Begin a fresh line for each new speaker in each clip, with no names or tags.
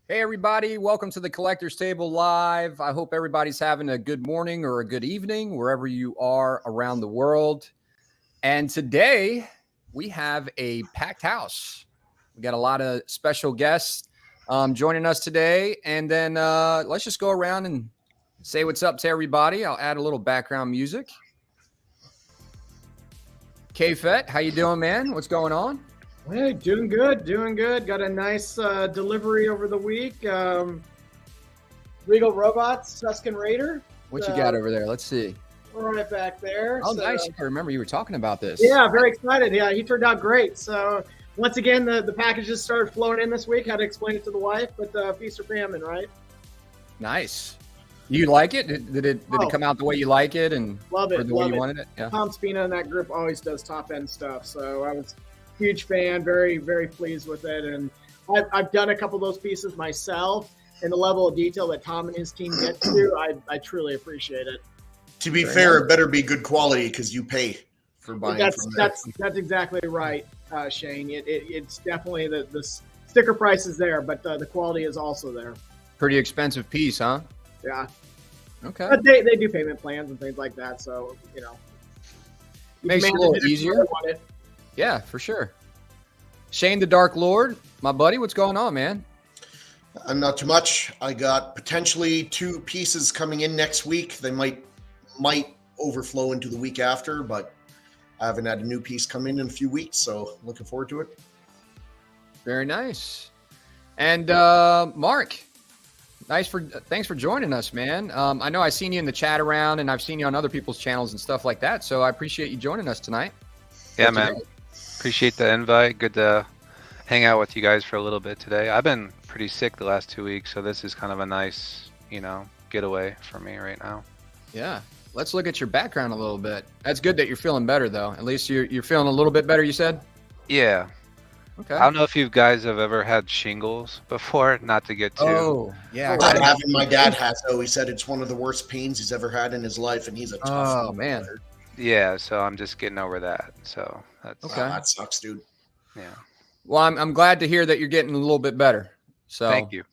Hey, everybody. Welcome to the Collector's Table Live. I hope everybody's having a good morning or a good evening wherever you are around the world. And today we have a packed house. We got a lot of special guests joining us today. And then let's just go around and say what's up to everybody. I'll add a little background music. K-Fet, how you doing, man? What's going on?
Hey, doing good. Got a nice delivery over the week. Regal Robots, Tusken Raider.
What you got over there? Let's see.
Right back there.
Oh, nice. I remember you were talking about this.
Yeah, very excited. Yeah, he turned out great. So once again, the packages started flowing in this week. Had to explain it to the wife, but feast or famine, right?
Nice. You like it? Did it come out the way you like it and
love it?
The way you wanted it? Yeah.
Tom Spina in that group always does top end stuff, so I was a huge fan. Very, very pleased with it, and I've done a couple of those pieces myself. And the level of detail that Tom and his team get to, I truly appreciate it.
To be fair, it better be good quality because you pay for buying from there.
That's exactly right, Shane. It's definitely the sticker price is there, but the quality is also there.
Pretty expensive piece, huh?
Yeah.
Okay.
But they do payment plans and things like that, so
makes it a little easier. Yeah, for sure. Shane the Dark Lord, my buddy, what's going on, man?
Not too much. I got potentially 2 pieces coming in next week. They might overflow into the week after, but I haven't had a new piece come in a few weeks, so looking forward to it.
Very nice. And Mark, thanks for joining us, man. I know I've seen you in the chat around, and I've seen you on other people's channels and stuff like that, so I appreciate you joining us tonight.
Yeah, man. Appreciate the invite. Good to hang out with you guys for a little bit today. I've been pretty sick the last 2 weeks, so this is kind of a nice, getaway for me right now.
Yeah. Let's look at your background a little bit. That's good that you're feeling better, though. At least you're feeling a little bit better, you said?
Yeah.
Okay.
I don't know if you guys have ever had shingles before, not to get too.
Oh, yeah.
I haven't. My dad has, though. He said it's one of the worst pains he's ever had in his life, and he's a tough
man.
player.
Yeah, so I'm just getting over that. So that's
okay.
That sucks, dude.
Yeah.
Well, I'm glad to hear that you're getting a little bit better. So
Thank you.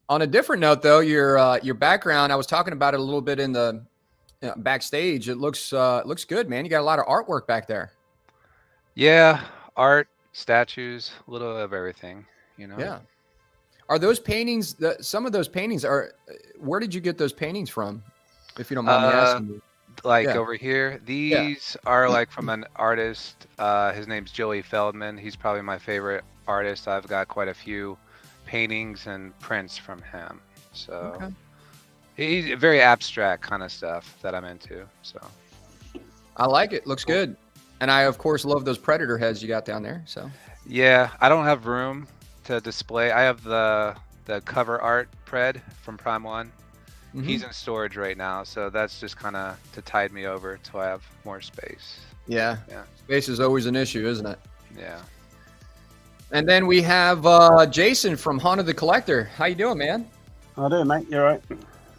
On a different note, though, your background, I was talking about it a little bit in the backstage. It looks good, man. You got a lot of artwork back there.
Yeah, art, statues, a little of everything,
Yeah. Are those paintings? Some of those paintings are. Where did you get those paintings from? If you don't mind me asking.
Over here, these are like from an artist. His name's Joey Feldman. He's probably my favorite artist. I've got quite a few paintings and prints from him. So he's very abstract kind of stuff that I'm into. So
I like it. Looks good. And I, of course, love those predator heads you got down there. So
yeah, I don't have room to display. I have the cover art pred from Prime 1. Mm-hmm. He's in storage right now, so that's just kind of to tide me over till I have more space.
Yeah. Space is always an issue, isn't it?
Yeah.
And then we have Jason from Haunted the Collector. How you doing, man?
I do, mate. You all right?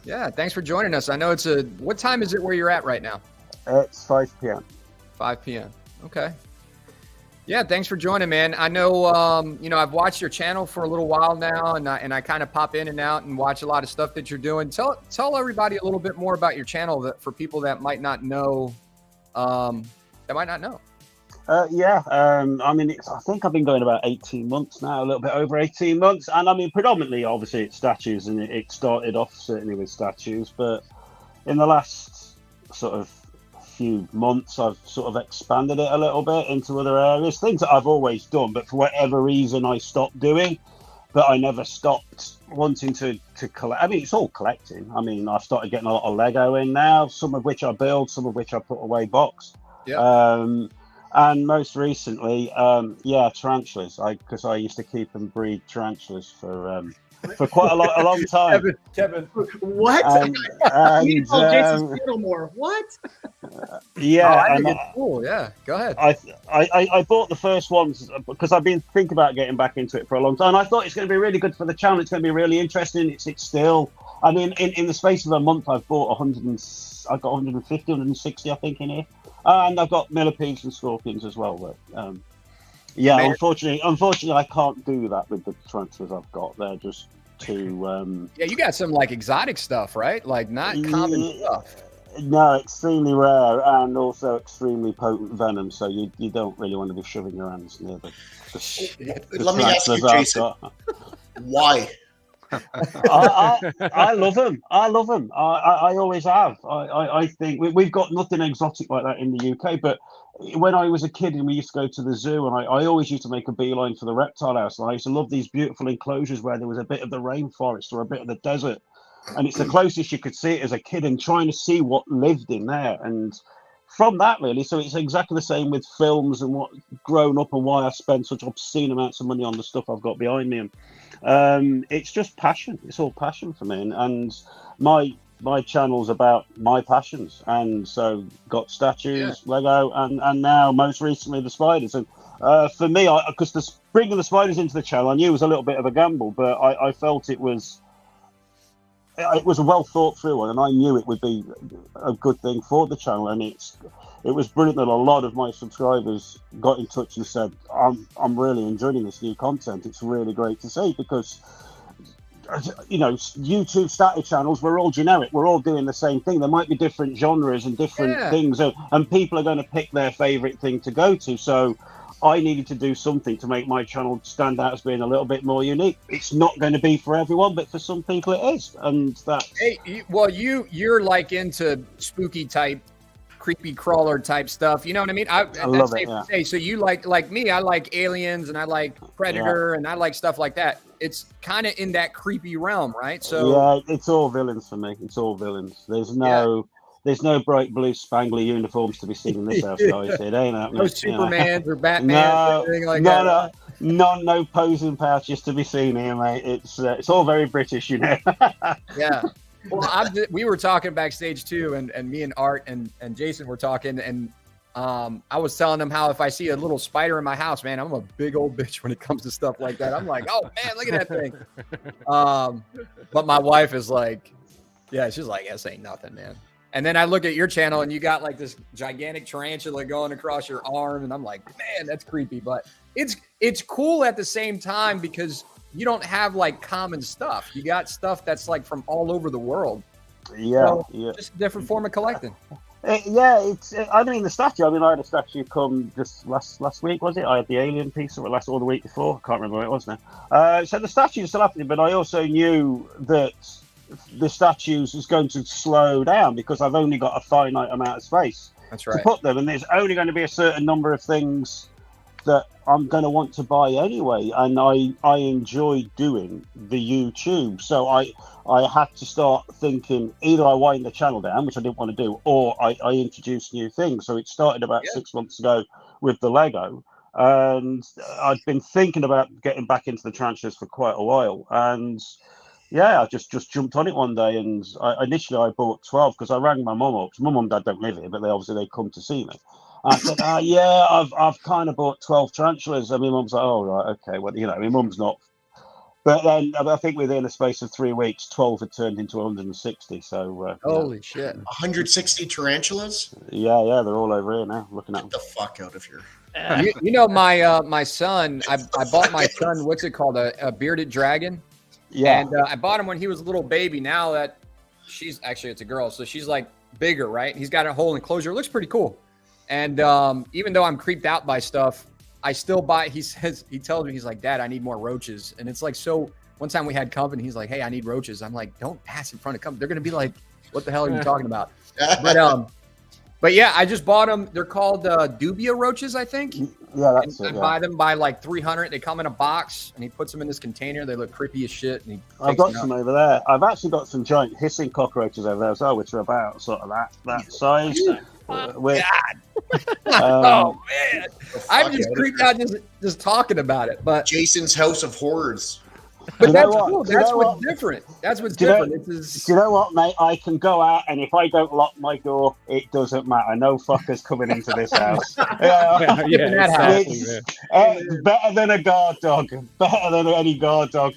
Yeah, thanks for joining us. I know what time is it where you're at right now?
It's 5 p.m.
5 p.m. Okay. Yeah, thanks for joining, man. I know, I've watched your channel for a little while now, and I kind of pop in and out and watch a lot of stuff that you're doing. Tell everybody a little bit more about your channel for people that might not know. I think I've been going about 18 months now, a little bit over 18 months. And I mean, predominantly, obviously, it's statues, and it started off certainly with statues. But in the last sort of few months, I've sort of expanded it a little bit into other areas, things that I've always done, but for whatever reason I stopped doing. But I never stopped wanting to collect. I mean, it's all collecting. I mean, I've started getting a lot of Lego in now, some of which I build, some of which I put away boxed. Yeah.
And most recently, tarantulas. Because I used to keep and breed tarantulas for quite a long time.
Kevin, what? You told Jason Xenomorph. What?
Yeah,
cool. Yeah, go ahead.
I bought the first ones because I've been thinking about getting back into it for a long time. I thought it's going to be really good for the channel. It's going to be really interesting. It's still. I mean, in the space of a month, I've bought 100. I've got 150, 160, I think, in here, and I've got millipedes and scorpions as well. But unfortunately, I can't do that with the tarantulas I've got. They're just
to.
Yeah, you got some like exotic stuff, right? Like not common stuff.
No, extremely rare and also extremely potent venom. So you don't really want to be shoving your hands near the
Let me ask you, Jason, why?
I love them. I love them. I always have. I think we've got nothing exotic like that in the UK. But when I was a kid and we used to go to the zoo, and I always used to make a beeline for the reptile house. And I used to love these beautiful enclosures where there was a bit of the rainforest or a bit of the desert. And it's the closest you could see it as a kid, and trying to see what lived in there. And from that, really, so it's exactly the same with films and what grown up and why I spend such obscene amounts of money on the stuff I've got behind me. And it's just passion. It's all passion for me. And my channel's about my passions. And so got Lego, and now most recently the spiders. And for me, because bringing the spiders into the channel, I knew it was a little bit of a gamble, but I felt it was a well thought through one, and I knew it would be a good thing for the channel. And it was brilliant that a lot of my subscribers got in touch and said, I'm really enjoying this new content. It's really great to see, because YouTube static channels, we're all generic, we're all doing the same thing. There might be different genres and different things, and people are going to pick their favorite thing to go to. So I needed to do something to make my channel stand out as being a little bit more unique. It's not going to be for everyone, but for some people it is. And that's...
Hey, well, you're like into spooky type, creepy crawler type stuff. You know what I mean? I love it, yeah. Say, so you like me, I like Aliens and I like Predator and I like stuff like that. It's kind of in that creepy realm, right? So
yeah, it's all villains for me. It's all villains. There's no bright blue spangly uniforms to be seen in this house, guys. It ain't happening.
No Supermans or Batman or anything like that.
No posing pouches to be seen here, mate. It's all very British, you know.
Yeah. Well, we were talking backstage too, and me and Art and Jason were talking, and I was telling them how if I see a little spider in my house, man, I'm a big old bitch when it comes to stuff like that. I'm like, oh man, look at that thing. But my wife is like, yeah, she's like, this ain't nothing, man. And then I look at your channel and you got like this gigantic tarantula going across your arm. And I'm like, man, that's creepy. But it's cool at the same time, because you don't have like common stuff. You got stuff that's like from all over the world.
Yeah.
So
yeah.
Just a different form of collecting.
I mean, the statue. I mean, I had a statue come just last week, was it? I had the alien piece, or or the week before. I can't remember what it was now. So the statue is still happening, but I also knew that the statues is going to slow down because I've only got a finite amount of space to put them, and there's only going to be a certain number of things that I'm going to want to buy anyway. And I enjoy doing the YouTube, so I had to start thinking either I wind the channel down, which I didn't want to do, or I introduce new things. So it started about 6 months ago with the Lego, and I'd been thinking about getting back into the tarantulas for quite a while. And yeah, I just jumped on it one day, and initially I bought 12 because I rang my mum up. My mum and dad don't live here, but they come to see me. And I said, I've kind of bought 12 tarantulas. And my mum's like, oh, right, okay. Well, my mum's not. But then I think within a space of 3 weeks, 12 had turned into 160. So
holy shit,
160 tarantulas?
Yeah, they're all over here now. Looking at them.
Get the fuck out of here.
You know, my son, I bought my son, what's it called, a bearded dragon. Yeah, and I bought him when he was a little baby. Now that it's a girl, so she's like bigger, right? He's got a whole enclosure. It looks pretty cool. And even though I'm creeped out by stuff, I still buy. He tells me, he's like, Dad, I need more roaches. And it's like, so one time we had company, he's like, hey, I need roaches. I'm like, don't pass in front of company. They're gonna be like, what the hell are you talking about? But yeah, I just bought them. They're called dubia roaches, I think.
Yeah, that's it.
I buy them by like 300. They come in a box, and he puts them in this container. They look creepy as shit. And
I've got some over there. I've actually got some giant hissing cockroaches over there as well, which are about sort of that size.
Oh man, I'm just creeped out just talking about it. But
Jason's House of Horrors.
But that's cool. That's what's different. That's what's different.
Do you know what, mate? I can go out, and if I don't lock my door, it doesn't matter. No fuckers coming into this house. It's better than a guard dog. Better than any guard dog.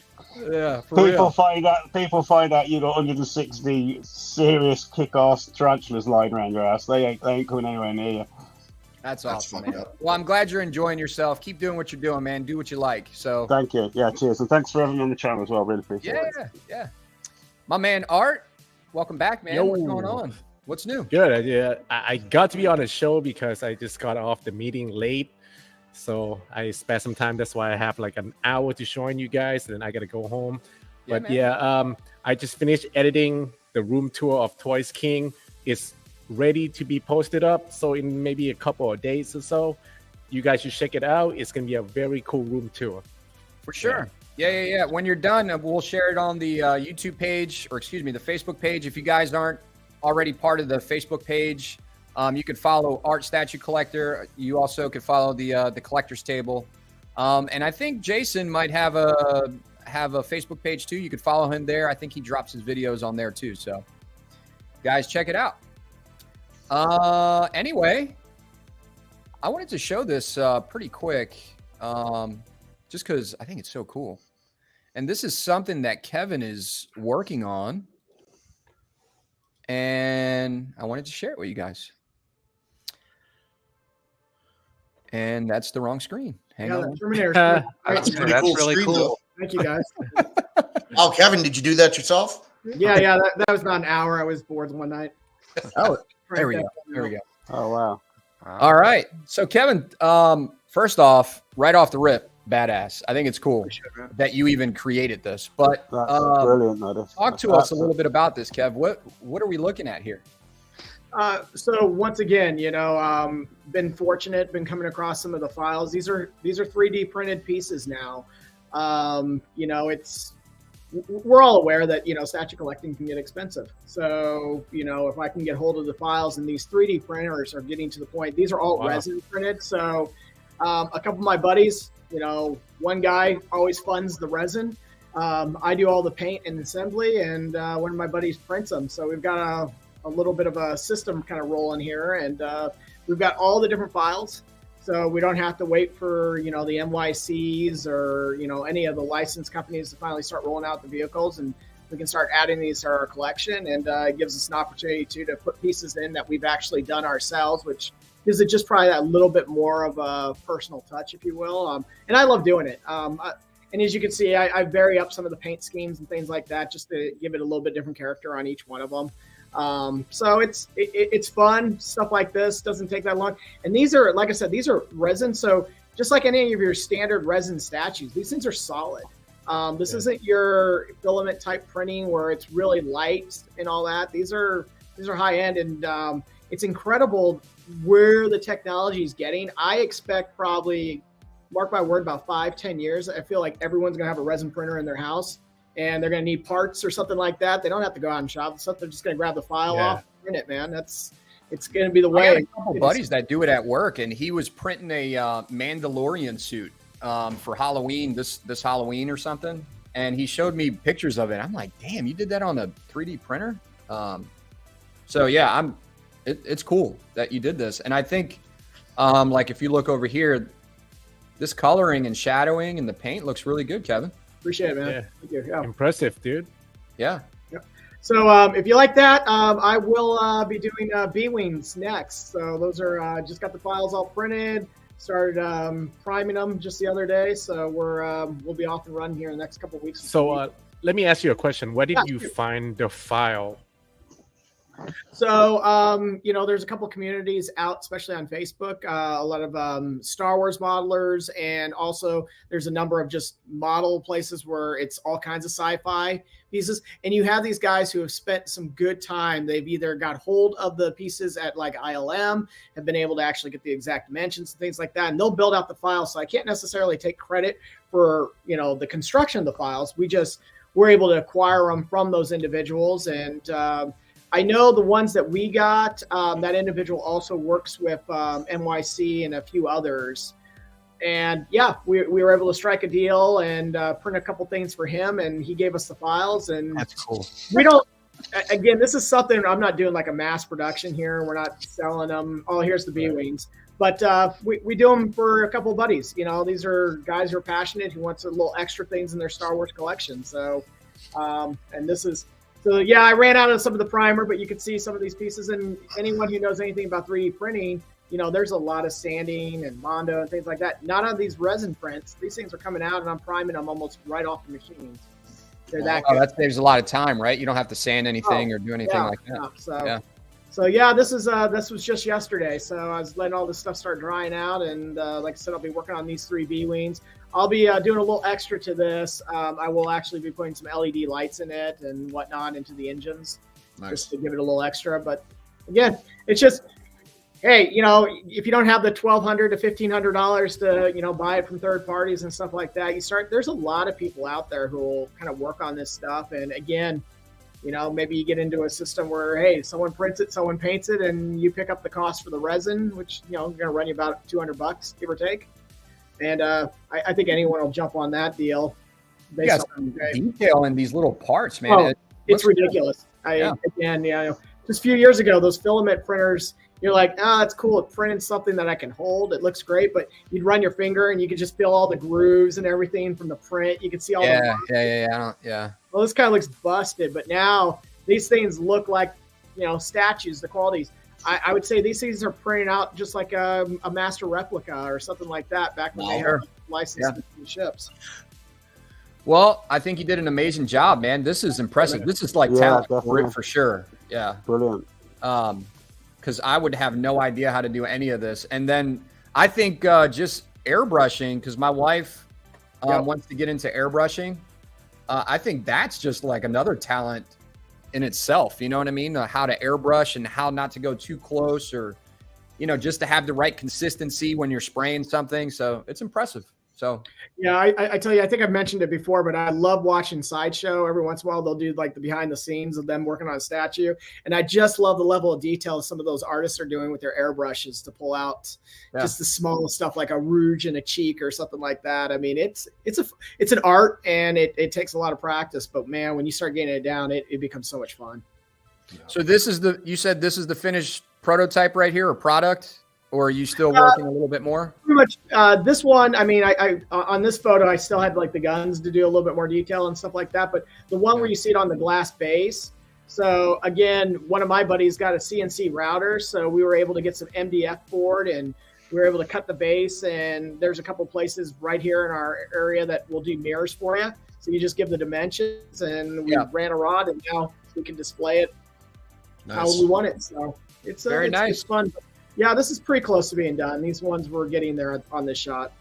Yeah.
People find out you got 160 serious kick-ass tarantulas lying around your house. They ain't coming anywhere near you.
That's awesome, man. Well, I'm glad you're enjoying yourself. Keep doing what you're doing, man. Do what you like. So
Thank you. Yeah, cheers. And thanks for having me on the channel as well. Really appreciate it.
Yeah. My man, Art, welcome back, man.
Yo.
What's going on? What's new?
Good. Yeah, I got to be on the show because I just got off the meeting late. So I spent some time. That's why I have like an hour to join you guys. And then I got to go home.
Yeah,
But
man.
I just finished editing the room tour of Toys King. It's ready to be posted up. So in maybe a couple of days or so, you guys should check it out. It's going to be a very cool room tour.
For sure. Yeah. When you're done, we'll share it on the YouTube page, or excuse me, the Facebook page. If you guys aren't already part of the Facebook page, you could follow Art Statue Collector. You also could follow the collector's table. And I think Jason might have a Facebook page too. You could follow him there. I think he drops his videos on there too. So guys, check it out. Anyway, I wanted to show this pretty quick, just because I think it's so cool. And this is something that Kevin is working on, and I wanted to share it with you guys. And that's the wrong screen. Hang on.
Terminator
That's pretty
That's
cool
really
screen,
cool.
though.
Thank you, guys.
Oh, Kevin, did you do that yourself?
Yeah, that was about an hour. I was bored one night.
Oh, there we go.
Oh, wow.
All right. So Kevin, first off, right off the rip, badass. I think it's cool that you even created this. But
That's brilliant. That is.
talk to us a little bit about this, Kev. What are we looking at here?
So once again, been fortunate, been coming across some of the files. These are 3D printed pieces now. We're all aware that, statue collecting can get expensive. So, if I can get hold of the files, and these 3D printers are getting to the point, these are all resin printed. So a couple of my buddies, one guy always funds the resin. I do all the paint and assembly, and one of my buddies prints them. So we've got a little bit of a system kind of rolling here, and we've got all the different files. So we don't have to wait for, the NYCs or, any of the licensed companies to finally start rolling out the vehicles, and we can start adding these to our collection, and it gives us an opportunity to put pieces in that we've actually done ourselves, which gives it just probably that little bit more of a personal touch, if you will. And I love doing it. And as you can see, I vary up some of the paint schemes and things like that, just to give it a little bit different character on each one of them. So it's fun. Stuff like this doesn't take that long. And these are, like I said, these are resin. So just like any of your standard resin statues, these things are solid. This isn't your filament type printing where it's really light and all that. These are high end, and it's incredible where the technology is getting. I expect probably, mark my word, about 5-10 years, I feel like everyone's gonna have a resin printer in their house, and they're going to need parts or something like that. They don't have to go out and shop. They're just going to grab the file off and print it, man. It's going to be the way.
I got a couple buddies that do it at work, and he was printing a Mandalorian suit for Halloween, this Halloween or something. And he showed me pictures of it. I'm like, damn, you did that on a 3D printer? So yeah, it's cool that you did this. And I think, like if you look over here, this coloring and shadowing and the paint looks really good, Kevin.
Appreciate it, man.
Yeah.
Thank you. Yeah.
Impressive, dude.
Yeah.
So if you like that, I will be doing B-Wings next. So those are just got the files all printed. Started priming them just the other day. So we'll be off and running here in the next couple of weeks.
So let me ask you a question. Where did you find the file?
So, there's a couple communities out, especially on Facebook, a lot of Star Wars modelers, and also there's a number of just model places where it's all kinds of sci-fi pieces. And you have these guys who have spent some good time. They've either got hold of the pieces at like ILM, have been able to actually get the exact dimensions and things like that, and they'll build out the files. So I can't necessarily take credit for, the construction of the files. We're able to acquire them from those individuals, and I know the ones that we got, that individual also works with NYC and a few others. And yeah, we were able to strike a deal and print a couple things for him, and he gave us the files. And
that's cool.
We don't, again, this is something, I'm not doing like a mass production here. We're not selling them. Oh, here's the B-Wings. But we do them for a couple of buddies. These are guys who are passionate, who wants a little extra things in their Star Wars collection. So, and this is, so yeah, I ran out of some of the primer, but you can see some of these pieces, and anyone who knows anything about 3D printing, there's a lot of sanding and Mondo and things like that. Not on these resin prints. These things are coming out and I'm priming them almost right off the machines. They're that good.
That saves a lot of time, right? You don't have to sand anything or do anything like that.
So yeah, this was just yesterday. So I was letting all this stuff start drying out, and like I said, I'll be working on these 3 V wings. I'll be doing a little extra to this. I will actually be putting some LED lights in it and whatnot into the engines, just to give it a little extra. But again, it's just, hey, if you don't have the $1,200 to $1,500 to buy it from third parties and stuff like that, there's a lot of people out there who will kind of work on this stuff. And again, maybe you get into a system where, hey, someone prints it, someone paints it, and you pick up the cost for the resin, which, going to run you about $200, give or take. And I think anyone will jump on that deal.
Based on detail in these little parts, man.
Oh, it's ridiculous. Again, just a few years ago, those filament printers, you're like, that's cool. It printed something that I can hold. It looks great, but you'd run your finger and you could just feel all the grooves and everything from the print. You could see all the Well, this kind of looks busted, but now these things look like, statues, the qualities. I would say these things are printed out just like a master replica or something like that back when they had licensed ships.
Well, I think you did an amazing job, man. This is impressive. This is like talent for sure. Yeah.
Brilliant.
Because I would have no idea how to do any of this. And then I think just airbrushing, because my wife wants to get into airbrushing. I think that's just like another talent in itself. You know what I mean? How to airbrush and how not to go too close, or, just to have the right consistency when you're spraying something. So it's impressive. So,
yeah, I tell you, I think I've mentioned it before, but I love watching Sideshow. Every once in a while, they'll do like the behind the scenes of them working on a statue. And I just love the level of detail some of those artists are doing with their airbrushes to pull out just the smallest stuff, like a rouge in a cheek or something like that. I mean, it's an art, and it takes a lot of practice, but man, when you start getting it down, it becomes so much fun.
So you said this is the finished prototype right here, or product? Or are you still working a little bit more?
Pretty much. This one, I mean, I on this photo, I still had like the guns to do a little bit more detail and stuff like that. But the one where you see it on the glass base. So again, one of my buddies got a CNC router, so we were able to get some MDF board, and we were able to cut the base. And there's a couple places right here in our area that will do mirrors for you. So you just give the dimensions, and we ran a rod, and now we can display it how we want it. So it's
very nice.
It's fun. Yeah, this is pretty close to being done. These ones we're getting there on this shot.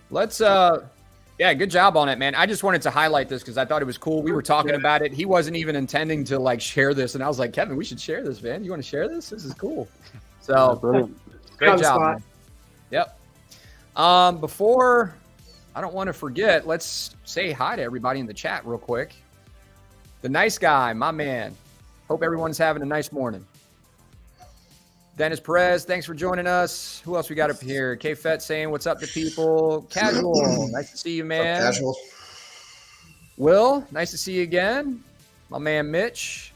Let's, good job on it, man. I just wanted to highlight this because I thought it was cool. We were talking about it. He wasn't even intending to like share this, and I was like, Kevin, we should share this, man. You want to share this? This is cool. So, great job, man. Yep. Before, I don't want to forget, let's say hi to everybody in the chat real quick. The nice guy, my man. Hope everyone's having a nice morning. Dennis Perez, thanks for joining us. Who else we got up here? K-Fet saying what's up to people. Casual, nice to see you, man.
Casual.
Will, nice to see you again. My man Mitch,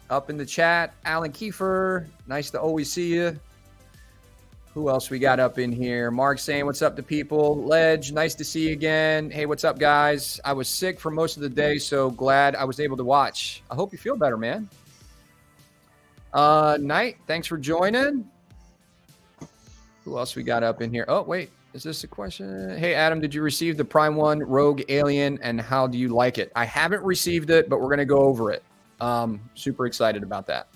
up in the chat. Alan Kiefer, nice to always see you. Who else we got up in here? Mark saying what's up to people. Ledge, nice to see you again. Hey, what's up, guys? I was sick for most of the day, so glad I was able to watch. I hope you feel better, man. Knight, thanks for joining. Who else we got up in here? Oh, wait, is this a question? Hey, Adam, did you receive the Prime 1 Rogue Alien, and how do you like it? I haven't received it, but we're going to go over it. Super excited about that.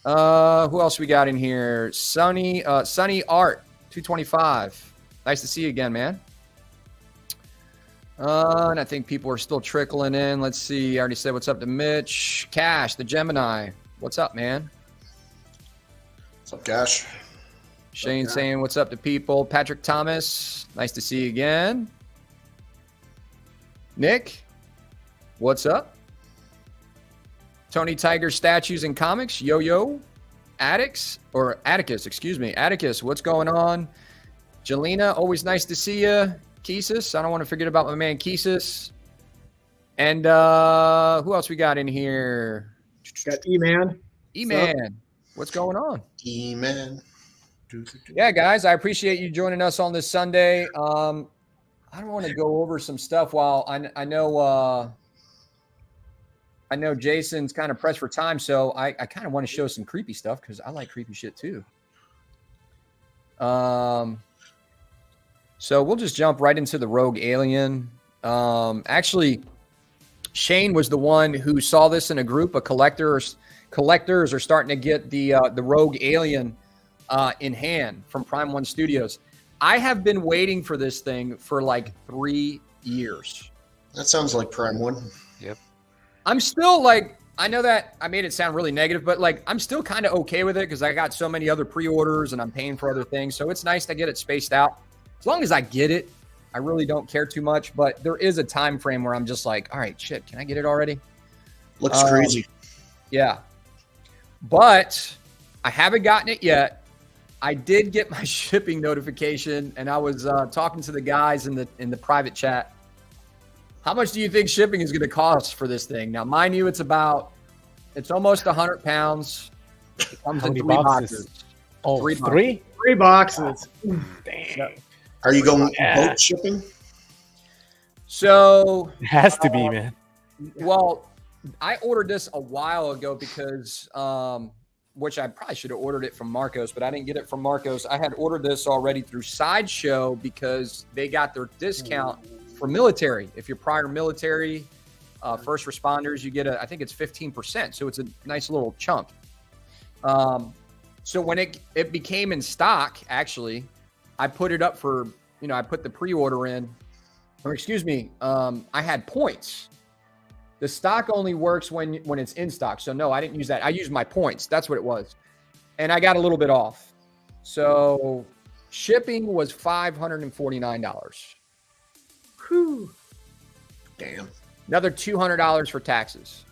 Who else we got in here? Sunny Art, 225. Nice to see you again, man. And I think people are still trickling in. Let's see. I already said what's up to Mitch. Cash, the Gemini. What's up, man?
What's up, Cash?
Shane saying what's up to people. Patrick Thomas, nice to see you again. Nick, what's up? Tony Tiger statues and comics. Yo-Yo. Atticus, what's going on? Jelena, always nice to see you. Keesus, I don't want to forget about my man Keesus. And who else we got in here?
Got E-Man.
E-Man, what's going on?
E-Man.
Yeah, guys, I appreciate you joining us on this Sunday. I don't want to go over some stuff while I know Jason's kind of pressed for time, so I kind of want to show some creepy stuff because I like creepy shit too. So we'll just jump right into the rogue alien. Actually, Shane was the one who saw this in a group of collectors. Collectors are starting to get the rogue alien in hand from Prime One Studios. I have been waiting for this thing for like 3 years.
That sounds like Prime One.
Yep.
I'm still like, I know that I made it sound really negative, but like I'm still kind of okay with it because I got so many other pre-orders and I'm paying for other things. So it's nice to get it spaced out. As long as I get it, I really don't care too much. But there is a time frame where I'm just like, all right, shit, can I get it already?
Looks crazy.
Yeah. But I haven't gotten it yet. I did get my shipping notification, and I was talking to the guys in the private chat. How much do you think shipping is going to cost for this thing? Now, mind you, it's almost 100 pounds. It comes in 3 boxes.
Oh,
Three
three?
3 boxes.
Damn.
Are you going boat shipping?
So
It has to be, man.
well, I ordered this a while ago because, which I probably should have ordered it from Marcos, but I didn't get it from Marcos. I had ordered this already through Sideshow because they got their discount for military. If you're prior military, first responders, you get I think it's 15%. So it's a nice little chunk. So when it became in stock, actually, I put it up for, I put the pre-order in, or excuse me, I had points. The stock only works when it's in stock. So no, I didn't use that. I used my points. That's what it was. And I got a little bit off. So shipping was $549.
Whew.
Damn.
Another $200 for taxes.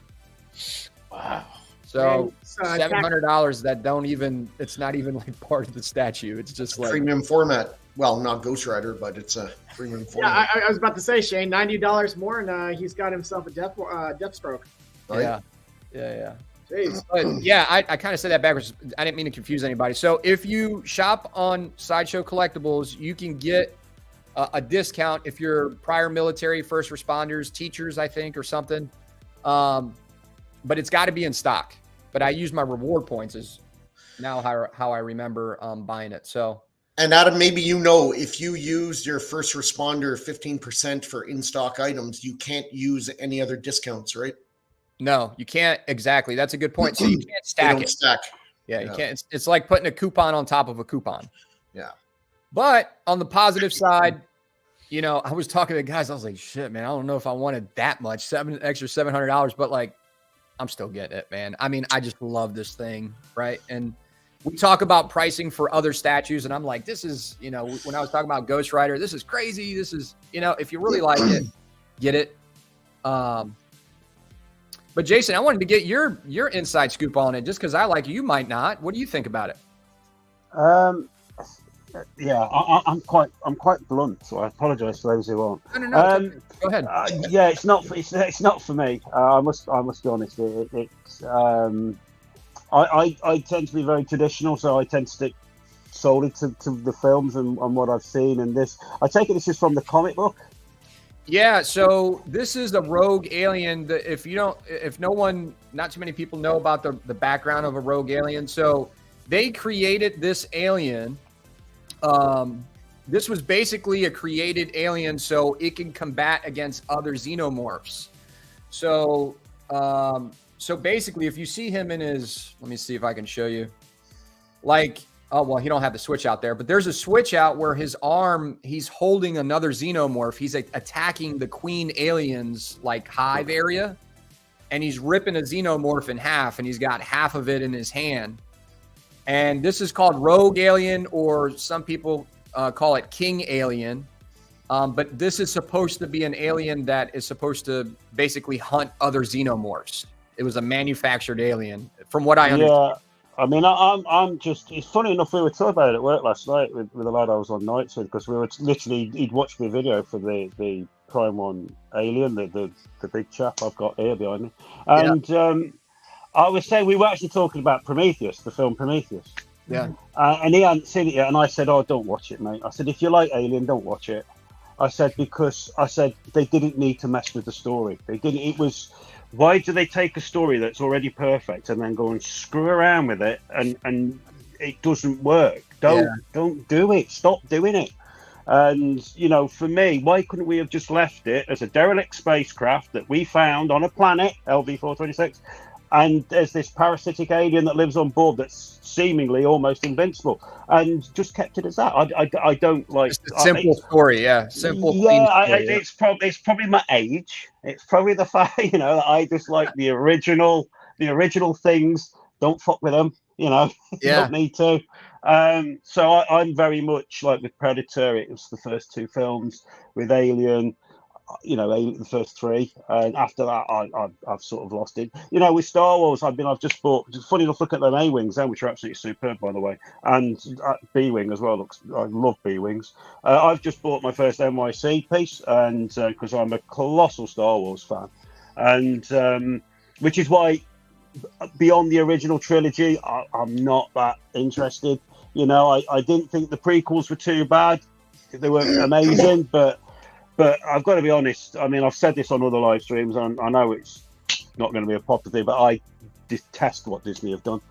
Wow.
So
And,
$700 that it's not even like part of the statue. It's just like
Premium format. Well, not Ghost Rider, but it's a premium
Yeah,
format.
I was about to say, Shane, $90 more, and he's got himself a Deathstroke.
Right?
Yeah.
Jeez.
But yeah, I kind of said that backwards. I didn't mean to confuse anybody. So if you shop on Sideshow Collectibles, you can get a discount if you're prior military, first responders, teachers, I think, or something. But it's got to be in stock. But I use my reward points is now how I remember buying it. So.
And Adam, maybe if you use your first responder 15% for in-stock items, you can't use any other discounts, right?
No, you can't. Exactly. That's a good point. So you can't
They
stack
don't
it.
stack.
Yeah, you can't. It's like putting a coupon on top of a coupon.
Yeah.
But on the positive side, I was talking to the guys. I was like, shit, man, I don't know if I wanted that much, extra $700, but like, I'm still getting it, man. I mean, I just love this thing, right? And we talk about pricing for other statues, and I'm like, this is, when I was talking about Ghost Rider, this is crazy. This is, if you really like it, get it. But Jason, I wanted to get your inside scoop on it, just because I like it. You might not. What do you think about it?
Yeah, I'm quite blunt, so I apologise for those who aren't.
No. Go ahead.
Yeah, it's not for me. I must be honest. I tend to be very traditional, so I tend to stick solely to the films and what I've seen. And this, I take it this is from the comic book.
Yeah, so this is a rogue alien. Not too many people know about the background of a rogue alien. So they created this alien. This was basically a created alien so it can combat against other xenomorphs. So basically, if you see him in his, let me see if I can show you. Like, oh, well, he don't have the switch out there, but there's a switch out where his arm, he's holding another xenomorph. He's attacking the queen alien's like hive area, and he's ripping a xenomorph in half, and he's got half of it in his hand. And this is called Rogue Alien, or some people call it King Alien. But this is supposed to be an alien that is supposed to basically hunt other xenomorphs. It was a manufactured alien, from what I understand.
Yeah, I mean, I'm just. It's funny enough. We were talking about it at work last night with a lad I was on nights with, because we were literally. He'd watched me a video for the Prime One Alien, the big chap I've got here behind me, and I was saying we were actually talking about Prometheus, the film Prometheus.
Yeah.
And he hadn't seen it yet, and I said, "Oh, don't watch it, mate." I said, "If you like Alien, don't watch it." I said because they didn't need to mess with the story. They didn't. It was. Why do they take a story that's already perfect and then go and screw around with it and it doesn't work? Don't do it. Stop doing it. And, you know, for me, why couldn't we have just left it as a derelict spacecraft that we found on a planet, LV-426, and there's this parasitic alien that lives on board that's seemingly almost invincible, and just kept it as that? I don't like...
Just a simple story, Simple,
yeah,
story,
it's probably my age. It's probably the fact, you know, that I just like the original things. Don't fuck with them, you know. You don't need to. So I'm very much like with Predator. It was the first two films. With Alien, you know, the first three, and after that, I've sort of lost it. You know, with Star Wars, I've just bought. Funny enough, look at them A-wings, which are absolutely superb, by the way, and B-wing as well. I love B-wings. I've just bought my first NYC piece, and because I'm a colossal Star Wars fan, and which is why, beyond the original trilogy, I'm not that interested. You know, I didn't think the prequels were too bad. They were amazing, but I've got to be honest. I mean, I've said this on other live streams, and I know it's not going to be a popular thing, but I detest what Disney have done.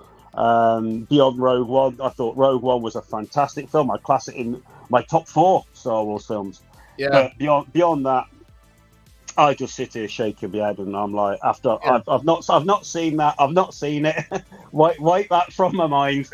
Beyond Rogue One, I thought Rogue One was a fantastic film. I'd class it in my top 4 Star Wars films. Yeah. But beyond that, I just sit here shaking my head, and I'm like, I've not seen that. I've not seen it. wipe that from my mind.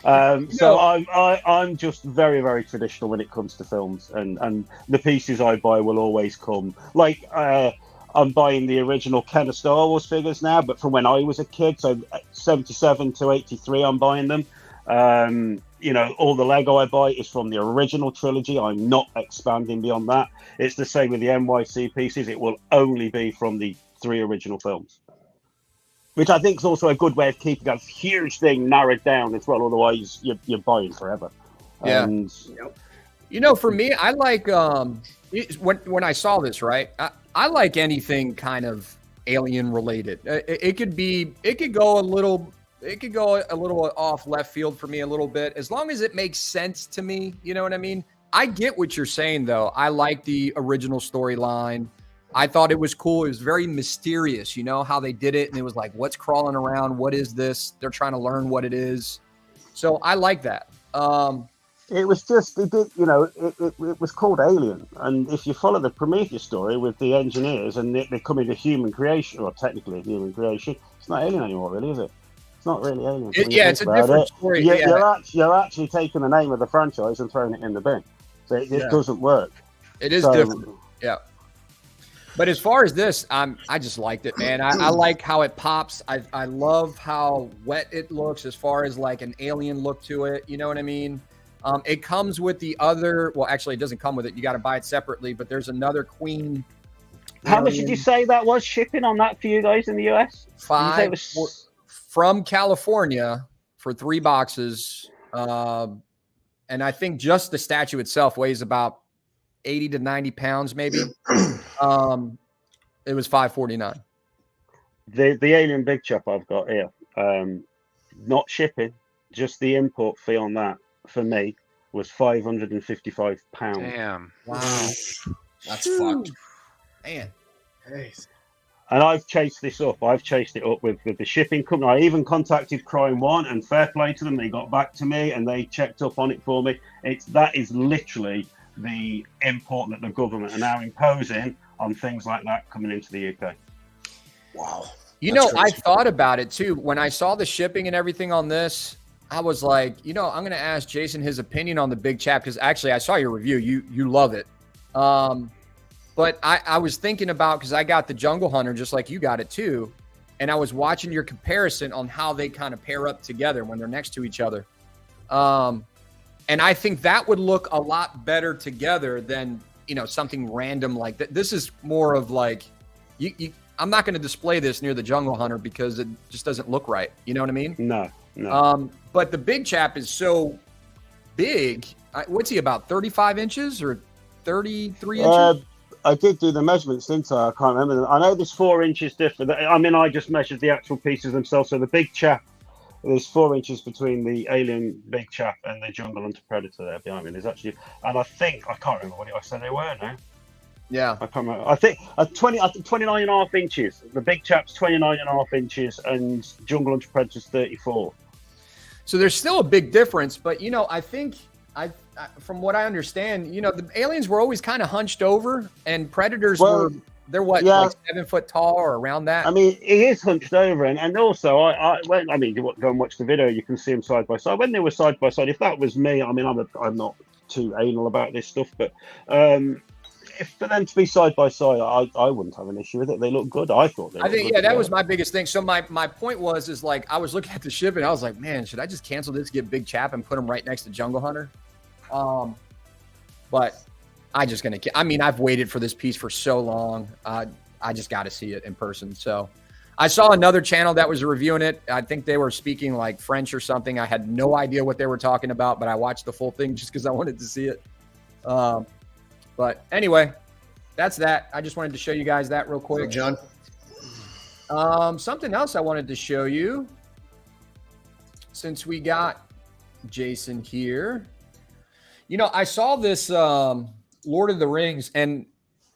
So I'm just very, very traditional when it comes to films, and the pieces I buy will always come. Like I'm buying the original Ken of Star Wars figures now, but from when I was a kid, so 77 to 83, I'm buying them. You know, all the Lego I buy is from the original trilogy. I'm not expanding beyond that. It's the same with the NYC pieces. It will only be from the 3 original films, which I think is also a good way of keeping a huge thing narrowed down as well. Otherwise, you're buying forever.
Yeah. And, you know, for me, I like when I saw this, right? I like anything kind of alien related. It could go a little off left field for me a little bit, as long as it makes sense to me. You know what I mean? I get what you're saying, though. I like the original storyline. I thought it was cool. It was very mysterious, you know, how they did it. And it was like, what's crawling around? What is this? They're trying to learn what it is. So I like that.
It was just, it was called Alien. And if you follow the Prometheus story with the engineers and they come into human creation, or technically human creation, it's not Alien anymore, really, is it? It's not really Alien.
It's a different story.
You're actually taking the name of the franchise and throwing it in the bin. So it doesn't work.
It is different. Yeah. But as far as this, I just liked it, man. I like how it pops. I love how wet it looks, as far as like an alien look to it. You know what I mean? It comes with the other. Well, actually, it doesn't come with it. You got to buy it separately. But there's another Queen.
How much did you say that was shipping on that for you guys in the US?
$5 from California for 3 boxes. And I think just the statue itself weighs about 80 to 90 pounds, maybe. It was $5.49.
The alien big chop I've got here, not shipping, just the import fee on that for me was £555.
Damn!
Wow,
that's fucked,
man.
And I've chased this up. I've chased it up with the shipping company. I even contacted Crime One, and fair play to them. They got back to me and they checked up on it for me. That is literally the import that the government are now imposing on things like that coming into the UK.
Wow.
You know, I thought about it too. When I saw the shipping and everything on this, I was like, you know, I'm going to ask Jason his opinion on the big chap, because actually I saw your review. You love it. But I was thinking about, because I got the Jungle Hunter just like you got it too. And I was watching your comparison on how they kind of pair up together when they're next to each other. And I think that would look a lot better together than, you know, something random like that. This is more of like, I'm not going to display this near the Jungle Hunter because it just doesn't look right. You know what I mean?
No.
But the big chap is so big. What's he, about 35 inches or 33 inches?
I did do the measurements, didn't I? I can't remember. I know there's 4 inches different. I mean, I just measured the actual pieces themselves. So the big chap, there's 4 inches between the alien big chap and the Jungle Hunter Predator there behind me. There's actually, and I can't remember what I said they were now.
Yeah.
I can't remember. I think 29 and a half inches. The big chap's 29 and a half inches and Jungle Hunter Predator's 34.
So there's still a big difference, but you know, I think from what I understand, you know, the aliens were always kind of hunched over, and predators they're what, like 7 foot tall or around that.
I mean, he is hunched over, and also I mean, you go and watch the video, you can see them side by side. When they were side by side, if that was me, I mean, I'm not too anal about this stuff, but if for them to be side by side, I wouldn't have an issue with it. They look good. I thought they.
I think that was my biggest thing. So my point was like I was looking at the ship and I was like, man, should I just cancel this, get Big Chap, and put him right next to Jungle Hunter? But I mean, I've waited for this piece for so long. I just got to see it in person. So I saw another channel that was reviewing it. I think they were speaking like French or something. I had no idea what they were talking about, but I watched the full thing just because I wanted to see it. But anyway, that's that. I just wanted to show you guys that real quick.
John.
Something else I wanted to show you, since we got Jason here. You know, I saw this Lord of the Rings, and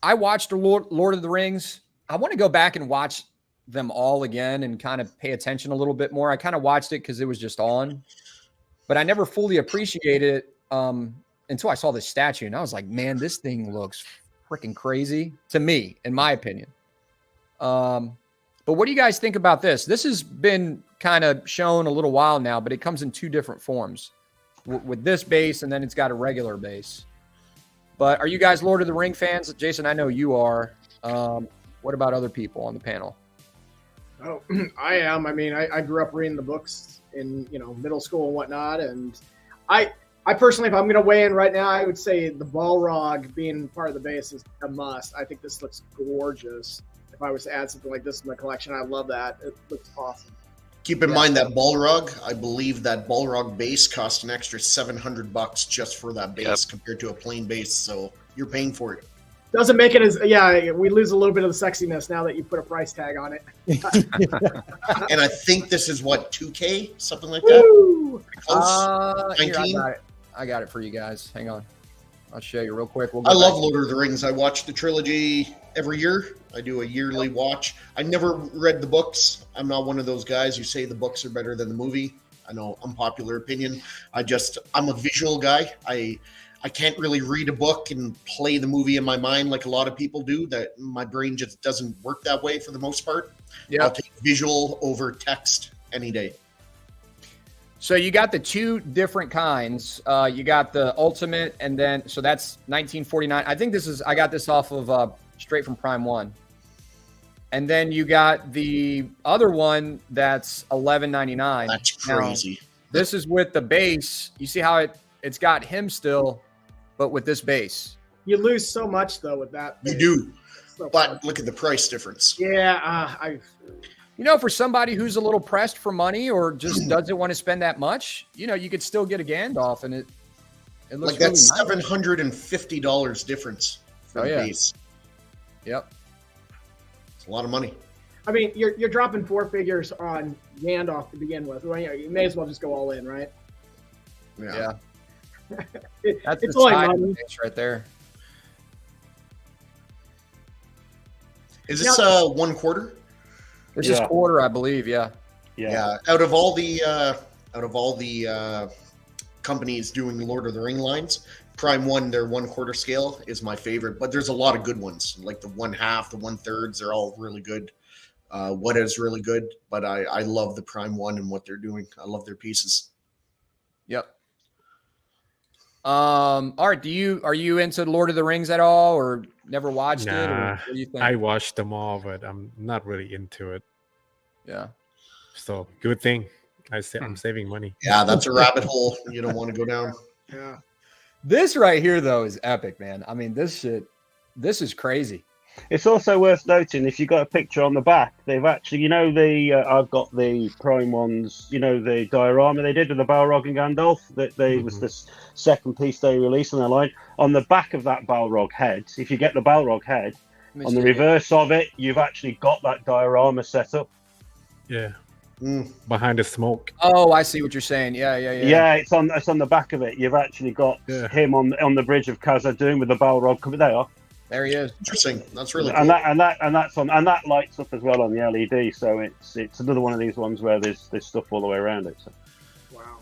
I watched the Lord of the Rings. I want to go back and watch them all again and kind of pay attention a little bit more. I kind of watched it because it was just on, but I never fully appreciated it until I saw this statue, and I was like, man, this thing looks freaking crazy to me, in my opinion. But what do you guys think about this? This has been kind of shown a little while now, but it comes in two different forms with this base, and then it's got a regular base. But are you guys Lord of the Ring fans? Jason, I know you are. What about other people on the panel?
Oh, I am. I mean, I grew up reading the books in, you know, middle school and whatnot. And I personally, if I'm going to weigh in right now, I would say the Balrog being part of the base is a must. I think this looks gorgeous. If I was to add something like this to my collection, I love that. It looks awesome.
Keep in mind that Balrog, I believe that Balrog base cost an extra $700 just for that base compared to a plain base. So you're paying for it.
Doesn't make it as, we lose a little bit of the sexiness now that you put a price tag on it.
And I think this is what, 2K? Something like that?
Close?
19?
Here, I got it for you guys. Hang on. I'll show you real quick.
I love Lord of the Rings. I watch the trilogy every year. I do a yearly watch. I never read the books. I'm not one of those guys who say the books are better than the movie. I know, unpopular opinion. I'm a visual guy. I can't really read a book and play the movie in my mind like a lot of people do. That my brain just doesn't work that way for the most part. Yeah. I'll take visual over text any day.
So you got the two different kinds. You got the Ultimate, and then, so that's 1949. I think I got this off of straight from Prime 1. And then you got the other one that's $11.99.
That's crazy.
Now, this is with the base. You see how it's got him still, but with this base.
You lose so much though with that.
You do. So but look at the price difference.
Yeah,
you know, for somebody who's a little pressed for money or just doesn't want to spend that much, you know, you could still get a Gandalf, and it looks
like that's really nice. $750 difference for the base.
Yep.
It's a lot of money.
I mean, you're dropping 4 figures on Gandalf to begin with. Well, you may as well just go all in, right?
Yeah.
That's
the side of the base right there.
Is this 1/4?
This is quarter, I believe. Yeah.
Out of all the companies doing the Lord of the Ring lines, Prime 1, their 1/4 scale is my favorite. But there's a lot of good ones, like the 1/2, the 1/3. They're all really good. What is really good, but I love the Prime 1 and what they're doing. I love their pieces.
Yep. Art, are you into Lord of the Rings at all, or never watched it? Or what do you think?
I watched them all, but I'm not really into it.
Yeah.
So good thing I'm saving money.
Yeah, that's a rabbit hole you don't want to go down.
Yeah.
This right here though is epic, man. I mean, this is crazy.
It's also worth noting, if you got a picture on the back, they've actually, you know, I've got the Prime ones, you know, the diorama they did with the Balrog and Gandalf, that was the second piece they released on their line. On the back of that Balrog head, if you get the Balrog head, on the reverse of it, you've actually got that diorama set up.
Yeah. Behind the smoke.
Oh, I see what you're saying. Yeah.
Yeah, it's on the back of it. You've actually got him on the bridge of Khazad-dûm with the Balrog. There you are.
There he is.
Interesting. That's really cool.
And that lights up as well on the LED. So it's another one of these ones where there's stuff all the way around it. So.
Wow.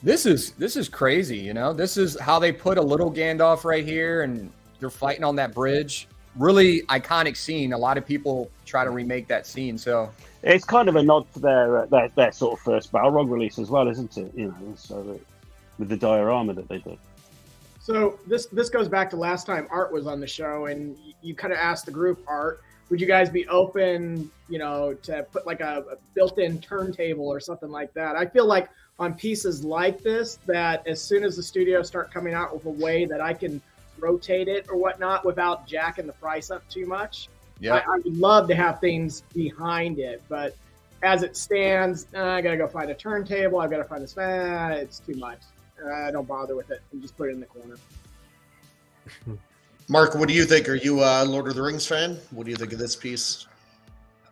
This is crazy, you know. This is how they put a little Gandalf right here, and they're fighting on that bridge. Really iconic scene. A lot of people try to remake that scene. So
it's kind of a nod to their sort of first Balrog release as well, isn't it? You know, so with the diorama that they did.
So this goes back to last time Art was on the show, and you kind of asked the group, Art, would you guys be open, you know, to put like a built-in turntable or something like that? I feel like on pieces like this, that as soon as the studios start coming out with a way that I can rotate it or whatnot without jacking the price up too much, I would love to have things behind it. But as it stands, I got to go find a turntable. I've got to find this. It's too much. I don't bother with it and just put it in the corner.
Mark, what do you think? Are you a Lord of the Rings fan? What do you think of this piece?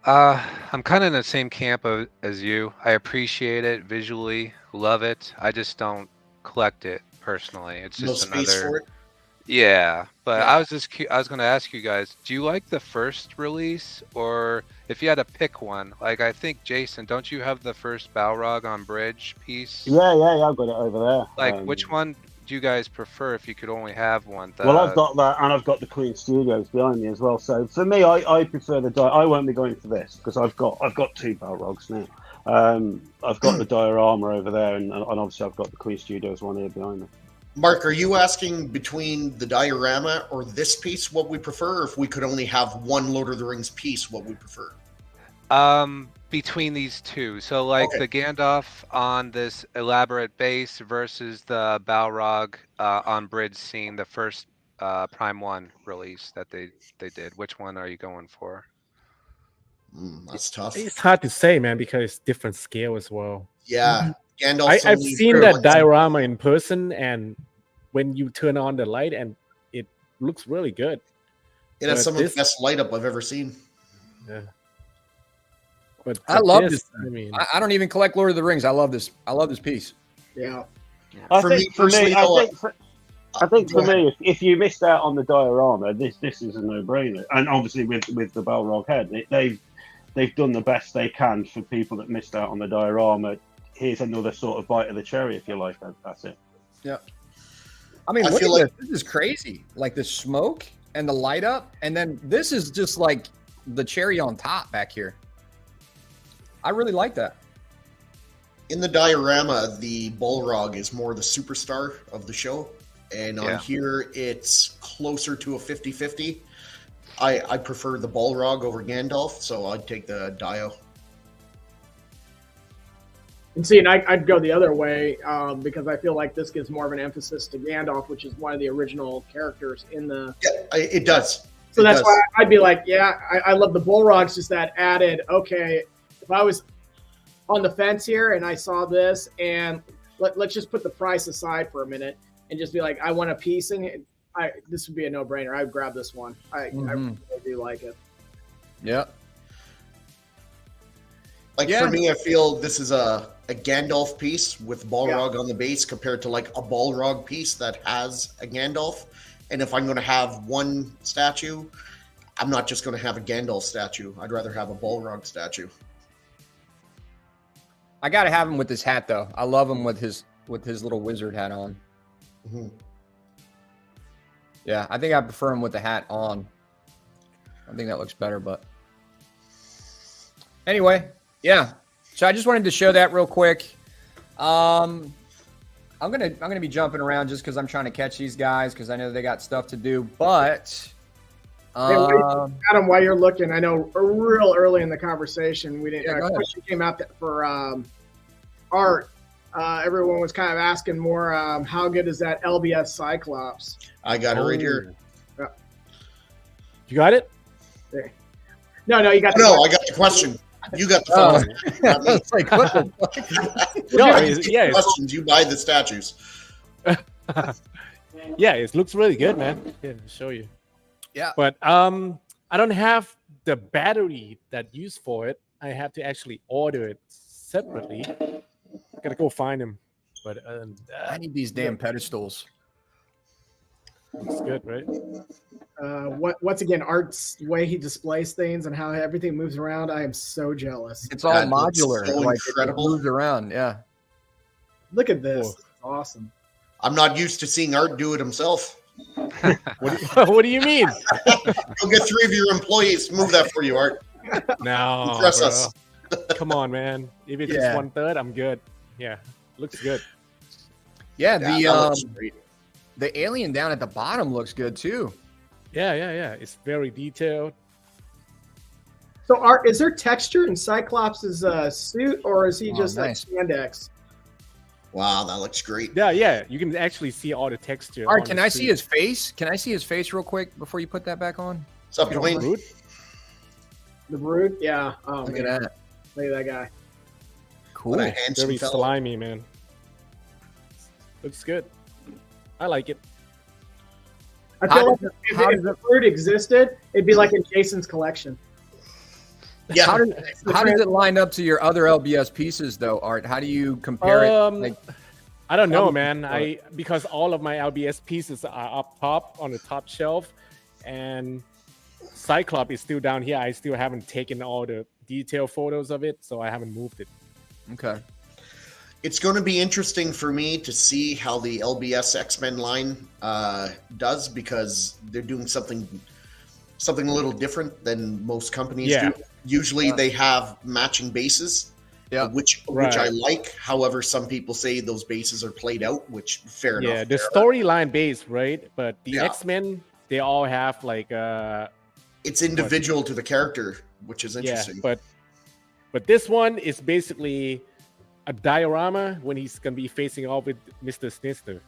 I'm kind of in the same camp as you. I appreciate it visually, love it. I just don't collect it personally. It's just
no space
another.
for it?
Yeah, but
Yeah.
I was going to ask you guys, do you like the first release, or if you had to pick one? Like, I think Jason, don't you have the first Balrog on Bridge piece?
Yeah, I've got it over there.
Like, which one do you guys prefer if you could only have one?
Well, I've got that, and I've got the Queen Studios behind me as well. So for me, I prefer the I won't be going for this because I've got two Balrogs now. I've got the diorama over there, and obviously I've got the Queen Studios one here behind me.
Mark, are you asking between the diorama or this piece what we prefer, or if we could only have one Lord of the Rings piece, what we prefer?
Between these two. So like the Gandalf on this elaborate base versus the Balrog on Bridge scene, the first Prime 1 release that they did. Which one are you going for?
That's tough.
It's hard to say, man, because it's different scale as well.
Yeah. Gandalf's
I've
only
seen
fair
that
length.
diorama in person, and when you turn on the light, and it looks really good.
It has
But
some of
this-
the best light up I've ever seen.
Yeah. But
I love
this.
this.
I mean,
I don't even collect Lord of the Rings. I love this. I love this piece.
Yeah.
I
For
think
me personally, though,
I think
go
for me, if you missed out on the diorama, this is a no-brainer. And obviously with the Balrog head, they've done the best they can for people that missed out on the diorama. Here's another sort of bite of the cherry, if you like. That's it.
Yeah. I mean,
I
look
feel
at
like-
this. This is crazy. Like the smoke and the light up, and then this is just like the cherry on top back here. I really like that.
In the diorama, the Balrog is more the superstar of the show. And on here, it's closer to a 50-50. I prefer the Balrog over Gandalf, so I'd take the Dio.
And see, and I'd go the other way because I feel like this gives more of an emphasis to Gandalf, which is one of the original characters in the.
Yeah, it does.
So
It
that's
does.
why I'd be like, yeah, I love the Balrogs, just that added, okay, if I was on the fence here and I saw this, and let's just put the price aside for a minute and just be like, I want a piece, and this would be a no-brainer. I would grab this one. I really do like it.
Yeah.
Like
Yeah.
for me, I feel this is a Gandalf piece with Balrog on the base compared to like a Balrog piece that has a Gandalf. And if I'm going to have one statue, I'm not just going to have a Gandalf statue. I'd rather have a Balrog statue.
I gotta have him with his hat though. I love him with his little wizard hat on.
Mm-hmm.
Yeah, I think I prefer him with the hat on. I think that looks better, but anyway, yeah. So I just wanted to show that real quick. I'm gonna be jumping around just because I'm trying to catch these guys because I know they got stuff to do. But
Hey, Adam, while you're looking, I know real early in the conversation, we didn't.
Yeah, go
A
ahead.
question came out for Art. Everyone was kind of asking more. How good is that LBS Cyclops?
I got it right here.
you got it?
No, you got.
No, I got the question. You got the phone. Not me.
It's like, what the fuck?
No,
I
it's,
take
yeah, it's,
questions. You buy the statues.
yeah, it looks really good, man. Yeah, I'll show you.
Yeah.
But I don't have the battery that used for it. I have to actually order it separately. I gotta go find them. But
I need these damn pedestals.
it's good, right?
Once again, Art's way he displays things and how everything moves around. I am so jealous.
It's all
That looks
modular.
so
like
incredible.
it moves around. Yeah.
Look at this.
Whoa.
It's awesome.
I'm not used to seeing Art do it himself.
What do you mean?
Go get 3 of your employees. Move that for you, Art.
No,
Impress
bro.
us.
Come on, man. If it's just 1/3, I'm good. Yeah, looks good.
Yeah,
Yeah, that looks great.
the alien down at the bottom looks good too.
Yeah. It's very detailed.
So, Art, is there texture in Cyclops' suit, or is he just
nice.
like spandex?
Wow, that looks great.
Yeah. You can actually see all the texture.
Art,
on
can
the
I see
suit.
his face? Can I see his face real quick before you put that back on?
What's up, Dwayne?
Brood?
The Brood? Yeah. Oh,
Look
man.
at that.
Look at that guy.
Cool.
What a handsome
Very
fellow.
slimy, man. Looks good. I like it.
I
How
feel like
does
if the Brood existed, it'd be like in Jason's collection.
Yeah.
How does it line up to your other LBS pieces, though, Art? How do you compare it? Like,
I don't know,
How-
man. Because all of my LBS pieces are up top on the top shelf, and Cyclops is still down here. I still haven't taken all the detail photos of it, so I haven't moved it.
okay.
It's going to be interesting for me to see how the LBS X-Men line does, because they're doing something a little different than most companies
Yeah.
do. Usually they have matching bases,
Yeah.
which
Right.
I like. However, some people say those bases are played out, which fair
Yeah,
enough.
the storyline base, right? But the
Yeah.
X-Men, they all have like
It's individual to the character, which is
yeah,
interesting.
but this one is basically a diorama when he's gonna be facing off with Mr. Sinister.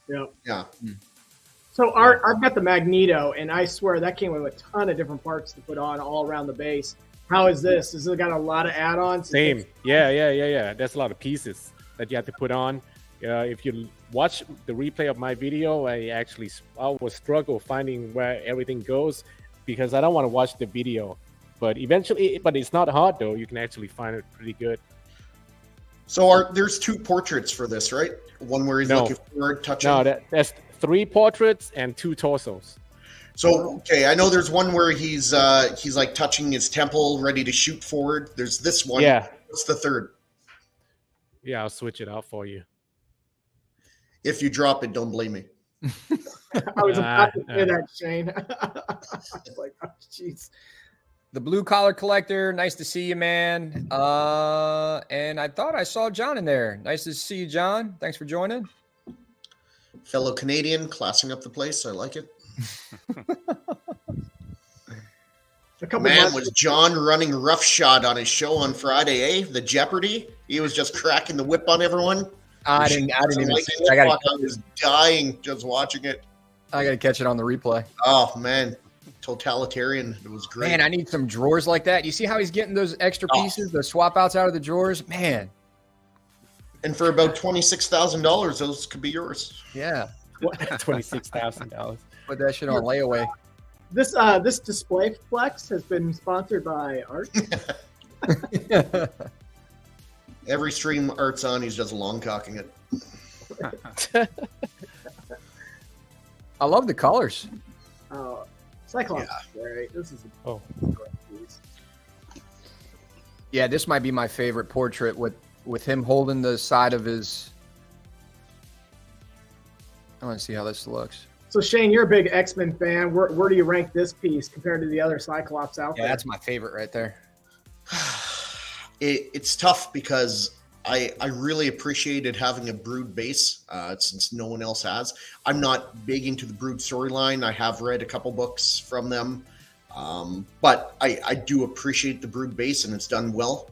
Yeah.
Yeah.
So, Art, I've got the Magneto, and I swear that came with a ton of different parts to put on all around the base. How is this? Has it got a lot of add-ons?
Same. Yeah. There's a lot of pieces that you have to put on. If you watch the replay of my video, I will struggle finding where everything goes because I don't want to watch the video. But it's not hard though. You can actually find it pretty good.
So there's 2 portraits for this, right? One where he's
No.
looking forward, touching.
No, that's 3 portraits and 2 torsos.
So okay, I know there's one where he's like touching his temple, ready to shoot forward. There's this one.
Yeah.
What's the third?
Yeah, I'll switch it out for you.
If you drop it, don't blame me.
I was about to say
Nah.
that, Shane. I was like, oh, jeez.
The blue collar collector, nice to see you, man. And I thought I saw John in there. Nice to see you, John. Thanks for joining.
Fellow Canadian, classing up the place. I like it.
A couple
Man,
months-
was John running roughshod on his show on Friday, eh? The Jeopardy. He was just cracking the whip on everyone.
I didn't even
Like
see
it.
it.
I was dying just watching it.
I gotta catch it on the replay.
Oh man, totalitarian. It was great.
Man, I need some drawers like that. You see how he's getting those extra
Oh.
pieces, the swap outs out of the drawers? Man,
And for about $26,000, those could be yours.
yeah.
$26,000.
Put that shit on layaway.
This display flex has been sponsored by Art.
Every stream Art's on, he's just long cocking it.
I love the colors.
Cyclops. Right. This is a
Oh.
great piece.
Yeah, this might be my favorite portrait with him holding the side of his. I want to see how this looks.
So Shane, you're a big X-Men fan. Where do you rank this piece compared to the other Cyclops out
Yeah,
there?
that's my favorite right there.
It's tough because I really appreciated having a Brood base since no one else has. I'm not big into the Brood storyline. I have read a couple books from them, but I do appreciate the Brood base, and it's done well.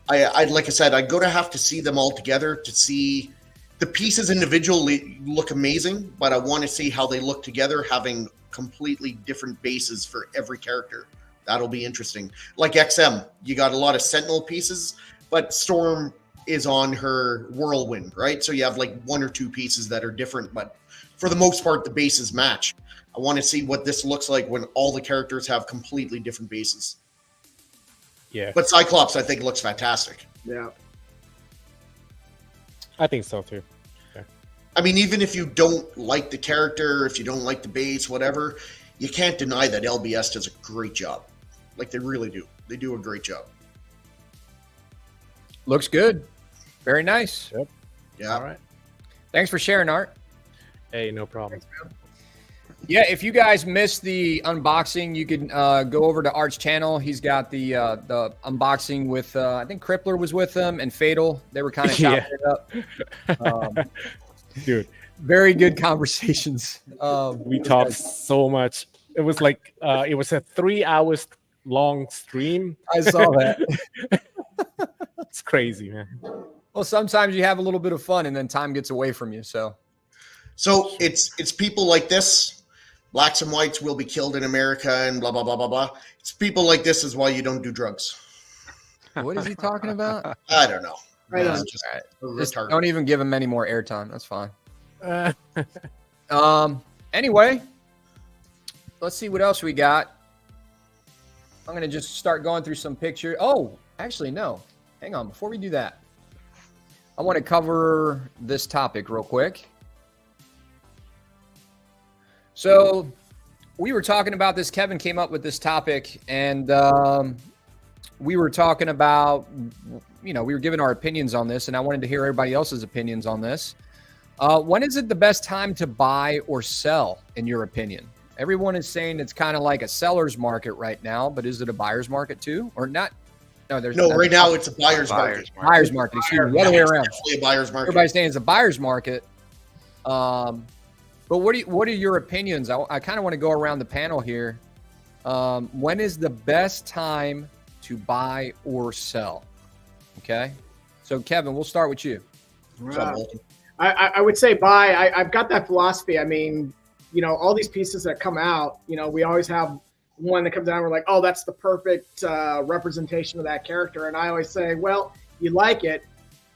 I like I said, I'm going to have to see them all together to see the pieces individually look amazing, but I want to see how they look together, having completely different bases for every character. That'll be interesting. Like XM, you got a lot of Sentinel pieces, but Storm is on her Whirlwind, right? So you have like 1 or 2 pieces that are different, but for the most part, the bases match. I want to see what this looks like when all the characters have completely different bases.
Yeah,
But Cyclops, I think, looks fantastic.
Yeah.
I think so too.
I mean, even if you don't like the character, if you don't like the base, whatever, you can't deny that LBS does a great job. Like, they really do. They do a great job.
Looks good. Very nice.
Yep.
Yeah.
All right.
Thanks for sharing, Art.
Hey, no problem.
Yeah, if you guys missed the unboxing, you can go over to Art's channel. He's got the unboxing with I think Crippler was with them and Fatal. They were kind of chopping it up.
Dude,
very good conversations.
we talked so much. It was like it was a 3 hours long stream.
I saw that.
It's crazy, man.
Well, sometimes you have a little bit of fun and then time gets away from you. So
it's people like this. Blacks and whites will be killed in America and blah, blah, blah, blah, blah. It's people like this is why you don't do drugs.
What is he talking about?
I don't know.
Right on.
Just
Just
retarded.
don't even give him any more airtime. That's fine. Anyway, let's see what else we got. I'm going to just start going through some pictures. Oh, actually, no. Hang on. Before we do that, I want to cover this topic real quick. So we were talking about this. Kevin came up with this topic, and we were talking about, we were giving our opinions on this, and I wanted to hear everybody else's opinions on this. When is it the best time to buy or sell, in your opinion? Everyone is saying it's kind of like a seller's market right now, but is it a buyer's market too, or not? No,
right now it's a buyer's market.
Buyer's market. Excuse me, the other way around.
It's definitely a buyer's market.
Everybody's saying it's a buyer's market. But what are your opinions? I kind of want to go around the panel here. When is the best time to buy or sell? Okay. So Kevin, we'll start with you.
I would say buy. I've got that philosophy. I mean, all these pieces that come out, we always have one that comes out and we're like, oh, that's the perfect representation of that character. And I always say, well, you like it,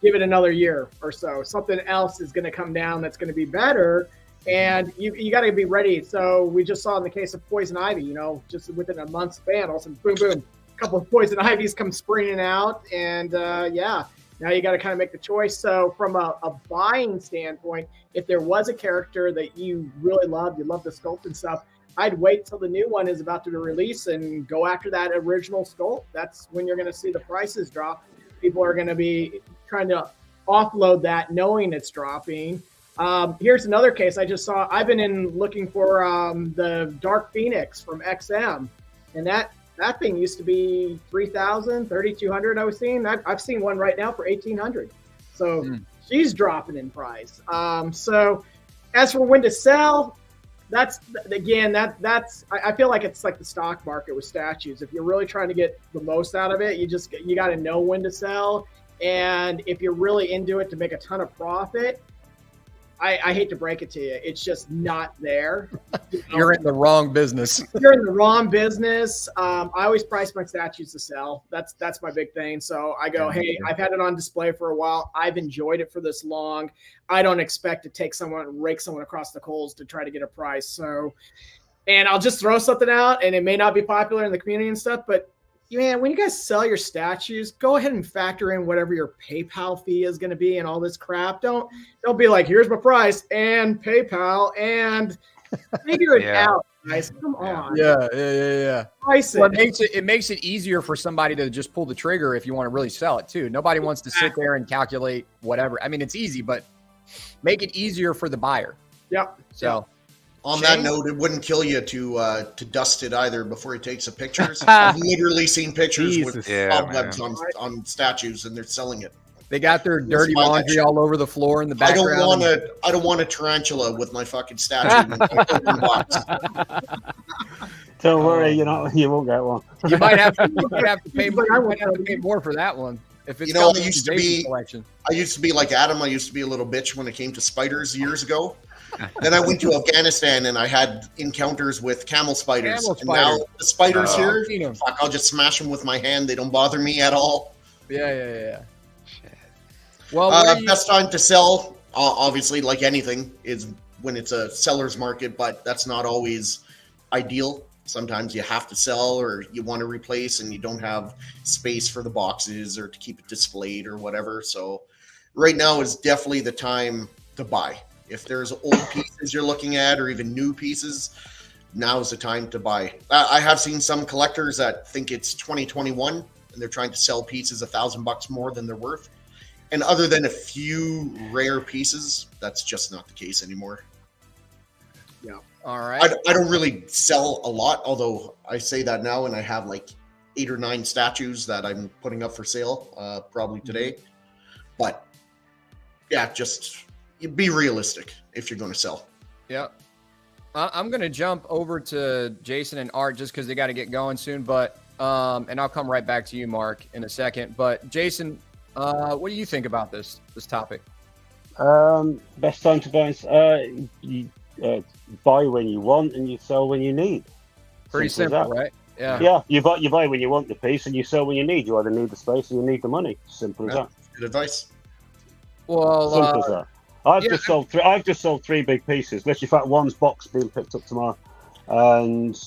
give it another year or so. Something else is going to come down that's going to be better. And you got to be ready. So we just saw in the case of Poison Ivy, just within a month span, all of a sudden, boom, boom, a couple of Poison Ivies come springing out. And now you got to kind of make the choice. So from a buying standpoint, if there was a character that you really loved, you love the sculpt and stuff, I'd wait till the new one is about to release and go after that original sculpt. That's when you're going to see the prices drop. People are going to be trying to offload that knowing it's dropping. Here's another case I just saw. I've been looking for the Dark Phoenix from XM, and that thing used to be $3,000, $3,200. I was seeing. I've seen one right now for $1,800. So she's dropping in price. So as for when to sell, that's I feel like it's like the stock market with statues. If you're really trying to get the most out of it, you got to know when to sell. And if you're really into it to make a ton of profit, I hate to break it to you, it's just not there.
You're in the wrong business.
You're in the wrong business. I always price my statues to sell. That's my big thing. So I go, hey, I've had it on display for a while. I've enjoyed it for this long. I don't expect to take someone and rake someone across the coals to try to get a price. So, and I'll just throw something out, and it may not be popular in the community and stuff, but man, when you guys sell your statues, go ahead and factor in whatever your PayPal fee is going to be and all this crap. Don't be like, here's my price and PayPal and figure it out, guys. Come on.
Yeah.
Price it.
Well, it makes it easier for somebody to just pull the trigger if you want to really sell it too. Nobody wants to sit there and calculate whatever. I mean, it's easy, but make it easier for the buyer.
Yep.
So.
On that note, it wouldn't kill you to dust it either before he takes the pictures. I've literally seen pictures with cobwebs on statues, and they're selling it.
They got their dirty laundry all over the floor in the background.
I don't want a tarantula with my fucking statue.
Don't worry, you won't get one.
You might have to pay more for that one. If it's
I used to be like Adam. I used to be a little bitch when it came to spiders years ago. Then I went to Afghanistan and I had encounters with camel spiders. And now the spiders here, I'll just smash them with my hand. They don't bother me at all.
Yeah. Shit. Well,
best time to sell, obviously, like anything, is when it's a seller's market, but that's not always ideal. Sometimes you have to sell or you want to replace and you don't have space for the boxes or to keep it displayed or whatever. So right now is definitely the time to buy. If there's old pieces you're looking at or even new pieces, now is the time to buy. I have seen some collectors that think it's 2021 and they're trying to sell pieces $1,000 more than they're worth. And other than a few rare pieces, that's just not the case anymore.
All right.
I don't really sell a lot, although I say that now, and I have like 8 or 9 statues that I'm putting up for sale probably today. But yeah, just be realistic if you're going to sell.
Yeah. I'm going to jump over to Jason and Art just because they got to get going soon. But and I'll come right back to you, Mark, in a second. But Jason, what do you think about this topic?
Best time to buy. You buy when you want and you sell when you need.
Pretty simple, right? Yeah.
Yeah. You buy when you want the piece and you sell when you need. You either need the space or you need the money. Simple as that.
Good advice.
Well,
simple as that. I've just sold 3 big pieces. Literally, in fact, one's box being picked up tomorrow, and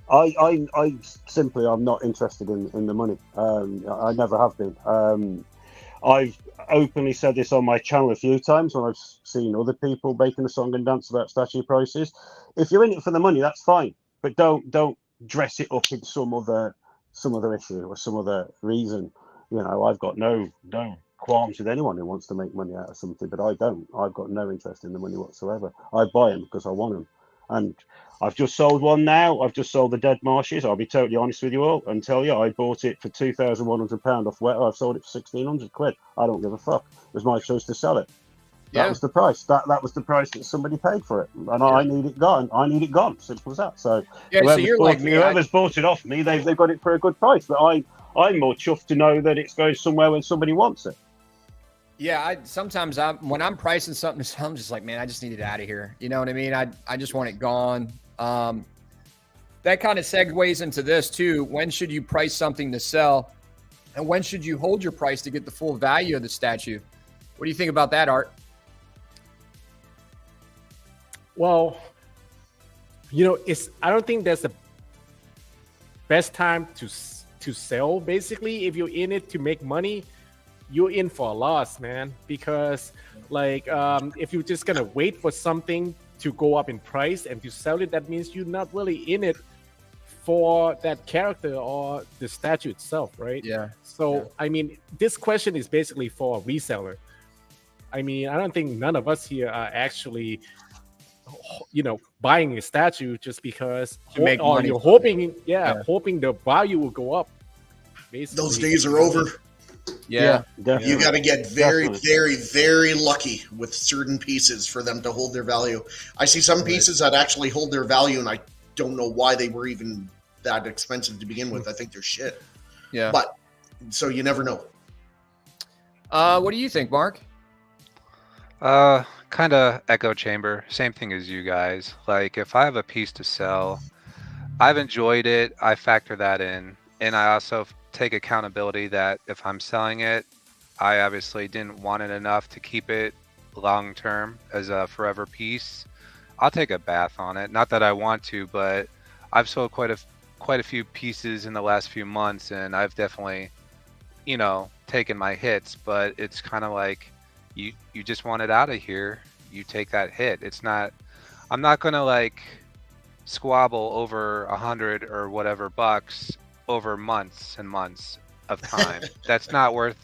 I simply I'm not interested in the money. I never have been. I've openly said this on my channel a few times when I've seen other people making a song and dance about statue prices. If you're in it for the money, that's fine, but don't dress it up in some other issue or some other reason. You know, I've got no qualms with anyone who wants to make money out of something, but I don't. I've got no interest in the money whatsoever. I buy them because I want them. And I've just sold one now. I've just sold the Dead Marshes. I'll be totally honest with you all and tell you I bought it for £2,100 off Weta. I've sold it for £1,600. I don't give a fuck. It was my choice to sell it. That was the price. That was the price that somebody paid for it. And I need it gone. I need it gone. Simple as that. So,
so you're like me.
Whoever's bought it off me, they've got it for a good price. But I'm more chuffed to know that it's going somewhere when somebody wants it.
Yeah, sometimes when I'm pricing something, I'm just like, man, I just need it out of here. You know what I mean? I just want it gone. That kind of segues into this too. When should you price something to sell? And when should you hold your price to get the full value of the statue? What do you think about that, Art?
Well, you know, I don't think that's the best time to sell. Basically, if you're in it to make money, you're in for a loss, man. Because like, if you're just gonna wait for something to go up in price and to sell it, that means you're not really in it for that character or the statue itself, right?
Yeah.
So, I mean, this question is basically for a reseller. I mean, I don't think none of us here are actually, you know, buying a statue just because
to make money.
You're hoping, hoping the value will go up. Basically.
Those days are over.
Yeah.
You got to get very, very, very lucky with certain pieces for them to hold their value. I see some pieces that actually hold their value, and I don't know why they were even that expensive to begin with. I think they're shit.
Yeah.
But so you never know.
What do you think, Mark?
Kind of echo chamber. Same thing as you guys. Like, if I have a piece to sell, I've enjoyed it. I factor that in. And I also take accountability that if I'm selling it, I obviously didn't want it enough to keep it long term as a forever piece. I'll take a bath on it. Not that I want to, but I've sold quite a few pieces in the last few months, and I've definitely, you know, taken my hits. But it's kind of like you just want it out of here. You take that hit. It's not. I'm not gonna like squabble over 100 or whatever bucks over months and months of time. That's not worth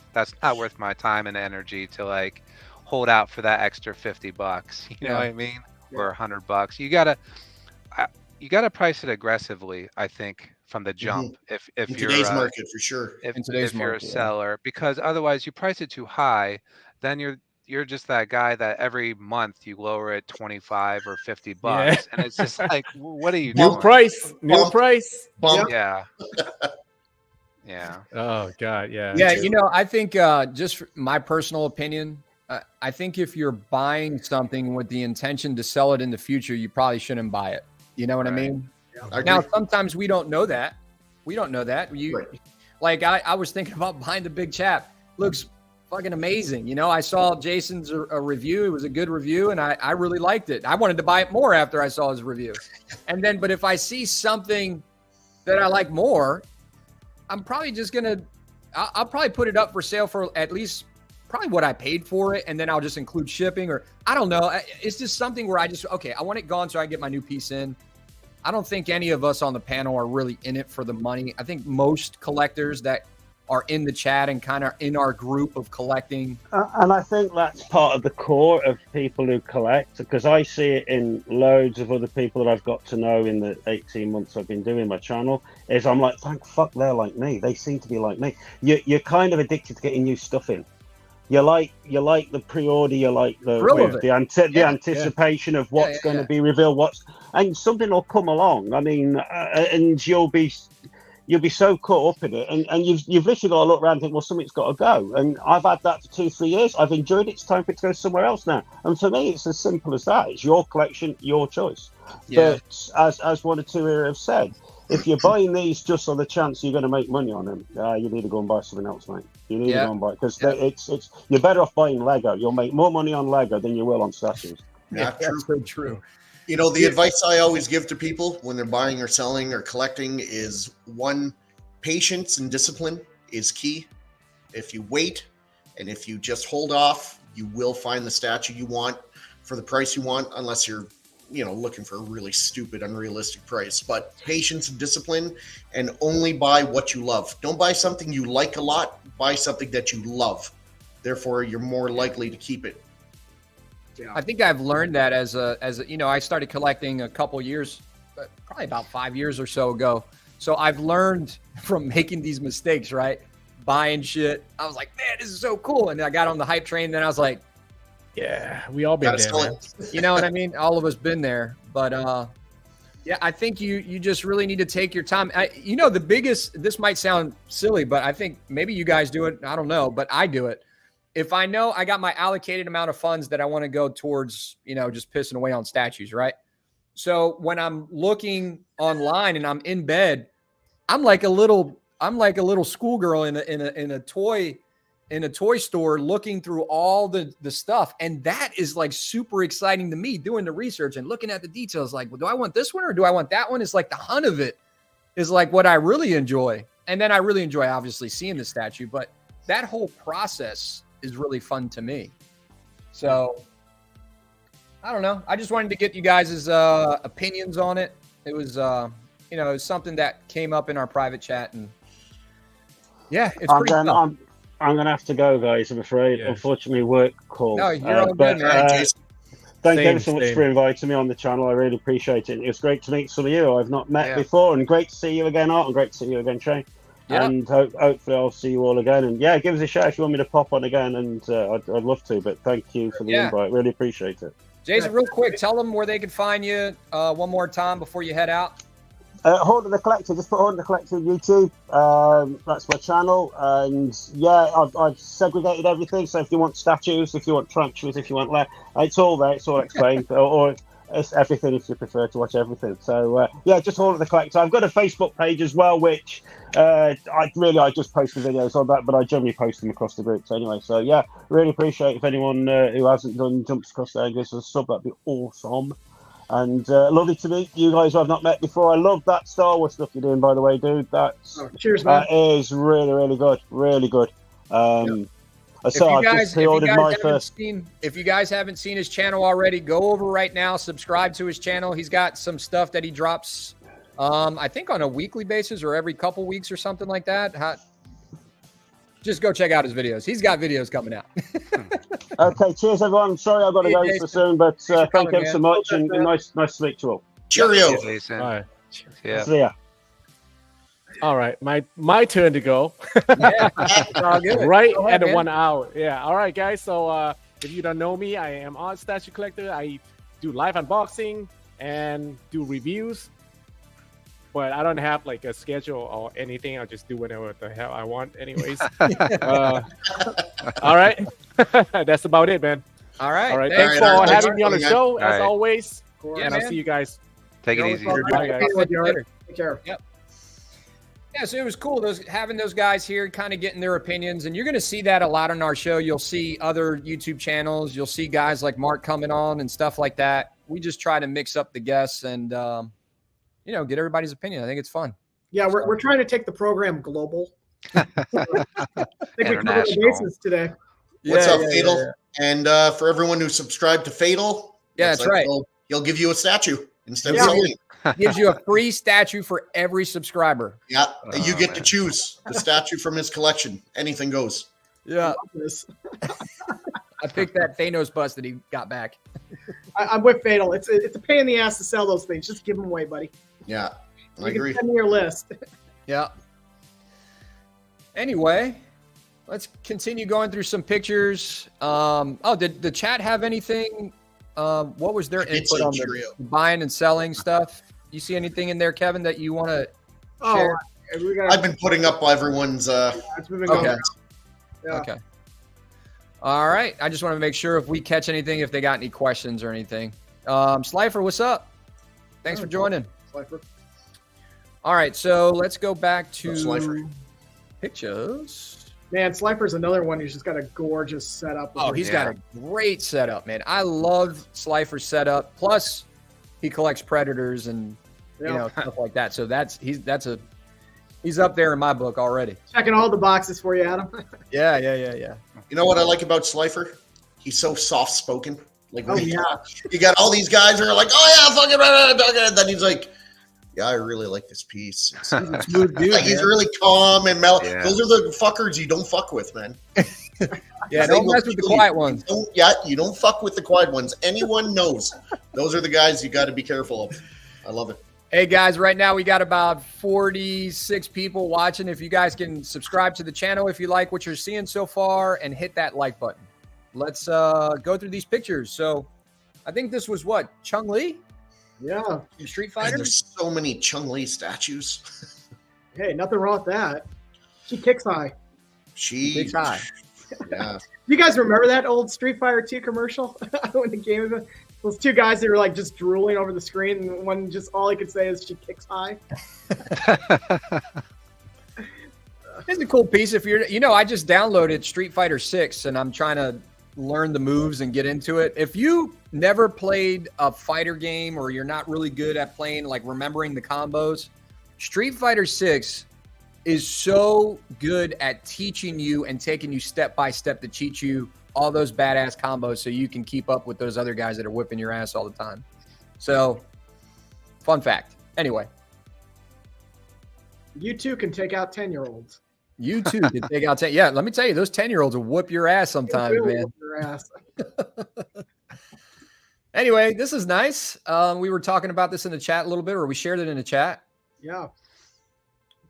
my time and energy to like hold out for that extra $50. You know what I mean? Or $100. You gotta price it aggressively, I think, from the jump. If
in
you're
today's market, for sure.
If you're a seller, because otherwise you price it too high, then you're just that guy that every month you lower it 25 or $50, and it's just like, what are you doing?
New price.
Yeah. Yeah.
Oh God, yeah.
Yeah, you know, I think just my personal opinion, I think if you're buying something with the intention to sell it in the future, you probably shouldn't buy it. You know what I mean?
I
now,
agree.
sometimes we don't know that. Like I was thinking about buying the big chap. Looks fucking amazing. You know, I saw Jason's a review. It was a good review, and I really liked it. I wanted to buy it more after I saw his review. And then, but if I see something that I like more, I'm probably just I'll probably put it up for sale for at least probably what I paid for it, and then I'll just include shipping, or I don't know. It's just something where I want it gone so I get my new piece in. I don't think any of us on the panel are really in it for the money. I think most collectors that are in the chat and kind of in our group of collecting.
And I think that's part of the core of people who collect, because I see it in loads of other people that I've got to know in the 18 months I've been doing my channel, is I'm like, thank fuck they're like me. They seem to be like me. You're kind of addicted to getting new stuff in. You like the pre-order, you like the anticipation of what's going to be revealed, and something will come along. I mean, and you'll be so caught up in it, and you've literally got to look around and think, well, something's got to go. And I've had that for 2-3 years. I've enjoyed it. It's time for it to go somewhere else now. And for me, it's as simple as that. It's your collection, your choice. Yeah. But as one or two here have said, if you're buying these just on the chance you're going to make money on them, you need to go and buy something else, mate. You need to go and buy, because it's you're better off buying Lego. You'll make more money on Lego than you will on statues.
Yeah,
that's so true.
You know, the advice I always give to people when they're buying or selling or collecting is, one, patience and discipline is key. If you wait and if you just hold off, you will find the statue you want for the price you want, unless you're, looking for a really stupid, unrealistic price. But patience and discipline, and only buy what you love. Don't buy something you like a lot. Buy something that you love. Therefore, you're more likely to keep it.
Yeah. I think I've learned that as a, I started collecting a couple years, probably about 5 years or so ago. So I've learned from making these mistakes, right? Buying shit. I was like, man, this is so cool. And then I got on the hype train. And then I was like,
yeah, we all been there, man.
You know what I mean? All of us been there. But I think you just really need to take your time. The biggest, this might sound silly, but I think maybe you guys do it. I don't know, but I do it. If I know I got my allocated amount of funds that I want to go towards, just pissing away on statues, right? So when I'm looking online and I'm in bed, I'm like a little schoolgirl in a toy store looking through all the stuff. And that is like super exciting to me, doing the research and looking at the details. Like, well, do I want this one or do I want that one? It's like the hunt of it is like what I really enjoy. And then I really enjoy obviously seeing the statue, but that whole process is really fun to me. So I don't know. I just wanted to get you guys' opinions on it. It was, it was something that came up in our private chat, and yeah, it's pretty fun.
I'm going to have to go, guys, I'm afraid. Yes. Unfortunately, work call.
No, you're all good, man.
Thank you so much for inviting me on the channel. I really appreciate it. It was great to meet some of you I've not met before, and great to see you again, Art, and great to see you again, Shane. Yeah. And hopefully I'll see you all again. And give us a shout if you want me to pop on again, and I'd love to. But thank you for the invite. Really appreciate it.
Jason, real quick, tell them where they can find you one more time before you head out.
Hold of the Collector. Just put Hold of the Collector on YouTube. That's my channel. And I've segregated everything. So if you want statues, if you want tarantulas, if you want it's all there. It's all explained. or it's everything if you prefer to watch everything. So just Hold of the Collector. I've got a Facebook page as well, which I just post the videos on that, but I generally post them across the groups anyway. So really appreciate if anyone who hasn't done jumps across there and gives us a sub. That'd be awesome. And lovely to meet you guys who I've not met before. I love that Star Wars stuff you're doing, by the way, dude.
Cheers, man.
That is really, really good. Really good. If
you guys haven't seen his channel already, go over right now, subscribe to his channel. He's got some stuff that he drops, I think on a weekly basis or every couple weeks or something like that. Just go check out his videos. He's got videos coming out.
Okay, cheers, everyone. Sorry I've got to go so soon, but thank you so much, and nice to speak to you all.
Cheerio.
Jason.
All right.
Yeah.
See ya.
All right, my turn to go.
All good.
Right
go ahead,
at the
man.
1 hour. Yeah. All right, guys. So if you don't know me, I am Art Statue Collector. I do live unboxing and do reviews. But I don't have like a schedule or anything. I'll just do whatever the hell I want anyways. All right. That's about it, man.
All right.
All right. Thanks for having me on the show, as always.
Yeah,
and I'll see you guys.
Take it easy.
Take care.
Yep. Yeah, so it was cool having those guys here, kind of getting their opinions, and you're going to see that a lot on our show. You'll see other YouTube channels. You'll see guys like Mark coming on and stuff like that. We just try to mix up the guests and get everybody's opinion. I think it's fun.
Yeah, we're trying to take the program global. I think we covered the bases today.
What's up, Fatal? Yeah. And for everyone who subscribed to Fatal,
that's right.
He'll give you a statue instead of selling.
Gives you a free statue for every subscriber.
Yeah, you get
man.
to choose the statue from his collection. Anything goes.
Yeah.
This.
I picked that Thanos bust that he got back.
I'm with Fatal. It's a pain in the ass to sell those things. Just give them away, buddy.
Yeah, I
You
agree.
can send me your list.
Yeah. Anyway, let's continue going through some pictures. Did the chat have anything? What was their
It's
input
a
on the
trio.
buying and selling stuff? You see anything in there, Kevin, that you want to
Oh,
share?
we got.
I've been putting up everyone's.
We've been going.
Okay.
Yeah.
Okay. All right. I just want to make sure if we catch anything, if they got any questions or anything. Slifer, what's up? Thanks for joining.
Slifer.
All right. So let's go back to
Slifer.
pictures.
Man, Slifer's another one who's just got a gorgeous setup.
Oh, he's got a great setup, man. I love Slifer's setup. Plus, he collects predators and you know stuff like that. So he's up there in my book already.
checking all the boxes for you, Adam.
Yeah.
You know what I like about Slifer? He's so soft spoken. Like when
Oh,
he
yeah.
talks, you got all these guys who are like, "Oh yeah, fucking," and then he's like, "Yeah, I really like this piece." It's,
Smooth dude,
like he's
man.
really calm and mellow.
Yeah.
Those are the fuckers you don't fuck with, man.
Yeah,
They
don't
will
mess with the
kill you.
quiet ones.
You don't fuck with the quiet ones. Anyone knows. Those are the guys you got to be careful of. I love it.
Hey guys, right now we got about 46 people watching. If you guys can subscribe to the channel if you like what you're seeing so far and hit that like button. Let's go through these pictures. So I think this was what? Chun-Li
Yeah.
from Street
And
Fighter?
there's so many Chun-Li statues.
Hey, nothing wrong with that. She kicks high.
She,
Big high.
yeah.
You guys remember that old Street Fighter 2 commercial when the game was those two guys that were like just drooling over the screen, and one just all he could say is she kicks high.
It's a cool piece. If you're, I just downloaded Street Fighter 6 and I'm trying to learn the moves and get into it. If you never played a fighter game or you're not really good at playing, like remembering the combos, Street Fighter 6 is so good at teaching you and taking you step by step to teach you all those badass combos so you can keep up with those other guys that are whipping your ass all the time. So, fun fact. Anyway,
You too can take out 10-year-olds.
you too can take out 10. Yeah, let me tell you, those 10-year-olds will whoop your ass sometimes,
Really
man.
whoop your ass.
Anyway, this is nice. We were talking about this in the chat a little bit, or we shared it in the chat.
Yeah.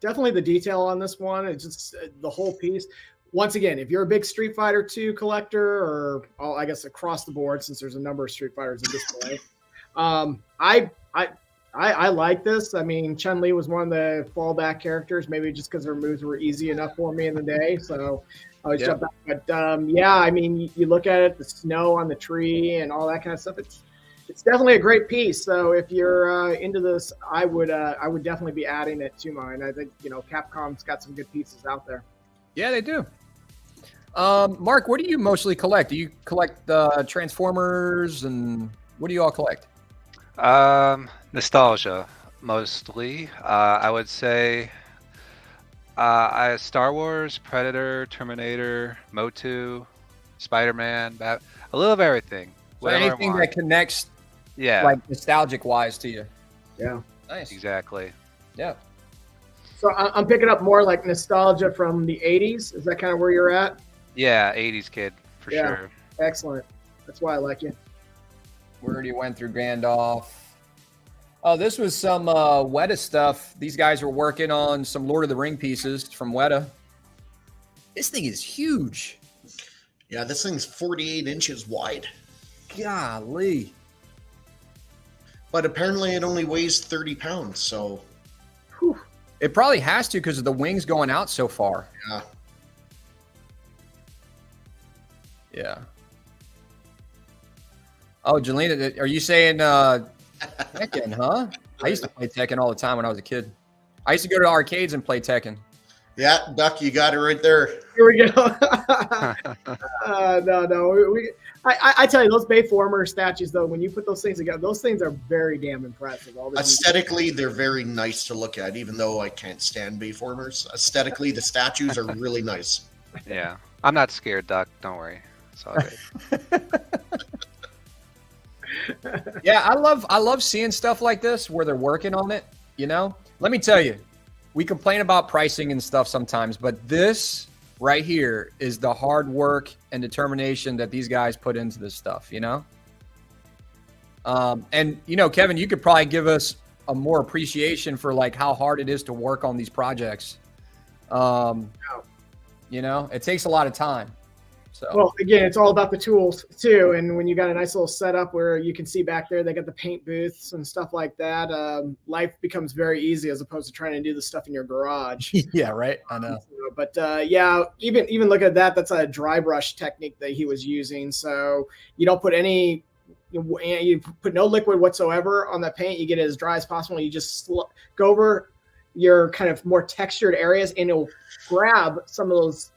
Definitely the detail on this one. It's just the whole piece. Once again, if you're a big Street Fighter 2 collector, or I guess across the board, since there's a number of Street Fighters in display, I like this. I mean, Chun-Li was one of the fallback characters, maybe just because her moves were easy enough for me in the day. So I always jump back. But yeah, I mean, you look at it, the snow on the tree and all that kind of stuff. It's definitely a great piece. So if you're into this, I would definitely be adding it to mine. I think Capcom's got some good pieces out there.
Yeah, they do. Mark, what do you mostly collect? Do you collect Transformers, and what do you all collect?
Nostalgia, mostly. I would say Star Wars, Predator, Terminator, Motu, Spider-Man, a little of everything.
So anything that connects, like nostalgic wise to you.
Yeah.
Nice.
Exactly.
Yeah.
So I'm picking up more like nostalgia from the 80s. Is that kind of where you're at?
Yeah, 80s kid, for
Yeah.
sure.
Excellent. That's why I like you.
We already went through Gandalf. Oh, this was some Weta stuff. These guys were working on some Lord of the Ring pieces from Weta. This thing is huge.
Yeah, this thing's 48 inches wide.
Golly.
But apparently it only weighs 30 pounds, so...
Whew.
It probably has to because of the wings going out so far.
Yeah.
Yeah. Oh, Jelena, are you saying Tekken, huh? I used to play Tekken all the time when I was a kid. I used to go to arcades and play Tekken.
Yeah, Duck, you got it right there.
Here we go. No. I tell you, those Bayformer statues, though, when you put those things together, those things are very damn impressive.
Aesthetically, they're very nice to look at, even though I can't stand Bayformers. Aesthetically, the statues are really nice.
Yeah. I'm not scared, Doc. Don't worry. It's all good.
Yeah, I love seeing stuff like this where they're working on it. You know, let me tell you, we complain about pricing and stuff sometimes, but this right here is the hard work and determination that these guys put into this stuff. You know, and you know, Kevin, you could probably give us a more appreciation for like how hard it is to work on these projects. You know, it takes a lot of time. So.
Well, again, it's all about the tools too. And when you got a nice little setup where you can see back there, they got the paint booths and stuff like that. Life becomes very easy as opposed to trying to do the stuff in your garage.
Yeah, right. I know.
But yeah, even look at that. That's a dry brush technique that he was using. So you don't put any, you put no liquid whatsoever on that paint. You get it as dry as possible. You just go over your kind of more textured areas, and it'll grab some of those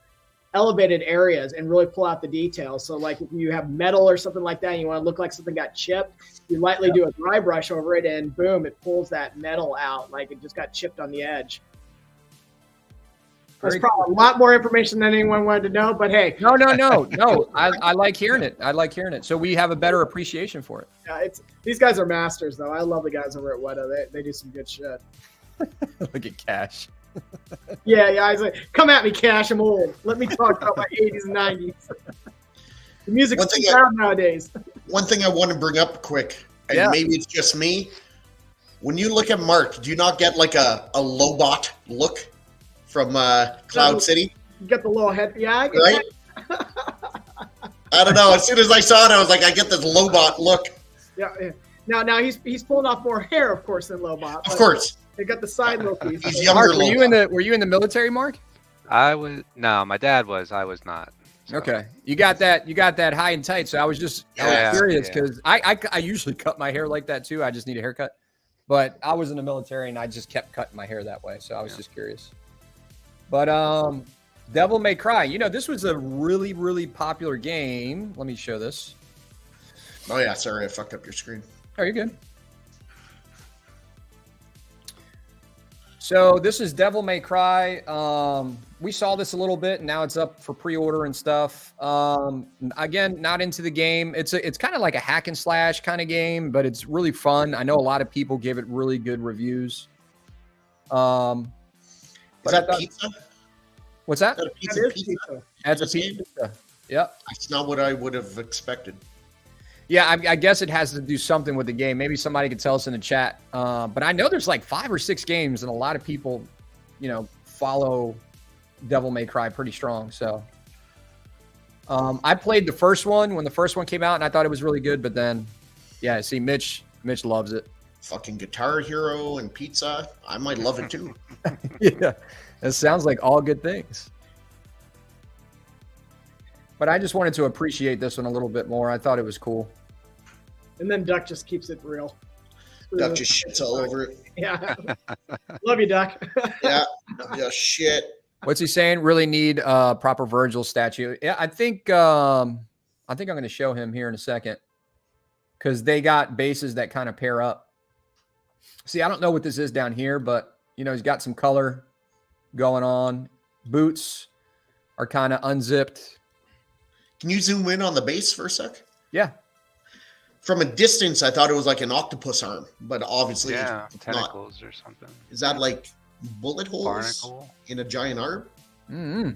elevated areas and really pull out the details. So like if you have metal or something like that and you want to look like something got chipped, you lightly do a dry brush over it and boom, it pulls that metal out like it just got chipped on the edge. That's probably a lot more information than anyone wanted to know, but hey.
No. I like hearing it. I like hearing it. So we have a better appreciation for it.
Yeah, these guys are masters though. I love the guys over at Weta. They do some good shit.
Look at Cash.
Yeah, I was like, come at me, Cash. I'm old. Let me talk about my 80s and 90s. The music's too loud nowadays.
One thing I want to bring up quick, and maybe it's just me. When you look at Mark, do you not get like a Lobot look from Cloud City?
You got the little head, yeah.
Right? I don't know. As soon as I saw it, I was like, I get this Lobot look.
Yeah. Now he's pulling off more hair, of course, than Lobot.
Of course.
They got the side little piece.
He's younger.
Mark, were you in the military, Mark?
No, my dad was. I was not. So.
Okay, you got that high and tight. So I was just curious because I usually cut my hair like that too. I just need a haircut, but I was in the military and I just kept cutting my hair that way. So I was just curious. But Devil May Cry, you know, this was a really, really popular game. Let me show this.
Oh yeah, sorry, I fucked up your screen.
Oh, you're good. So this is Devil May Cry. We saw this a little bit, and now it's up for pre-order and stuff. Again, not into the game. It's kind of like a hack and slash kind of game, but it's really fun. I know a lot of people give it really good reviews.
Is that pizza?
What's that?
Is that a piece of pizza?
That's a pizza. Yep.
That's not what I would have expected.
Yeah, I guess it has to do something with the game. Maybe somebody could tell us in the chat. But I know there's like 5 or 6 games, and a lot of people, you know, follow Devil May Cry pretty strong. So I played the first one when the first one came out, and I thought it was really good. But then, yeah, see, Mitch loves it.
Fucking Guitar Hero and pizza. I might love it too.
Yeah, it sounds like all good things. But I just wanted to appreciate this one a little bit more. I thought it was cool.
And then Duck just keeps it real.
Duck just shits all over it.
Yeah. Love you, Duck.
Yeah, just shit.
What's he saying? Really need a proper Virgil statue. Yeah, I think I'm going to show him here in a second because they got bases that kind of pair up. See, I don't know what this is down here, but you know, he's got some color going on. Boots are kind of unzipped.
Can you zoom in on the base for a sec?
Yeah.
From a distance, I thought it was like an octopus arm, but obviously it's
tentacles
not.
Or something.
Is that like bullet holes
Barnacle?
In a giant arm?
Mm-hmm.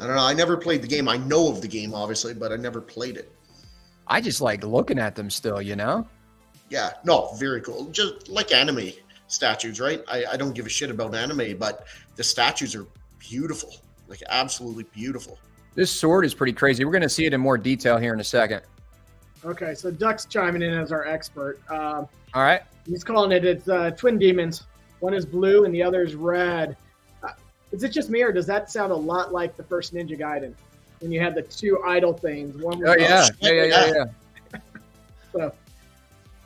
I don't know. I never played the game. I know of the game, obviously, but I never played it.
I just like looking at them still, you know?
Yeah. No, very cool. Just like anime statues, right? I don't give a shit about anime, but the statues are beautiful. Like absolutely beautiful.
This sword is pretty crazy. We're going to see it in more detail here in a second.
Okay, so Duck's chiming in as our expert.
All right.
He's calling it's twin demons. One is blue and the other is red. Is it just me, or does that sound a lot like the first Ninja Gaiden when you had the 2 idol things? One was
Yeah.
So,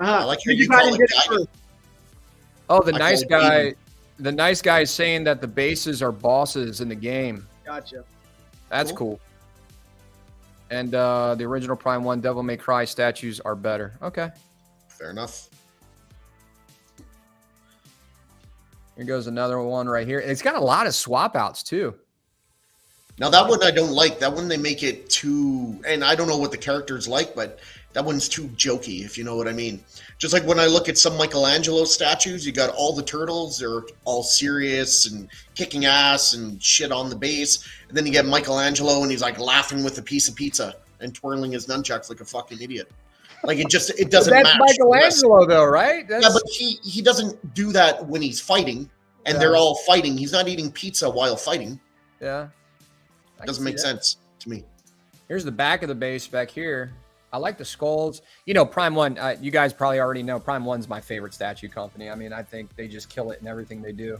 I like how you call it Gaiden.
Oh, the nice guy. The nice guy is saying that the bases are bosses in the game.
Gotcha.
That's cool. And the original Prime 1 Devil May Cry statues are better. Okay.
Fair enough.
Here goes another one right here. It's got a lot of swap outs too.
Now that one I don't like. That one they make it too, and I don't know what the character's like, but That one's too jokey, if you know what I mean. Just like when I look at some Michelangelo statues, you got all the turtles, they're all serious and kicking ass and shit on the base. And then you get Michelangelo and he's like laughing with a piece of pizza and twirling his nunchucks like a fucking idiot. Like it doesn't match.
That's Michelangelo though, right?
Yeah, but he doesn't do that when he's fighting and they're all fighting. He's not eating pizza while fighting.
Yeah.
It doesn't make sense to me.
Here's the back of the base back here. I like the skulls. You know, Prime One, you guys probably already know Prime One's my favorite statue company. I mean, I think they just kill it in everything they do.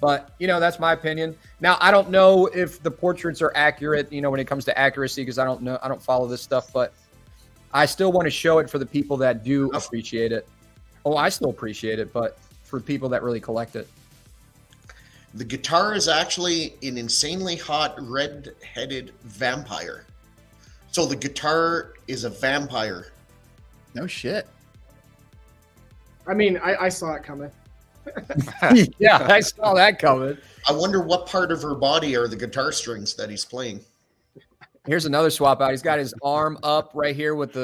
But, you know, that's my opinion. Now, I don't know if the portraits are accurate, you know, when it comes to accuracy, because I don't know. I don't follow this stuff, but I still want to show it for the people that do appreciate it. Oh, I still appreciate it, but for people that really collect it.
The guitar is actually an insanely hot red-headed vampire. So the guitar is a vampire.
No shit.
I mean, I saw it coming.
Yeah, I saw that coming.
I wonder what part of her body are the guitar strings that he's playing.
Here's another swap out. He's got his arm up right here with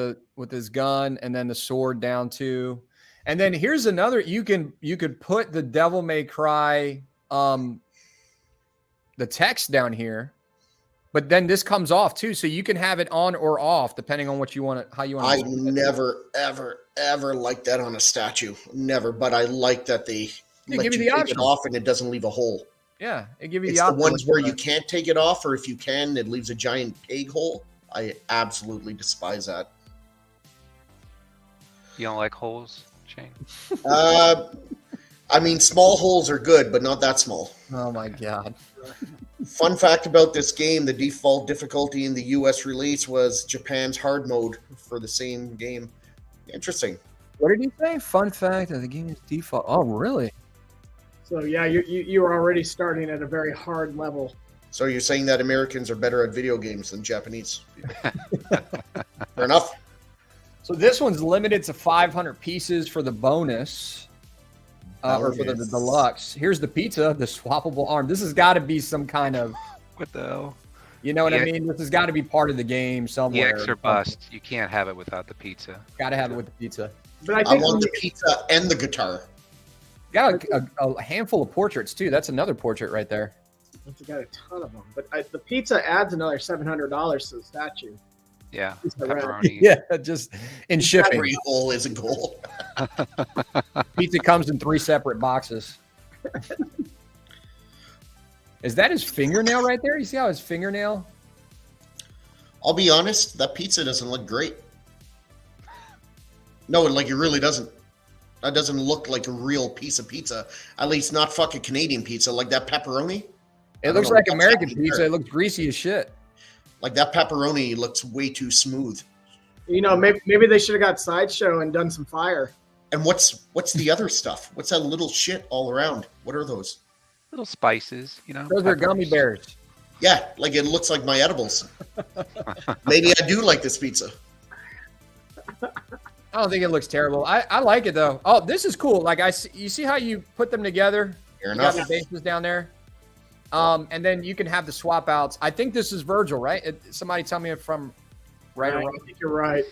his gun, and then the sword down too. And then here's another. You could put the Devil May Cry, the text down here, but then this comes off too, so you can have it on or off depending on what you want to, how you want.
I never, ever liked that on a statue. Never, but I like that they let you take it off and it doesn't leave a hole.
Yeah, it gives you
the option. It's the ones where you can't take it off, or if you can, it leaves a giant peg hole. I absolutely despise that.
You don't like holes, Shane?
I mean, small holes are good, but not that small.
Oh my god.
Fun fact about this game, the default difficulty in the US release was Japan's hard mode for the same game. Interesting.
What did he say? Fun fact of the game is default. Oh, really?
So yeah, you were already starting at a very hard level.
So you're saying that Americans are better at video games than Japanese people? Fair enough.
So this one's limited to 500 pieces for the bonus. Or for the deluxe. Here's the pizza, the swappable arm. This has got to be some kind of...
What the hell?
You know what I mean? This has got to be part of the game somewhere.
EX or bust. You can't have it without the pizza.
Got to have it with the pizza.
But
I want the pizza and the guitar.
Got a handful of portraits, too. That's another portrait right there.
I've got a ton of them. But the pizza adds another $700 to the statue.
Yeah, pepperoni.
Yeah, just in shipping.
Every hole is a goal.
Pizza comes in 3 separate boxes. Is that his fingernail right there? You see how his fingernail?
I'll be honest, that pizza doesn't look great. No, like it really doesn't. That doesn't look like a real piece of pizza. At least not fucking Canadian pizza. Like that pepperoni.
It looks like American pizza. It looks greasy as shit.
Like that pepperoni looks way too smooth.
You know, maybe they should have got Sideshow and done some fire.
And what's the other stuff? What's that little shit all around? What are those?
Little spices, you know.
Those are gummy bears.
Yeah, like it looks like my edibles. Maybe I do like this pizza.
I don't think it looks terrible. I like it though. Oh, this is cool. Like you see how you put them together?
Fair
you
enough.
got the bases down there. And then you can have the swap outs. I think this is Virgil, right? Somebody tell me if I'm right or wrong.
I think you're right.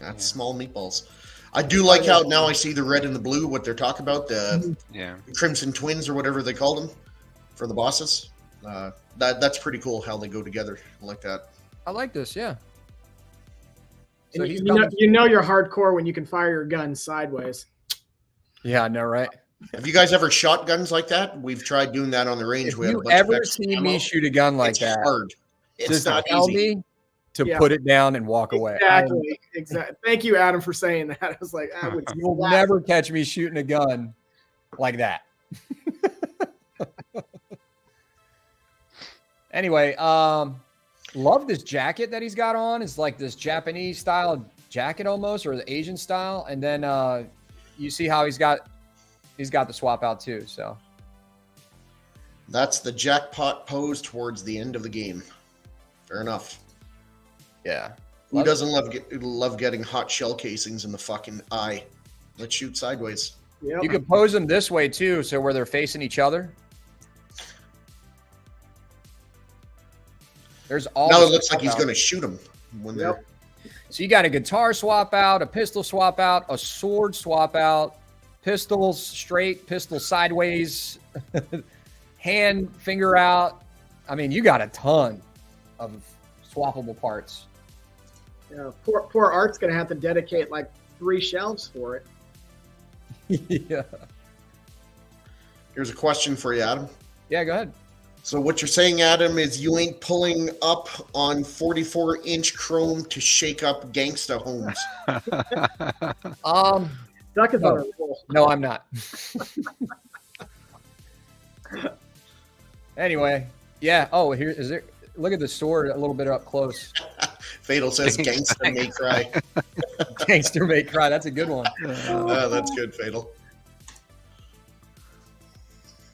That's small meatballs. I do like how now I see the red and the blue, what they're talking about, the Crimson Twins or whatever they called them for the bosses. That's pretty cool how they go together like that.
I like this, yeah.
So you know you're hardcore when you can fire your gun sideways.
Yeah, I know, right?
Have you guys ever shot guns like that? We've tried doing that on the range.
If you ever see me shoot a gun like that,
hard. It's not
tell
easy.
Me to put it down and walk away.
Exactly. Thank you, Adam, for saying that. I was like,
you'll never catch me shooting a gun like that. Anyway, love this jacket that he's got on. It's like this Japanese style jacket almost, or the Asian style. And then you see how he's got the swap out too. So
that's the jackpot pose towards the end of the game. Fair enough.
Yeah.
Who doesn't love getting hot shell casings in the fucking eye? Let's shoot sideways.
Yep.
You could pose them this way too, so where they're facing each other. There's all.
Now it looks like he's going to shoot him. when they're.
Yep.
So you got a guitar swap out, a pistol swap out, a sword swap out, pistols straight, pistol sideways, hand finger out. I mean, you got a ton of swappable parts.
Yeah, poor Art's gonna have to dedicate like 3 shelves for it.
Yeah.
Here's a question for you, Adam.
Yeah, go ahead.
So what you're saying, Adam, is you ain't pulling up on 44-inch chrome to shake up gangsta homes.
Duck is
No.
on a roll.
No, I'm not. Anyway, yeah. Oh, here is there. Look at the sword a little bit up close.
Fatal says gangsta may cry.
Gangster may cry. That's a good one.
That's good, Fatal.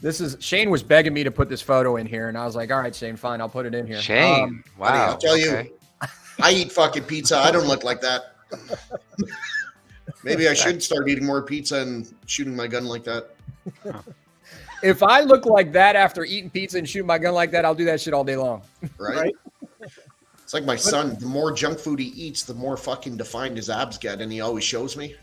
This is Shane was begging me to put this photo in here, and I was like, "All right, Shane, fine, I'll put it in here."
Shane.
Buddy,
Wow.
I'll tell
okay.
you, I eat fucking pizza. I don't look like that. Maybe I should start eating more pizza and shooting my gun like that.
If I look like that after eating pizza and shooting my gun like that, I'll do that shit all day long.
Right? It's like my son. The more junk food he eats, the more fucking defined his abs get, and he always shows me.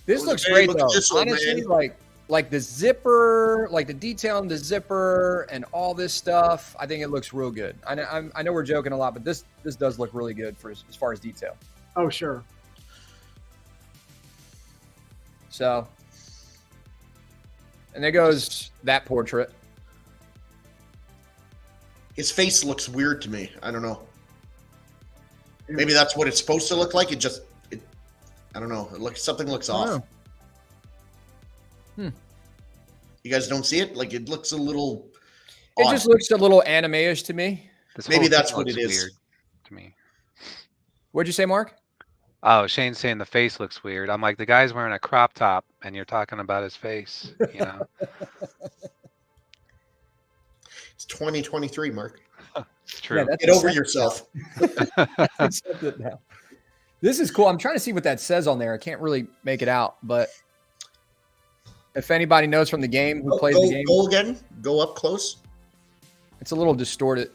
This
Look
looks
at
great
look
though.
at this one,
Honestly,
man.
like the zipper, like the detail on the zipper and all this stuff. I think it looks real good. I know we're joking a lot, but this does look really good for as far as detail.
Oh, sure.
So, and there goes that portrait.
His face looks weird to me. I don't know. Maybe that's what it's supposed to look like. I don't know. Something looks off. You guys don't see it? Like it looks a little.
It
odd.
just looks a little anime-ish to me.
This
Maybe
whole
that's
thing
what
looks
it is.
weird to me.
What'd you say, Mark?
Oh, Shane's saying the face looks weird. I'm like, the guy's wearing a crop top, and you're talking about his face. You know.
It's 2023, Mark.
It's true.
Yeah, that's
Get over
accepted
yourself.
now. Accepted now. This is cool. I'm trying to see what that says on there. I can't really make it out, but if anybody knows from the game who plays the game,
Go again. Go up close.
it's a little distorted.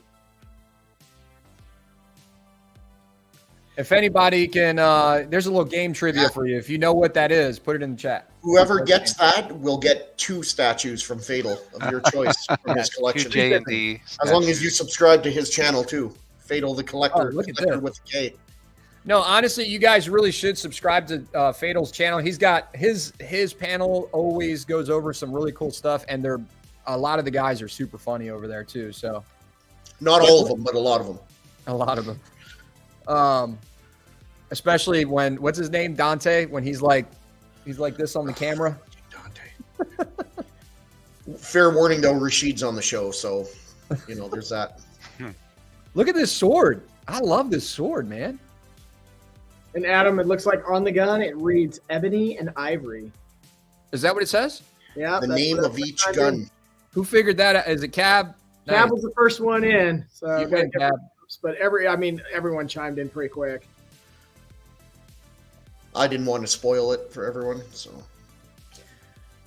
If anybody can, there's a little game trivia for you. If you know what that is, put it in the chat.
Whoever gets that will get 2 statues from Fatal of your choice from his
Two
collection.
J&D.
As long as you subscribe to his channel too. Fatal the Collector.
Oh, look at
Collector
this.
with a K.
No, honestly, you guys really should subscribe to Fatal's channel. He's got his panel always goes over some really cool stuff, and a lot of the guys are super funny over there too. So
Not all of them, but a lot of them.
a lot of them, especially when what's his name, Dante, when he's like this on the camera.
Dante. Fair warning though, Rashid's on the show, so there's that.
Look at this sword. I love this sword, man.
And Adam, it looks like on the gun it reads ebony and ivory.
Is that what it says?
Yeah.
The
that's
name
what
of
it
each
says.
gun.
Who figured that out? Is it Cab?
Cab was the first one in, so
You
gotta
win,
give
Cab.
props, but everyone chimed in pretty quick.
I didn't want to spoil it for everyone, so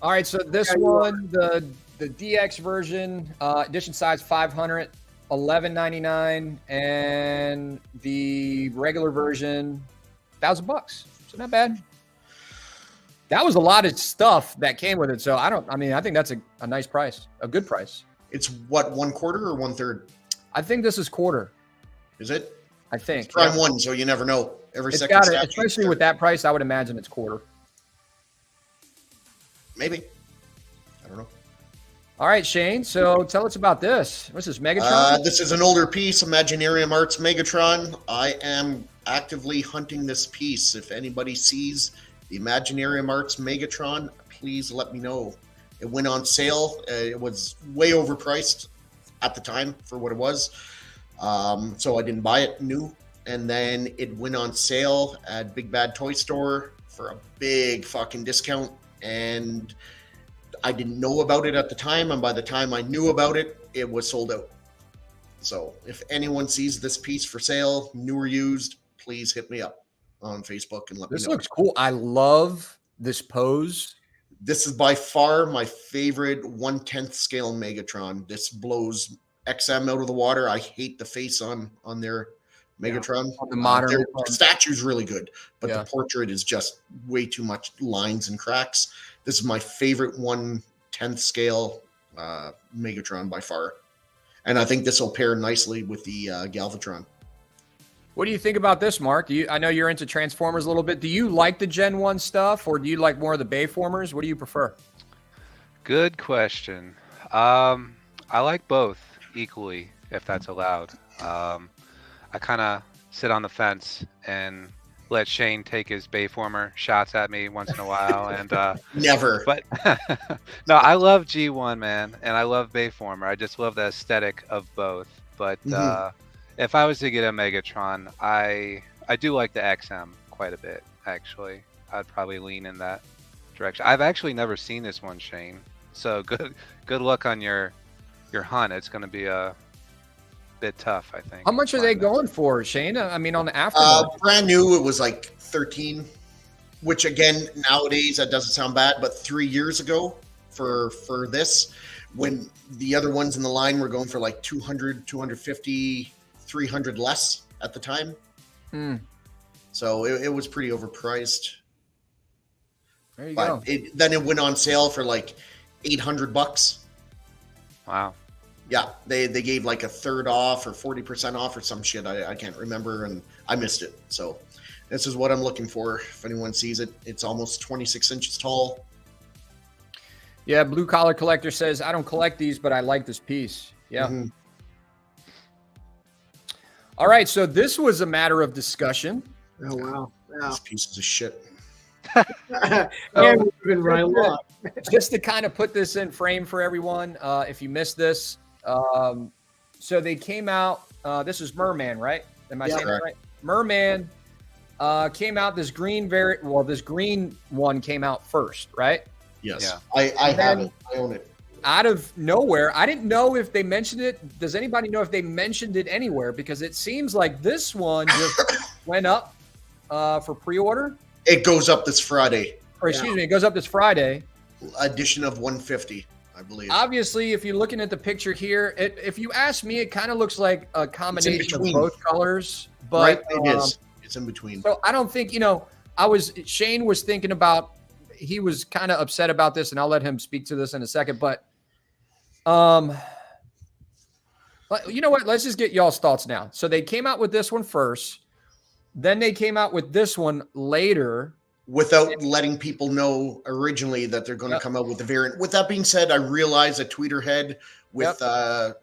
All right, so this
Yeah, you
one, the DX version, edition size 500, $11.99, and the regular version, $1,000. So not bad. That was a lot of stuff that came with it. So I think that's a nice price, a good price.
it's what, 1/4 or 1/3?
I think this is quarter.
Is it?
I think.
Prime
Yeah.
one, so you never know. Every
It's
second
got it,
statue-
especially with that price. I would imagine it's quarter.
Maybe. I don't know.
All right, Shane. So tell us about this. What's this, Megatron?
This is an older piece, Imaginarium Arts Megatron. I am actively hunting this piece. If anybody sees the Imaginarium Arts Megatron, please let me know. It went on sale. It was way overpriced at the time for what it was. So I didn't buy it new. And then it went on sale at Big Bad Toy Store for a big fucking discount. And I didn't know about it at the time, and by the time I knew about it, it was sold out. So if anyone sees this piece for sale, new or used, please hit me up on Facebook and let me
This
know.
looks cool. I love this pose.
This is by far my favorite 1/10 scale Megatron. This blows XM out of the water. I hate the face on there. Megatron.
The modern
The statue's really good, but
Yeah.
the portrait is just way too much lines and cracks. This is my favorite 1/10th scale Megatron by far. And I think this will pair nicely with the Galvatron.
What do you think about this, Mark? I know you're into Transformers a little bit. Do you like the Gen 1 stuff, or do you like more of the Bayformers? What do you prefer?
Good question. I like both equally, if that's allowed. I kind of sit on the fence and let Shane take his Bayformer shots at me once in a while. And
Never.
But no, I love G1, man, and I love Bayformer. I just love the aesthetic of both. But if I was to get a Megatron, I do like the XM quite a bit, actually. I'd probably lean in that direction. I've actually never seen this one, Shane. So good luck on your hunt. It's going to be a bit tough, I think.
How much are they going for, Shane? I mean, on the aftermarket.
Brand new, it was like 13, which again, nowadays that doesn't sound bad, but 3 years ago for this, when the other ones in the line were going for like 200, 250, 300 less at the time. So it was pretty overpriced.
There you go.
Then it went on sale for like $800.
Wow.
Yeah, they gave like a third off or 40% off or some shit. I can't remember, and I missed it. So this is what I'm looking for. If anyone sees it, it's almost 26 inches tall.
Yeah, Blue Collar Collector says, I don't collect these, but I like this piece. Yeah. All right, so this was a matter of discussion.
Oh, wow.
These pieces of shit.
And we've been right along.
Just to kind of put this in frame for everyone, if you missed this, so they came out. This is Merman, right? Am I saying that right? Merman came out. This green this green one came out first, right?
Yes,
Yeah.
I have it. I own it.
Out of nowhere, I didn't know if they mentioned it. Does anybody know if they mentioned it anywhere? Because it seems like this one just went up for pre-order.
It goes up this Friday.
Or excuse me, it goes up this Friday.
Edition of 150, I believe.
Obviously, if you're looking at the picture here, if you ask me, it kind of looks like a combination of both colors. But
right, it is. It's in between.
So I don't think, Shane was thinking about, he was kind of upset about this, and I'll let him speak to this in a second. But you know what? Let's just get y'all's thoughts now. So they came out with this one first. Then they came out with this one later.
Without letting people know originally that they're going to come out with the variant. With that being said, I realize that Tweeterhead with a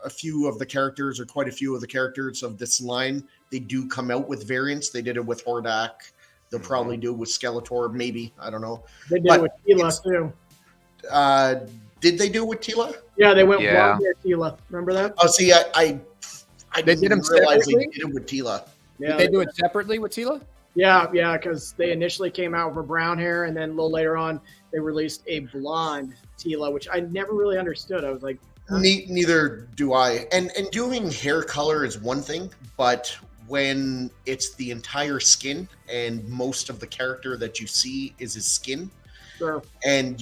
few of the characters, or quite a few of the characters of this line, they do come out with variants. They did it with Hordak. They'll probably do it with Skeletor, maybe. I don't know.
They did it with Tila, too.
Did they do it with Tila?
Yeah, they went blonde hair Tila. Remember that?
Oh, see, I didn't realize they did it with Tila.
Yeah, did they do it separately with Tila?
Yeah, because they initially came out with brown hair, and then a little later on, they released a blonde Tila, which I never really understood. I was like,
neither do I. And doing hair color is one thing, but when it's the entire skin and most of the character that you see is his skin,
sure.
And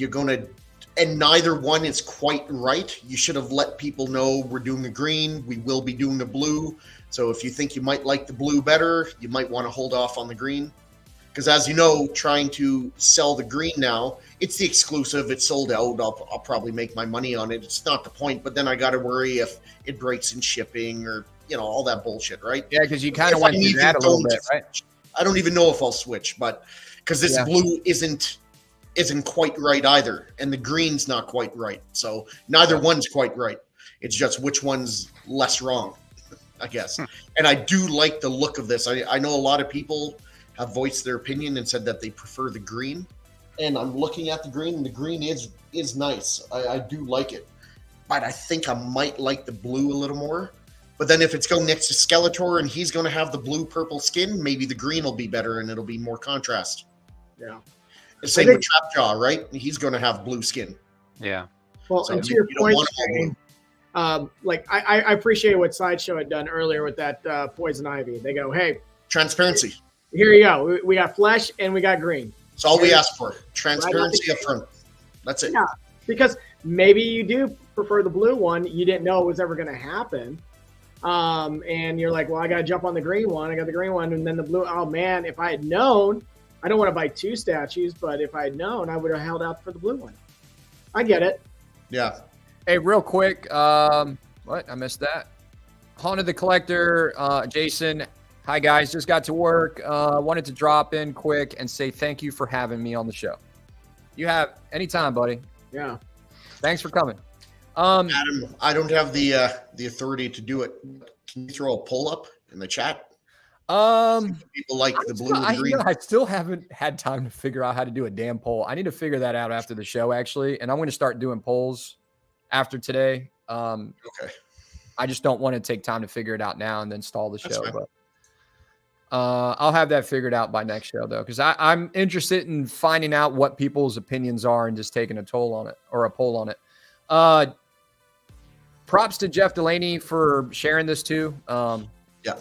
neither one is quite right. You should have let people know we're doing the green. We will be doing the blue. So if you think you might like the blue better, you might want to hold off on the green. Because as you know, trying to sell the green now, it's the exclusive. It's sold out. I'll probably make my money on it. It's not the point. But then I got to worry if it breaks in shipping or, all that bullshit, right?
Yeah, because you kind of went through that a little bit, right?
I don't even know if I'll switch, but because this blue isn't quite right either. And the green's not quite right. So neither one's quite right. It's just which one's less wrong, I guess. And I do like the look of this. I know a lot of people have voiced their opinion and said that they prefer the green. And I'm looking at the green, and the green is nice. I do like it. But I think I might like the blue a little more. But then if it's going next to Skeletor and he's going to have the blue-purple skin, maybe the green will be better and it'll be more contrast.
Yeah.
The same with Trapjaw, right? He's going to have blue skin.
Yeah.
Well, so and to your point, Shane, I appreciate what Sideshow had done earlier with that Poison Ivy. They go, hey.
Transparency.
Here you go. We got flesh and we got green.
That's all we ask for. Transparency up front. That's it.
Yeah, because maybe you do prefer the blue one. You didn't know it was ever going to happen. And you're like, well, I got to jump on the green one. I got the green one. And then the blue, oh man, if I had known, I don't want to buy 2 statues, but if I had known, I would have held out for the blue one. I get it.
Yeah.
Hey, real quick. What? I missed that. Haunted the Collector, Jason. Hi, guys. Just got to work. Wanted to drop in quick and say thank you for having me on the show. You have anytime, buddy.
Yeah.
Thanks for coming.
Adam, I don't have the authority to do it. Can you throw a poll up in the chat? People like the blue and green.
I still haven't had time to figure out how to do a damn poll. I need to figure that out after the show, actually. And I'm going to start doing polls after today.
Okay.
I just don't want to take time to figure it out now and then stall the
That's
show.
fine.
But I'll have that figured out by next show, though, because I'm interested in finding out what people's opinions are and just taking a poll on it. Props to Jeff Delaney for sharing this too.
Yeah.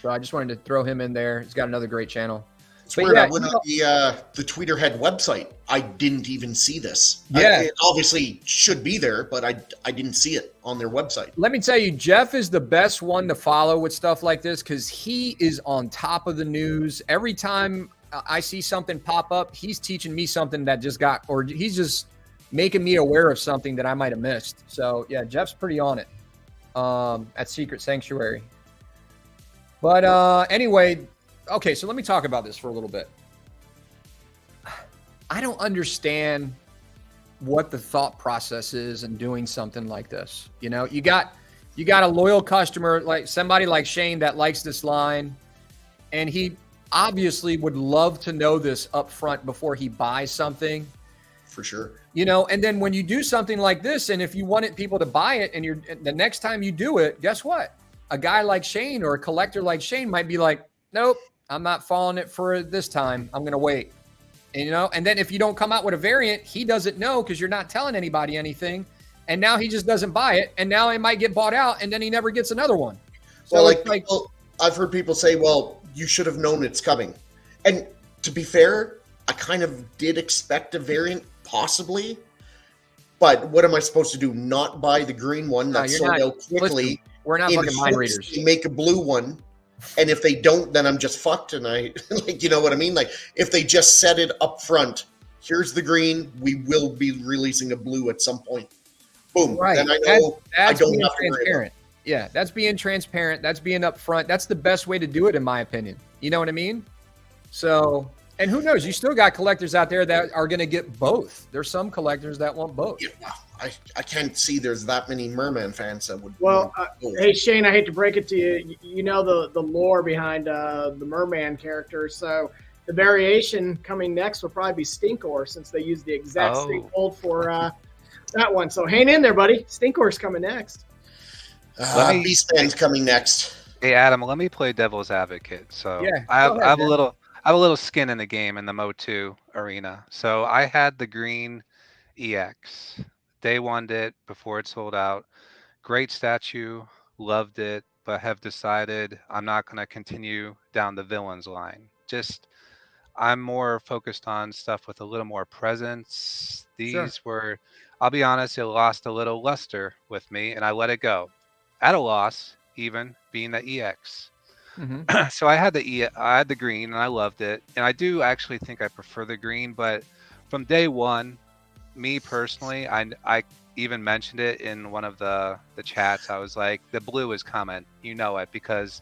So I just wanted to throw him in there. He's got another great channel.
It's weird. I went on the Tweeterhead website. I didn't even see this.
Yeah.
It obviously should be there, but I didn't see it on their website.
Let me tell you, Jeff is the best one to follow with stuff like this because he is on top of the news. Every time I see something pop up, he's teaching me something that just got, or he's just making me aware of something that I might have missed. So yeah, Jeff's pretty on it at Secret Sanctuary. But anyway, okay, so let me talk about this for a little bit. I don't understand what the thought process is in doing something like this. You know, you got a loyal customer, like somebody like Shane that likes this line, and he obviously would love to know this up front before he buys something.
For sure.
You know, and then when you do something like this, and if you wanted people to buy it, and the next time you do it, guess what? A guy like Shane or a collector like Shane might be like, nope, I'm not following it for this time. I'm going to wait. And, you know, and then if you don't come out with a variant, he doesn't know because you're not telling anybody anything. And now he just doesn't buy it. And now it might get bought out and then he never gets another one. So
well, I've heard people say, well, you should have known it's coming. And to be fair, I kind of did expect a variant possibly. But what am I supposed to do? Not buy the green one that sold out quickly?
Listen, we're not fucking mind readers.
They make a blue one. And if they don't, then I'm just fucked. And I, like, you know what I mean? Like, if they just said it up front, here's the green, we will be releasing a blue at some point. Boom.
Right.
Then I know I don't have to worry about it.
Yeah, that's being transparent. That's being upfront. That's the best way to do it, in my opinion. You know what I mean? So, and who knows? You still got collectors out there that are going to get both. There's some collectors that want both.
Yeah, I can't see there's that many Merman fans that would.
Well, hey, Shane, I hate to break it to you. You know the lore behind the Merman character. So the variation coming next will probably be Stinkor, since they use the exact same mold for that one. So hang in there, buddy. Stinkor's coming next.
Beastman's coming next.
Hey, Adam, let me play devil's advocate. So
yeah,
I have a little skin in the game in the Mo2 arena. So I had the green EX. Day one'd it before it sold out. Great statue, loved it, but have decided I'm not going to continue down the villains line. I'm more focused on stuff with a little more presence. These were, I'll be honest, it lost a little luster with me, and I let it go. At a loss, even being the EX. Mm-hmm. So I had the green, and I loved it. And I do actually think I prefer the green, but from day one, me personally, I even mentioned it in one of the chats. I was like, the blue is coming, you know it, because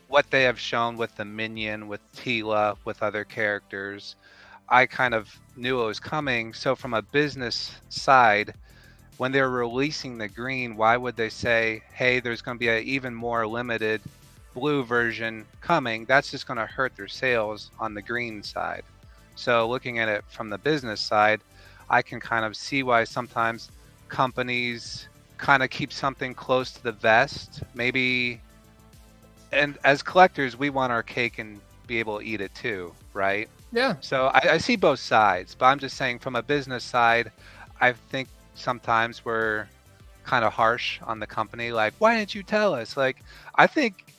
what they have shown with the minion, with Tila, with other characters, I kind of knew it was coming. So from a business side, when they're releasing the green, why would they say, hey, there's going to be an even more limited blue version coming? That's just going to hurt their sales on the green side. So looking at it from the business side, I can kind of see why sometimes companies kind of keep something close to the vest, maybe. And as collectors, we want our cake and be able to eat it too, right?
Yeah.
So I see both sides, but I'm just saying from a business side, I think sometimes we're kind of harsh on the company. Like, why didn't you tell us? Like, I think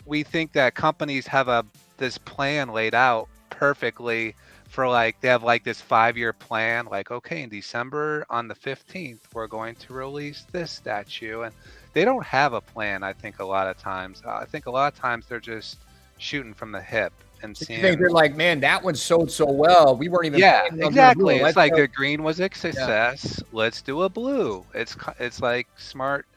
we think that companies have this plan laid out perfectly for like, they have like this 5-year plan. Like, okay, in December on the 15th, we're going to release this statue. And they don't have a plan, I think, a lot of times. I think a lot of times they're just shooting from the hip and
You
seeing.
think they're like, man, that one sold so well. We weren't even.
Yeah,
planning on doing
exactly.
blue.
It's
Let's
like
go.
the green was a success. Let's do a blue. It's like smart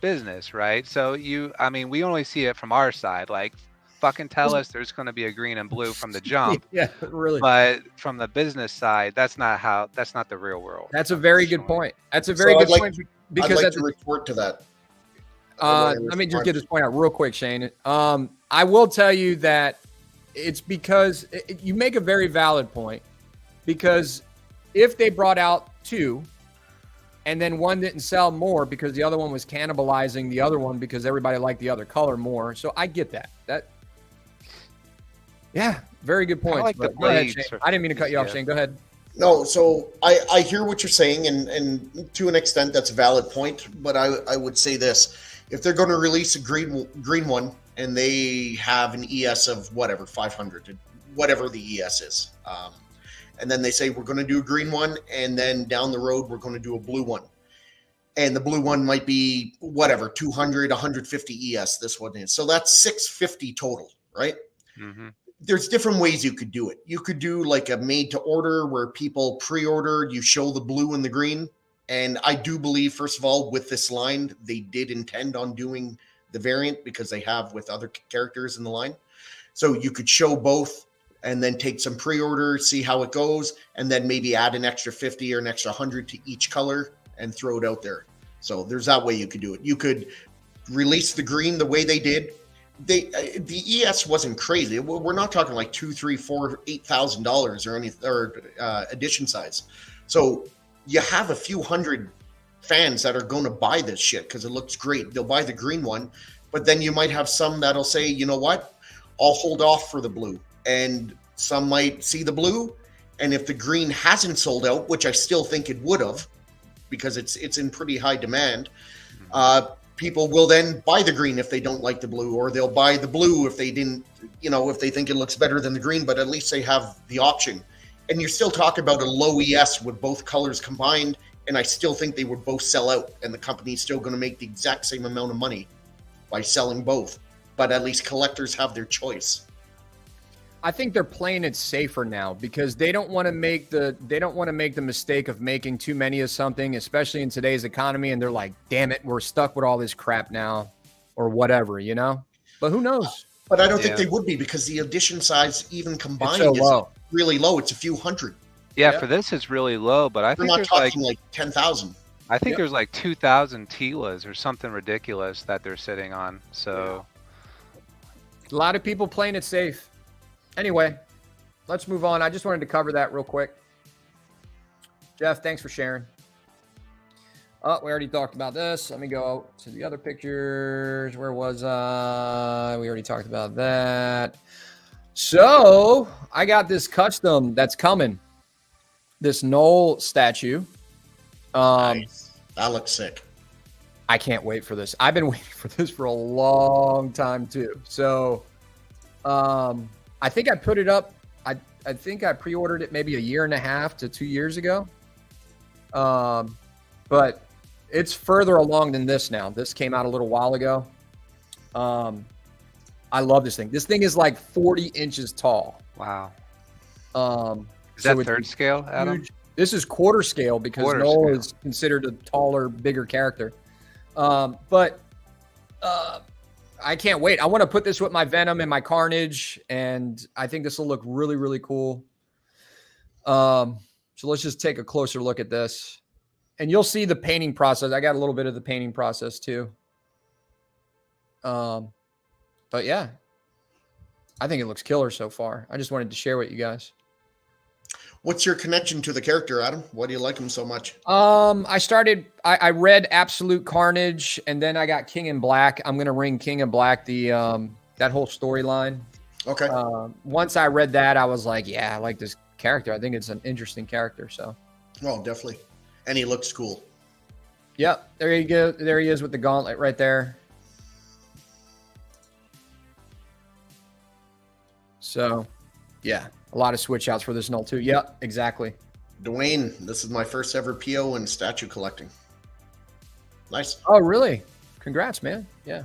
business, right? So I mean, we only see it from our side. Like, fucking tell us there's going to be a green and blue from the jump.
Yeah, really.
But from the business side, that's not the real world.
That's a very good point. That's a very
So
good
I'd like-
point
I'd
because
like
that's
to retort to that.
let me just get this point out real quick, Shane. I will tell you that it's because you make a very valid point, because if they brought out 2 and then one didn't sell more because the other one was cannibalizing the other one because everybody liked the other color more. So I get that. Yeah, very good point.
like the
Go ahead,
blades
Shane.
are-
I didn't mean to cut you off,
yeah.
Shane. Go ahead.
No, so I hear what you're saying, and to an extent that's a valid point. But I would say this: if they're going to release a green one and they have an ES of whatever 500, whatever the ES is, and then they say we're going to do a green one, and then down the road we're going to do a blue one, and the blue one might be whatever 200, 150 ES. This one is, so that's 650 total, right?
Mm-hmm.
There's different ways you could do it. You could do like a made to order where people pre-ordered, you show the blue and the green. And I do believe, first of all, with this line, they did intend on doing the variant because they have with other characters in the line. So you could show both and then take some pre-order, see how it goes, and then maybe add an extra 50 or an extra 100 to each color and throw it out there. So there's that way you could do it. You could release the green the way they did. The ES wasn't crazy. We're not talking like $2,000, $3,000, $4,000, $8,000 or any edition size. So you have a few hundred fans that are going to buy this shit because it looks great. They'll buy the green one, but then you might have some that'll say, you know what, I'll hold off for the blue, and some might see the blue, and if the green hasn't sold out, which I still think it would have, because it's in pretty high demand. People will then buy the green if they don't like the blue, or they'll buy the blue if they didn't, if they think it looks better than the green, but at least they have the option. And you're still talking about a low ES with both colors combined, and I still think they would both sell out, and the company's still going to make the exact same amount of money by selling both. But at least collectors have their choice.
I think they're playing it safer now because they don't want to make the mistake of making too many of something, especially in today's economy. And they're like, damn it, we're stuck with all this crap now or whatever, but who knows?
But I don't think they would be, because the edition size even combined
so
is
low.
Really low. It's a few hundred.
Yeah, for this it's really low, but I
We're
think
not
there's
talking like 10,000.
I think there's like 2,000 Tilas or something ridiculous that they're sitting on. So
A lot of people playing it safe. Anyway, let's move on. I just wanted to cover that real quick. Jeff, thanks for sharing. Oh, we already talked about this. Let me go to the other pictures. Where was I? We already talked about that. So I got this custom that's coming. This Knoll statue.
Nice. That looks sick.
I can't wait for this. I've been waiting for this for a long time too. So I think I put it up. I think I pre-ordered it maybe 1.5 to 2 years ago. But it's further along than this now. This came out a little while ago. I love this thing. This thing is like 40 inches tall.
wow. Is
So
that
it's
third scale, Adam?
huge. This is quarter scale because
Quarter
Knoll
scale.
is considered a taller, bigger character. But I can't wait. I want to put this with my Venom and my Carnage, and I think this will look really, really cool. So let's just take a closer look at this. And you'll see the painting process. I got a little bit of the painting process too. But yeah, I think it looks killer so far. I just wanted to share with you guys.
What's your connection to the character, Adam? Why do you like him so much?
I read Absolute Carnage, and then I got King in Black. I'm going to ring King in Black, that whole storyline.
Okay.
Once I read that, I was like, yeah, I like this character. I think it's an interesting character. So,
Well, definitely. And he looks cool.
yep, there you go. There he is with the gauntlet right there. So, yeah, A lot of switch outs for this null too. Yeah, exactly.
Dwayne, this is my first ever PO in statue collecting. Nice.
Oh, really? Congrats, man. Yeah.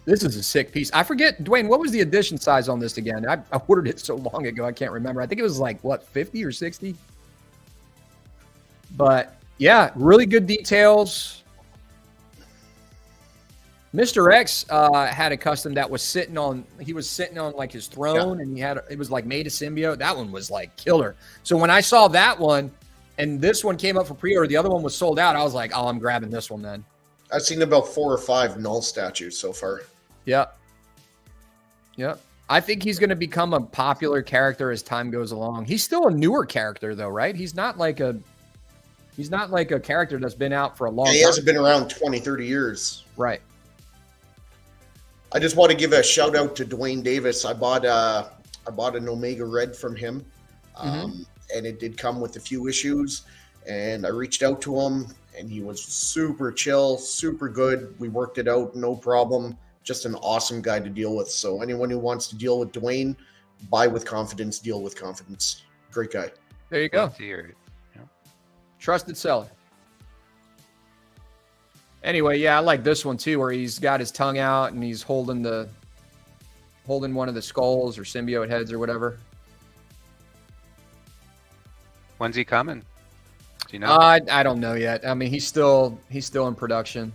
This is a sick piece. I forget, Dwayne, what was the edition size on this again? I ordered it so long ago, I can't remember. I think it was like, what, 50 or 60? But, yeah, really good details. Mr. X had a custom that was sitting on like his throne, and it was like made of symbiote. That one was like killer. So when I saw that one and this one came up for pre-order, the other one was sold out, I was like, oh, I'm grabbing this one then.
I've seen about 4 or 5 null statues so far.
Yep. I think he's going to become a popular character as time goes along. He's still a newer character though, right? He's not like a character that's been out for a long time.
He hasn't been around 20, 30 years.
Right.
I just want to give a shout out to Dwayne Davis. I bought an Omega Red from him, and it did come with a few issues. And I reached out to him, and he was super chill, super good. We worked it out, no problem. Just an awesome guy to deal with. So anyone who wants to deal with Dwayne, buy with confidence, deal with confidence. Great guy.
There you go.
Yeah.
Trusted seller. Anyway, yeah, I like this one too, where he's got his tongue out and he's holding one of the skulls or symbiote heads or whatever.
When's he coming? Do you know?
I don't know yet. I mean, he's still in production.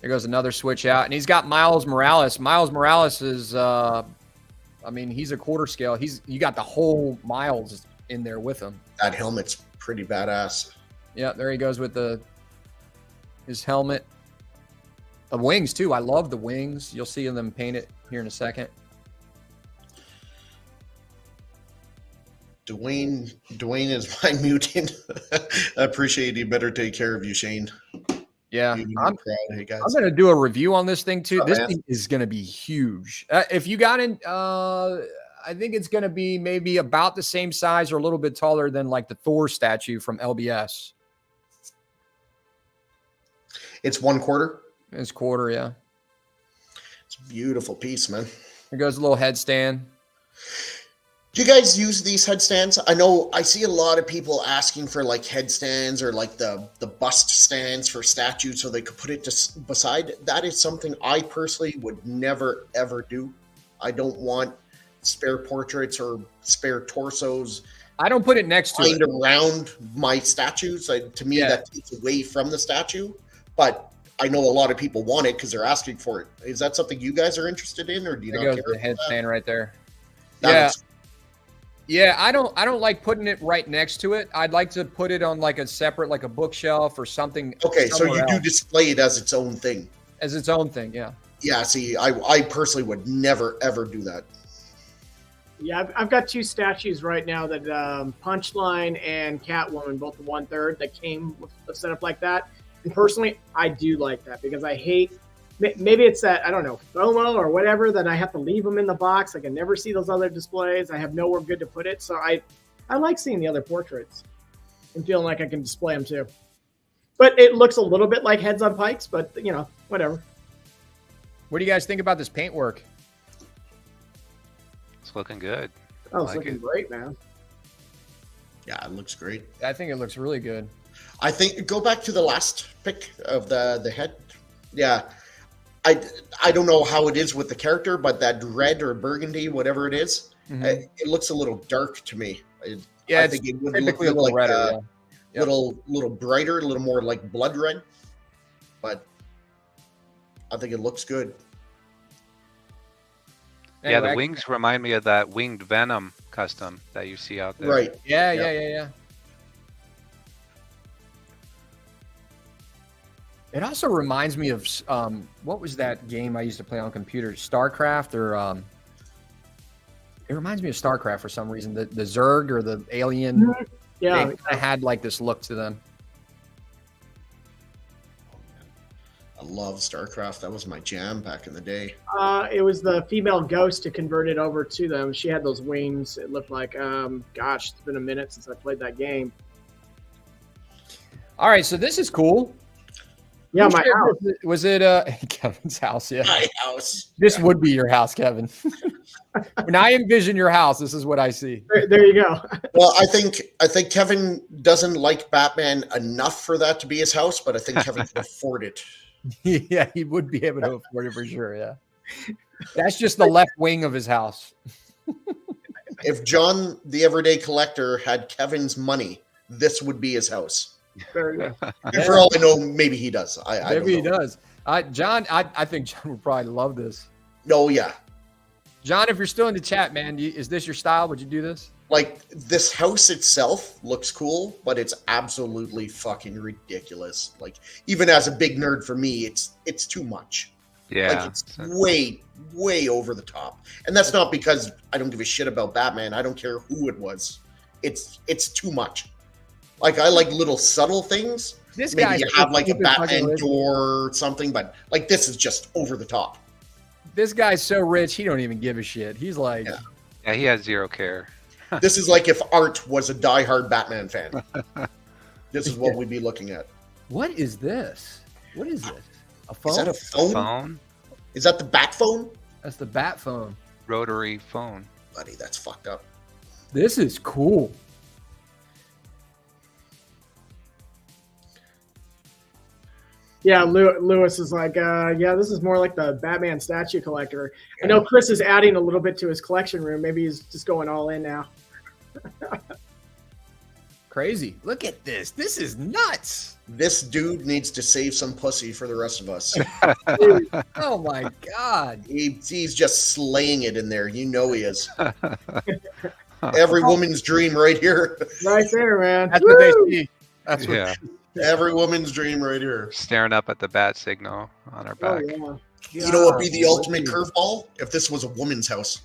There goes another switch out, and he's got Miles Morales. Miles Morales is, he's a quarter scale. You got the whole Miles in there with him.
That helmet's pretty badass.
Yeah, there he goes with his helmet. The wings too. I love the wings. You'll see them painted here in a second.
Dwayne is my mutant. I appreciate it. You better take care of you, Shane.
Yeah, I'm
proud. Hey guys,
I'm gonna do a review on this thing too. This thing is gonna be huge. If you got in, I think it's gonna be maybe about the same size or a little bit taller than like the Thor statue from LBS.
It's 1/4.
It's quarter, yeah.
It's a beautiful piece, man.
There goes a little headstand.
Do you guys use these headstands? I know I see a lot of people asking for like headstands or like the bust stands for statues so they could put it just beside. That is something I personally would never, ever do. I don't want spare portraits or spare torsos.
I don't put it next to it.
Around my statues. To me, that takes away from the statue. But I know a lot of people want it because they're asking for it. Is that something you guys are interested in, or do you not care?
There goes the headstand right there.
That
Yeah, I don't like putting it right next to it. I'd like to put it on like a separate, like a bookshelf or something.
Okay, so you
else.
do display it as its own thing.
As its own thing, yeah.
Yeah, see, I personally would never, ever do that.
Yeah, I've got 2 statues right now that Punchline and Catwoman, both 1/3, that came with a setup like that. And personally, I do like that because I hate, maybe it's that, I don't know, FOMO or whatever, that I have to leave them in the box. I can never see those other displays. I have nowhere good to put it. So I like seeing the other portraits and feeling like I can display them too. But it looks a little bit like heads on pikes, but whatever.
What do you guys think about this paintwork?
It's looking good.
Oh, it's looking great, man.
Yeah, it looks great.
I think it looks really good.
I think go back to the last pic of the head. Yeah. I don't know how it is with the character, but that red or burgundy, whatever it is, it looks a little dark to me. I think it would look
a little
like
redder,
little brighter, a little more like blood red. But I think it looks good.
Yeah, the wings remind me of that winged Venom custom that you see out there.
Right.
Yeah. It also reminds me of what was that game I used to play on computer? StarCraft, or it reminds me of StarCraft for some reason. The Zerg or the alien, they kind of had like this look to them.
I love StarCraft. That was my jam back in the day.
It was the female ghost to convert it over to them. She had those wings. It looked like, gosh, it's been a minute since I played that game.
All right, so this is cool.
Yeah, my house.
Was it Kevin's house? Yeah.
My house.
This would be your house, Kevin. When I envision your house, this is what I see.
There you go.
Well, I think Kevin doesn't like Batman enough for that to be his house, but I think Kevin can afford it.
Yeah, he would be able to afford it for sure. Yeah. That's just the left wing of his house.
If John, the everyday collector, had Kevin's money, this would be his house.
There you go.
And for all I know, maybe he does. I
Maybe he
don't know.
does. John, I think John would probably love this.
Oh, yeah.
John, if you're still in the chat, man, is this your style? Would you do this?
Like, this house itself looks cool, but it's absolutely fucking ridiculous. Like, even as a big nerd for me, it's too much.
Yeah.
Like, it's way over the top. And that's not because I don't give a shit about Batman. I don't care who it was. It's too much. Like, I like little subtle things.
This
Maybe
guy's
you have like a
stupid fucking
Batman
rich.
door or something, but like this is just over the top.
This guy's so rich, he don't even give a shit. He's like,
Yeah.
He has zero care.
This is like if Art was a diehard Batman fan. This is what we'd be looking at.
what is this? What is this? A phone?
Is that a phone?
Phone,
Is that the bat phone?
That's the bat phone.
rotary phone.
Buddy, that's fucked up.
This is cool.
Yeah, Lewis is like, yeah, this is more like the Batman statue collector. I know Chris is adding a little bit to his collection room. Maybe he's just going all in now.
Crazy. Look at this. This is nuts.
This dude needs to save some pussy for the rest of us.
Oh my God.
He's just slaying it in there. You know he is. Every woman's dream right here.
Right there, man.
That's what they see. That's what
Yeah.
Every woman's dream right here.
Staring up at the bat signal on our
Oh,
back.
yeah.
You know what would be the ultimate curveball? If this was a woman's house.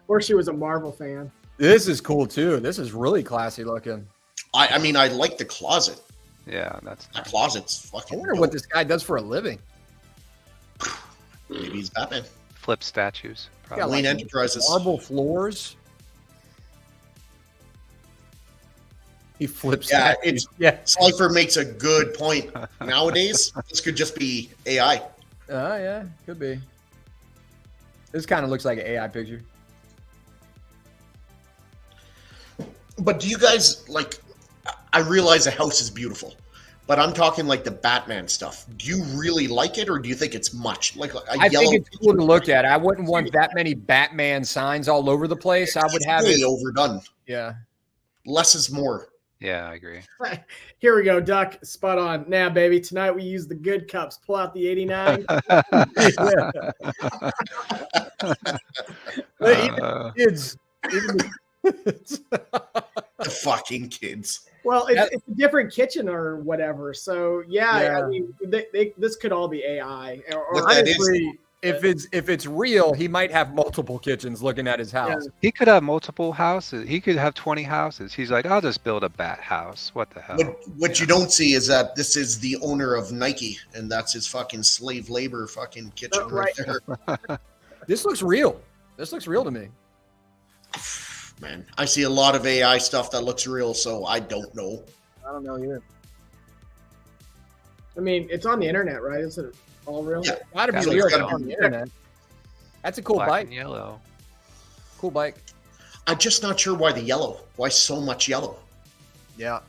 Or she was a Marvel fan.
This is cool too. This is really classy looking.
I mean, I like the closet.
Yeah, that's
The closet's
I
fucking
wonder
dope.
what this guy does for a living.
Maybe he's Batman.
flip statues.
Yeah,
Probably.
Wayne
like
Enterprises.
Marble floors. He flips.
Yeah,
statues.
it's Slifer makes a good point. Nowadays, this could just be AI.
Oh yeah, could be. This kind of looks like an AI picture.
But do you guys like? I realize a house is beautiful, but I'm talking like the Batman stuff. Do you really like it, or do you think it's much? Like a
I
yellow
think it's cool to look at. I wouldn't want that many Batman signs all over the place. I would
It's
have
way
it.
overdone.
Yeah.
Less is more.
Yeah, I agree.
Here we go, Duck. Spot on. Now, baby, tonight we use the good cups. Pull out the 89.
Kids. Even
The fucking kids.
Well, it's a different kitchen or whatever. So, yeah. I mean, this could all be AI. Or
What that is-
honestly, if it's real, he might have multiple kitchens looking at his house.
He could have multiple houses. He could have 20 houses. He's like, I'll just build a bat house. What the hell?
What you don't see is that this is the owner of Nike, and that's his fucking slave labor fucking kitchen
Oh,
right
right.
there.
This looks real. This looks real to me.
Man, I see a lot of AI stuff that looks real, so I don't know.
I don't know either. I mean, it's on the internet, right? Is it all real?
Yeah.
Gotta be
That's
real
gotta
on
be-
the internet. That's a cool
Black
bike.
and yellow.
Cool bike.
I'm just not sure why the yellow. Why so much yellow?
Yeah.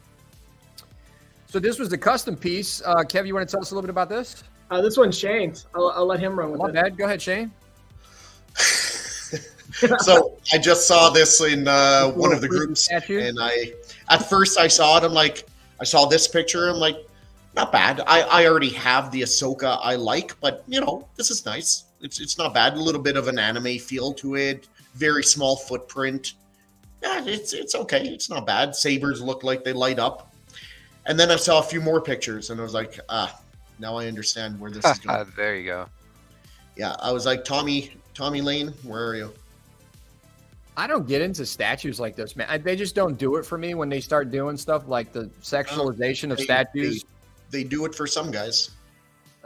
So this was the custom piece. Kev, you want to tell us a little bit about this?
This one's Shane's. I'll let him run with
My
it.
bad. Go ahead, Shane.
So I just saw this in one of the groups,
Statue?
and at first I saw it. I'm like, I saw this picture. I'm like, not bad. I already have the Ahsoka I like, but you know, this is nice. It's not bad. A little bit of an anime feel to it. Very small footprint. Yeah, it's okay. It's not bad. Sabers look like they light up. And then I saw a few more pictures, and I was like, now I understand where this is going.
There you go.
Yeah, I was like, Tommy Lane, where are you?
I don't get into statues like this, man. They just don't do it for me when they start doing stuff like the sexualization of statues.
They do it for some guys.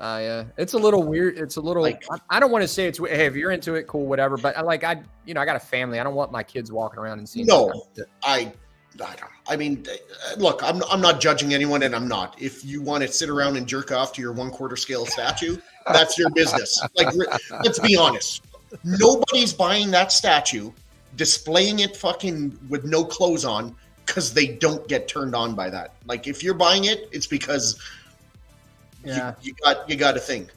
Yeah, it's a little weird. It's a little.
Like-
I don't want to say it's. Hey, if you're into it, cool, whatever. But I got a family. I don't want my kids walking around and seeing.
No, I I mean, look, I'm not judging anyone, and I'm not. If you want to sit around and jerk off to your 1/4 scale statue, that's your business. Like, let's be honest. Nobody's buying that statue, displaying it fucking with no clothes on, because they don't get turned on by that. Like, if you're buying it, it's because you got a thing.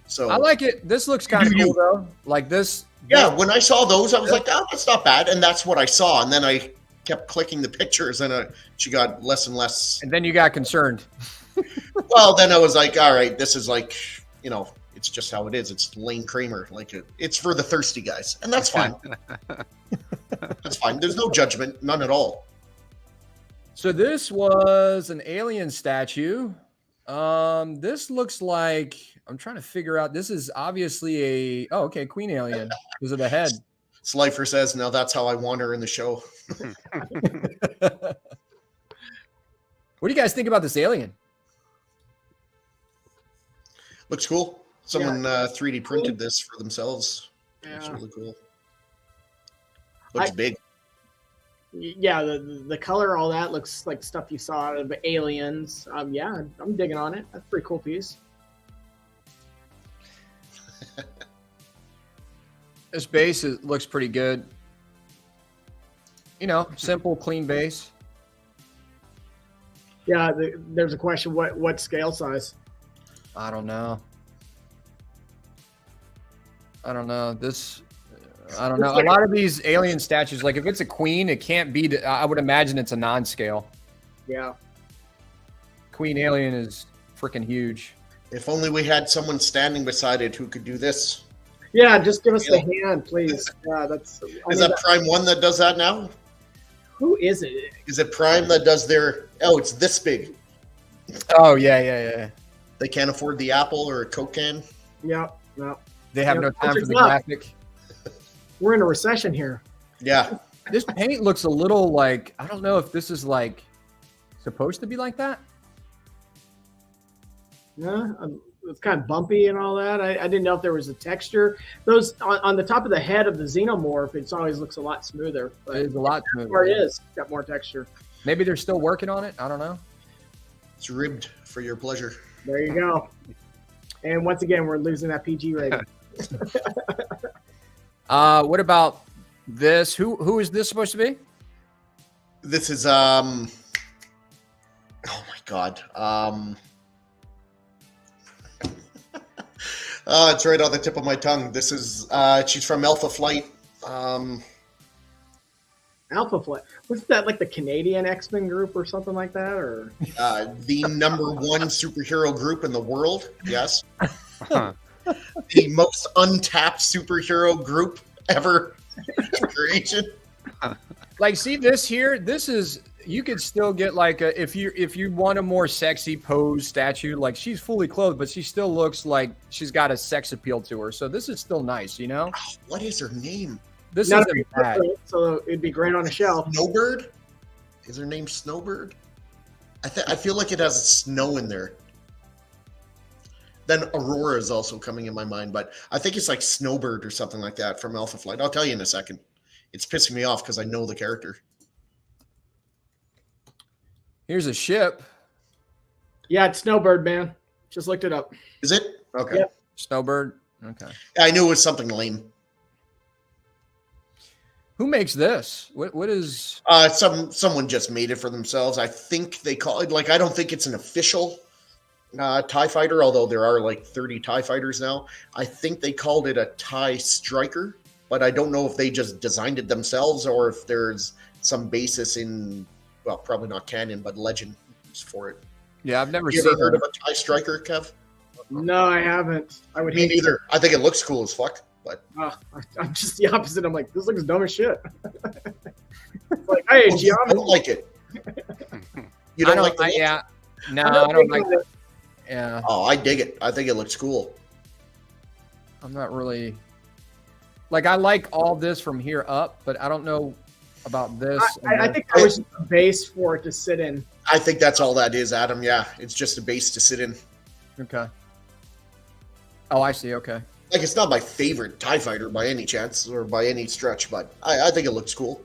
So
I like it. This looks kind of cool though. Like this.
Yeah, when I saw those, I was like, oh, that's not bad. And that's what I saw. And then I kept clicking the pictures, and she got less and less.
And then you got concerned.
Well, then I was like, all right, this is like, it's just how it is. It's Lane Kramer. Like, it's for the thirsty guys. And that's fine. That's fine. There's no judgment. None at all.
So this was an alien statue. This looks like, I'm trying to figure out, this is obviously Queen Alien because of the head.
Slifer says, now that's how I want her in the show.
What do you guys think about this alien?
Looks cool. Someone 3D printed this for themselves.
Yeah.
It's really cool. Looks big.
Yeah, the color, all that looks like stuff you saw out of Aliens. Yeah, I'm digging on it. That's a pretty cool piece.
This base looks pretty good. Simple, clean base.
Yeah, there's a question. What scale size?
I don't know. I don't know. A lot of these alien statues, like if it's a queen, it can't be. I would imagine it's a non-scale.
Yeah.
Queen alien is freaking huge.
If only we had someone standing beside it who could do this.
Yeah, just give us the hand, please. Yeah,
Is that Prime 1 that does that now?
Who is it?
Is it Prime that does their... Oh, it's this big.
Oh, yeah.
They can't afford the Apple or a Coke can?
Yeah, no.
They have no time for the graphic.
We're in a recession here.
Yeah.
This paint looks a little like, I don't know if this is like supposed to be like that.
Yeah, it's kind of bumpy and all that. I didn't know if there was a texture. Those on the top of the head of the Xenomorph, it always looks a lot smoother. But
it is a lot smoother.
Where it is, got more texture.
Maybe they're still working on it. I don't know.
It's ribbed for your pleasure.
There you go. And once again, we're losing that PG rating.
What about this? Who is this supposed to be?
This is oh my god. It's right on the tip of my tongue. This is she's from Alpha Flight.
Alpha Flight. What's that, like the Canadian X-Men group or something like that? Or
the #1 superhero group in the world, yes. The most untapped superhero group ever creation.
Like, see this here? This is, you could still get like a, if you want a more sexy pose statue, like she's fully clothed, but she still looks like she's got a sex appeal to her. So this is still nice,
Oh, what is her name?
This isn't bad.
So it'd be great on a shelf.
Snowbird? Is her name Snowbird? I feel like it has snow in there. Then Aurora is also coming in my mind, but I think it's like Snowbird or something like that from Alpha Flight. I'll tell you in a second. It's pissing me off because I know the character.
Here's a ship.
Yeah, it's Snowbird, man. Just looked it up.
Is it? Okay.
Yep.
Snowbird. Okay.
I knew it was something lame.
Who makes this? What is?
Someone just made it for themselves. I think they call it, like, I don't think it's an official TIE fighter, although there are like 30 TIE fighters now. I think they called it a TIE Striker, but I don't know if they just designed it themselves or if there's some basis in, well, probably not canon, but legend for it.
Yeah, I've never
you ever heard of a TIE Striker, Kev?
No, I haven't. I would
Me
hate
neither. I think it looks cool as fuck, but
I'm just the opposite. I'm like, this looks dumb as shit. It's like, hey,
I
geometry.
don't like it. You don't like the look?
Yeah. No, I don't like that. Yeah.
Oh, I dig it. I think it looks cool.
I'm not really, like, I like all this from here up, but I don't know about this.
I think that was just a base for it to sit in.
I think that's all that is, Adam. Yeah, it's just a base to sit in.
Okay. Oh, I see. Okay.
Like, it's not my favorite TIE fighter by any chance or by any stretch, but I think it looks cool.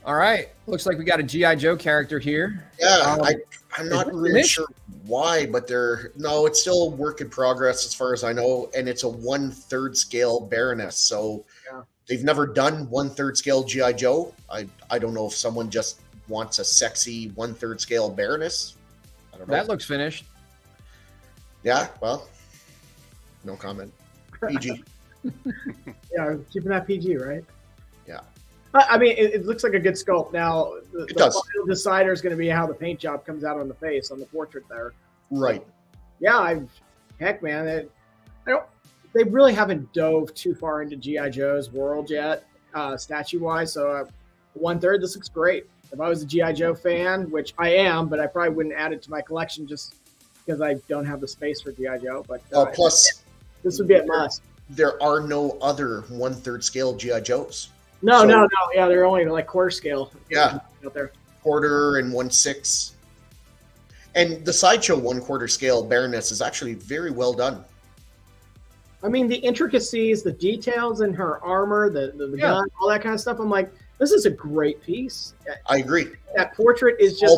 All right. Looks like we got a G.I. Joe character here.
Yeah, I'm not really
finished?
sure why, but it's still a work in progress as far as I know, and it's a 1/3 scale Baroness. So they've never done 1/3 scale GI Joe. I don't know if someone just wants a sexy 1/3 scale Baroness. I don't know.
That looks finished.
Yeah, well, no comment. PG.
Yeah, keeping that PG, right?
Yeah.
I mean, it looks like a good sculpt. Now, the
does.
final decider is going to be how the paint job comes out on the face on the portrait there.
Right.
Yeah, heck, man, they really haven't dove too far into GI Joe's world yet, statue wise. So 1/3, this looks great. If I was a GI Joe fan, which I am, but I probably wouldn't add it to my collection just because I don't have the space for GI Joe. But
plus,
this would be a must.
There are no other 1/3 scale GI Joes.
No. Yeah, they're only like quarter scale.
Yeah,
out there.
Quarter and 1/6. And the Sideshow 1/4 scale Baroness is actually very well done.
I mean, the intricacies, the details in her armor, the gun, all that kind of stuff. I'm like, this is a great piece.
I agree.
That portrait is just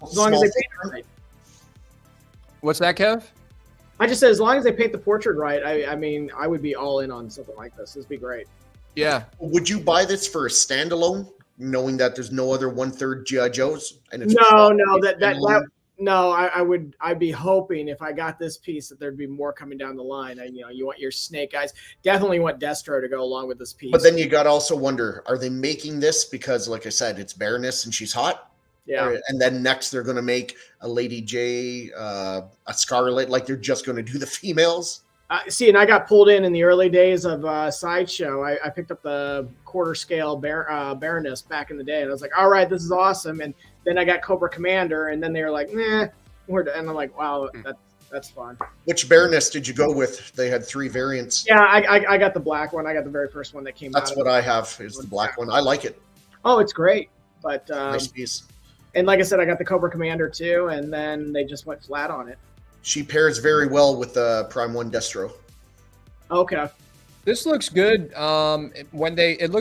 as long as they paint it right.
What's that, Kev?
I just said as long as they paint the portrait right. I mean, I would be all in on something like this. This would be great.
Yeah.
Would you buy this for a standalone, knowing that there's no other 1/3 GI Joes? And it's I'd be hoping if I got this piece that there'd be more coming down the line. And you want your Snake Eyes. Definitely want Destro to go along with this piece. But then you got to also wonder: are they making this because, like I said, it's Baroness and she's hot?
Yeah.
And then next they're going to make a Lady J, a Scarlet. Like they're just going to do the females.
See, and I got pulled in the early days of Sideshow. I picked up the quarter scale Baroness back in the day, and I was like, all right, this is awesome. And then I got Cobra Commander, and then they were like, nah. And I'm like, wow, that's fun.
Which Baroness did you go with? They had 3 variants.
Yeah, I got the black one. I got the very first one that came out.
That's what I have, is the black one. I like it.
Oh, it's great. But
nice piece.
And like I said, I got the Cobra Commander too, and then they just went flat on it.
She pairs very well with the Prime 1 Destro.
Okay.
This looks good.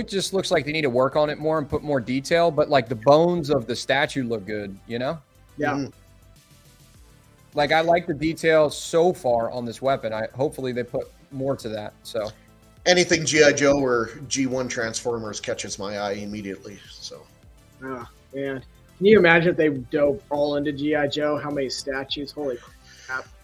Just looks like they need to work on it more and put more detail, but like the bones of the statue look good,
Yeah.
Mm-hmm.
Like I like the detail so far on this weapon. Hopefully they put more to that. So
anything GI Joe or G1 Transformers catches my eye immediately. So.
Oh man, can you imagine if they dove all into GI Joe? How many statues? Holy crap!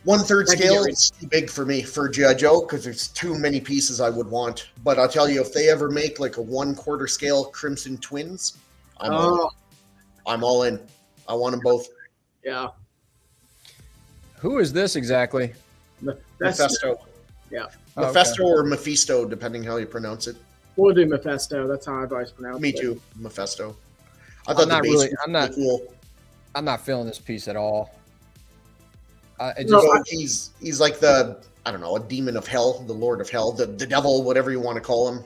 1/3 scale is too big for me for GI Joe because there's too many pieces I would want. But I'll tell you, if they ever make like a 1/4 scale Crimson Twins, I'm all in. I want them both.
Yeah.
Who is this exactly?
Mephisto.
Yeah.
Mephisto or Mephisto, depending how you pronounce it.
We'll do Mephisto. That's how I've always pronounced it.
Me too, Mephisto. I thought the base was really cool.
I'm not feeling this piece at all.
He's like a demon of hell, the Lord of Hell, the devil, whatever you want to call him.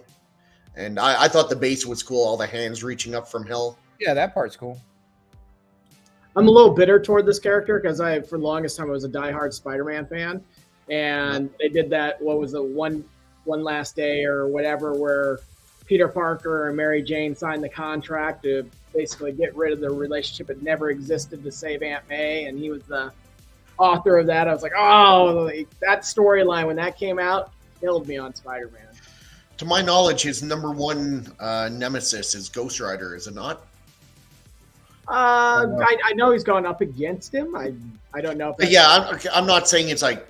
And I thought the base was cool, all the hands reaching up from hell.
Yeah, that part's cool.
I'm a little bitter toward this character because for the longest time I was a diehard Spider-Man fan, and they did that. What was the one last day or whatever, where Peter Parker and Mary Jane signed the contract to basically get rid of the relationship that never existed to save Aunt May, and he was the author of that. I was like, oh, that storyline when that came out killed me on Spider-Man.
To my knowledge, his number one nemesis is Ghost Rider, is it not?
I know he's gone up against him. I don't know.
If I'm not saying it's like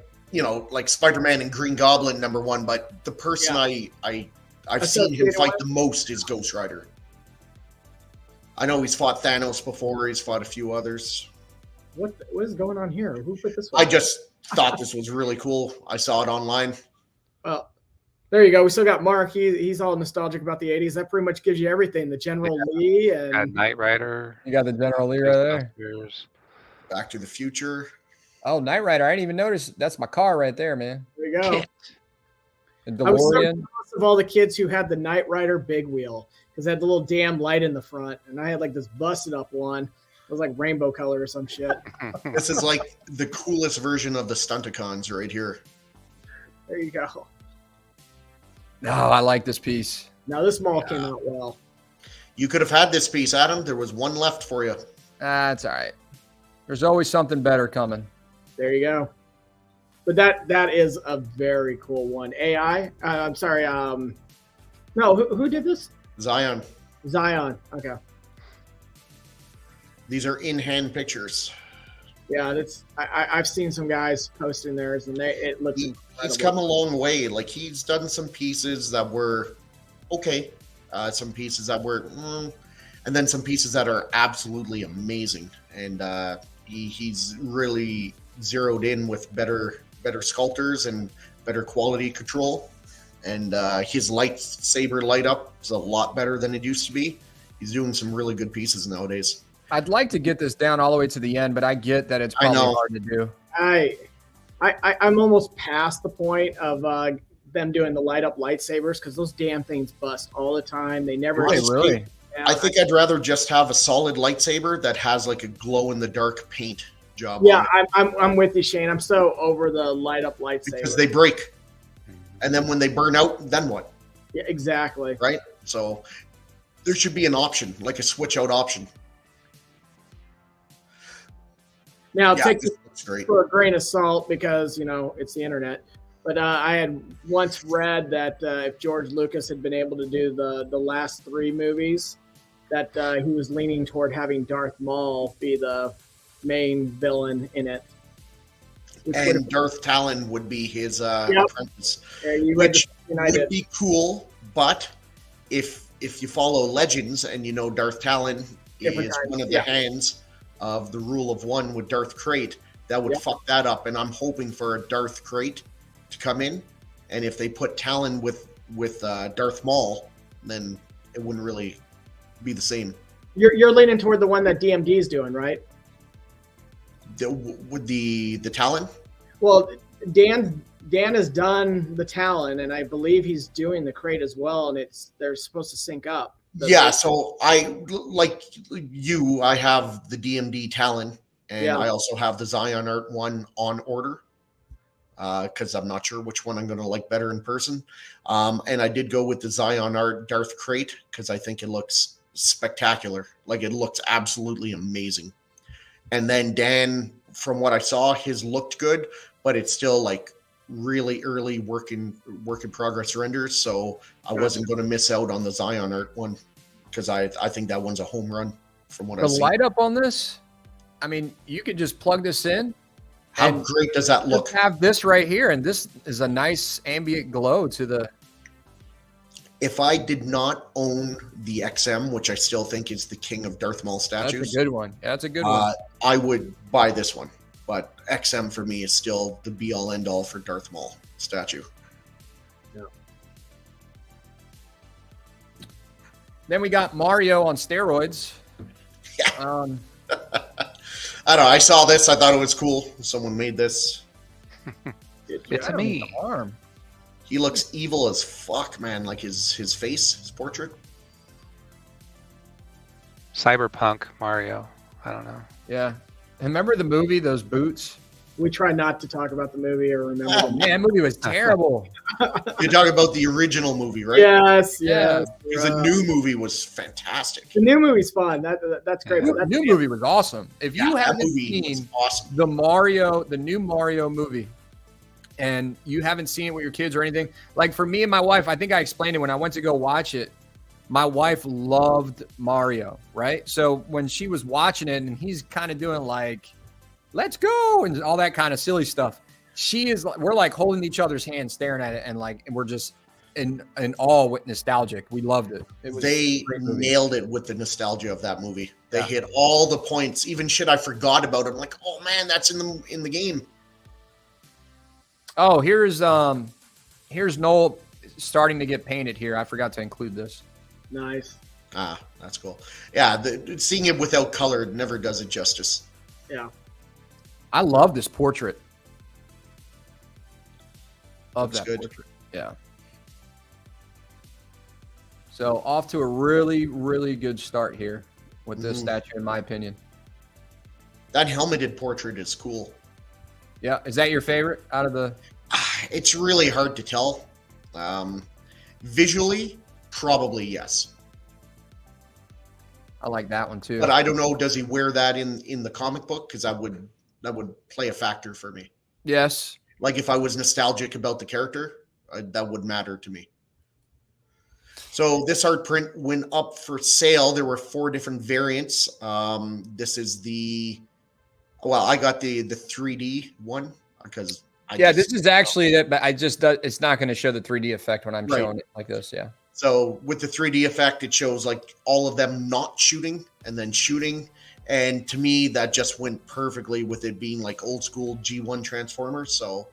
Spider-Man and Green Goblin number one, but the person I've seen him fight the most is Ghost Rider. I know he's fought Thanos before. He's fought a few others.
What is going on here? Who put this one?
I just thought this was really cool. I saw it online.
Well, there you go. We still got Mark. He's all nostalgic about the 80s. That pretty much gives you everything. The General Lee and
Knight Rider.
You got the General Lee right there.
Back to the Future.
Oh, Knight Rider. I didn't even notice. That's my car right there, man.
There you go.
The DeLorean.
I was so jealous of all the kids who had the Knight Rider big wheel because they had the little damn light in the front. And I had like this busted up one. It was like rainbow color or some shit.
This is like the coolest version of the Stunticons right here.
There you go.
No, I like this piece.
Now this mall came out well.
You could have had this piece, Adam. There was one left for you.
That's all right. There's always something better coming.
There you go. But that is a very cool one. AI. I'm sorry. No, who did this?
Zion.
Zion. Okay.
These are in-hand pictures.
Yeah, that's. I've seen some guys posting theirs, and it looks incredible.
He's come a long way. Like, he's done some pieces that were okay, some pieces that were, and then some pieces that are absolutely amazing. And he's really zeroed in with better sculptors and better quality control. And his lightsaber light up is a lot better than it used to be. He's doing some really good pieces nowadays.
I'd like to get this down all the way to the end, but I get that it's probably hard to do.
I'm almost past the point of them doing the light up lightsabers, because those damn things bust all the time. They never
really.
I think I'd rather just have a solid lightsaber that has like a glow in the dark paint job.
Yeah,
on it.
I'm with you, Shane. I'm so over the light up lightsaber
because they break, and then when they burn out, then what?
Yeah, exactly.
Right. So there should be an option, like a switch out option.
Now,
Yeah,
take
this
this
looks great.
for a grain of salt, because it's the internet. But I had once read that if George Lucas had been able to do the last 3 movies, that he was leaning toward having Darth Maul be the main villain in it.
And Darth Talon would be his apprentice, which would be cool. But if you follow Legends and you know Darth Talon is one of the hands of the Rule of One with Darth Krayt, that would fuck that up. And I'm hoping for a Darth Krayt to come in, and if they put Talon with Darth Maul, then it wouldn't really be the same.
You're leaning toward the one that DMD is doing, right?
With the Talon?
Well, Dan has done the Talon, and I believe he's doing the Krayt as well, and they're supposed to sync up.
So I, like you, I have the DMD Talon, and I also have the Zion Art one on order, because I'm not sure which one I'm going to like better in person. And I did go with the Zion Art Darth Krayt because I think it looks spectacular. Like, it looks absolutely amazing. And then Dan, from what I saw, his looked good, but it's still like really early work in progress renders. So I wasn't going to miss out on the Zion Art one, because I think that one's a home run from what I see.
The light up on this, I mean, you could just plug this in.
How great does that look?
Have this right here, and this is a nice ambient glow to the.
If I did not own the XM, which I still think is the king of Darth Maul statues,
that's a good one. Yeah, that's a good one.
I would buy this one, but XM for me is still the be all end all for Darth Maul statue.
Yeah.
Then we got Mario on steroids.
Yeah. I don't know. I saw this. I thought it was cool. Someone made this.
It's me.
Arm.
He looks evil as fuck, man. Like his face, his portrait.
Cyberpunk Mario. I don't know.
Yeah. Remember the movie, those boots?
We try not to talk about the movie or remember.
Oh,
Man, that movie was terrible.
You're talking about the original movie, right?
Yes.
Because the new movie was fantastic.
The new movie's fun. That's great.
The new movie was awesome. If you haven't seen
awesome.
the new Mario movie, and you haven't seen it with your kids or anything, like for me and my wife, I think I explained it when I went to go watch it. My wife loved Mario, right? So when she was watching it and he's kind of doing like, let's go, and all that kind of silly stuff, we're like holding each other's hands, staring at it, and we're just in awe with nostalgic. We loved it.
They nailed it with the nostalgia of that movie. They hit all the points, even shit I forgot about. I'm like, oh man, that's in the game.
Oh, here's Noel starting to get painted here. I forgot to include this.
Nice.
That's cool. Yeah, seeing it without color never does it justice.
Yeah.
I love this portrait. Love
Looks
that
good.
portrait. Yeah. So off to a really, really good start here with this statue, in my opinion.
That helmeted portrait is cool.
Yeah. Is that your favorite out of the?
It's really hard to tell. Visually, probably yes.
I like that one too.
But I don't know, does he wear that in the comic book? Because that would play a factor for me.
Yes.
Like if I was nostalgic about the character, that would matter to me. So this art print went up for sale. There were 4 different variants. This is I got the 3D one because
this is actually that, but it's not going to show the 3D effect when I'm showing it like this. Yeah.
So with the 3D effect, it shows like all of them not shooting and then shooting. And to me, that just went perfectly with it being like old school G1 Transformers. So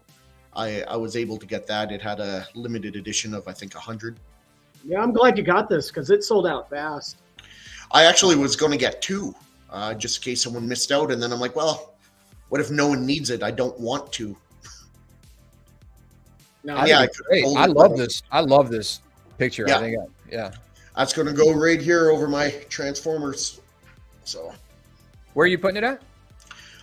I was able to get that. It had a limited edition of, I think, 100.
Yeah, I'm glad you got this because it sold out fast.
I actually was going to get 2 just in case someone missed out. And then I'm like, well, what if no one needs it? I don't want to.
No,
I love this. I love this picture.
Yeah.
I think,
That's going to go right here over my Transformers. So,
where are you putting it at?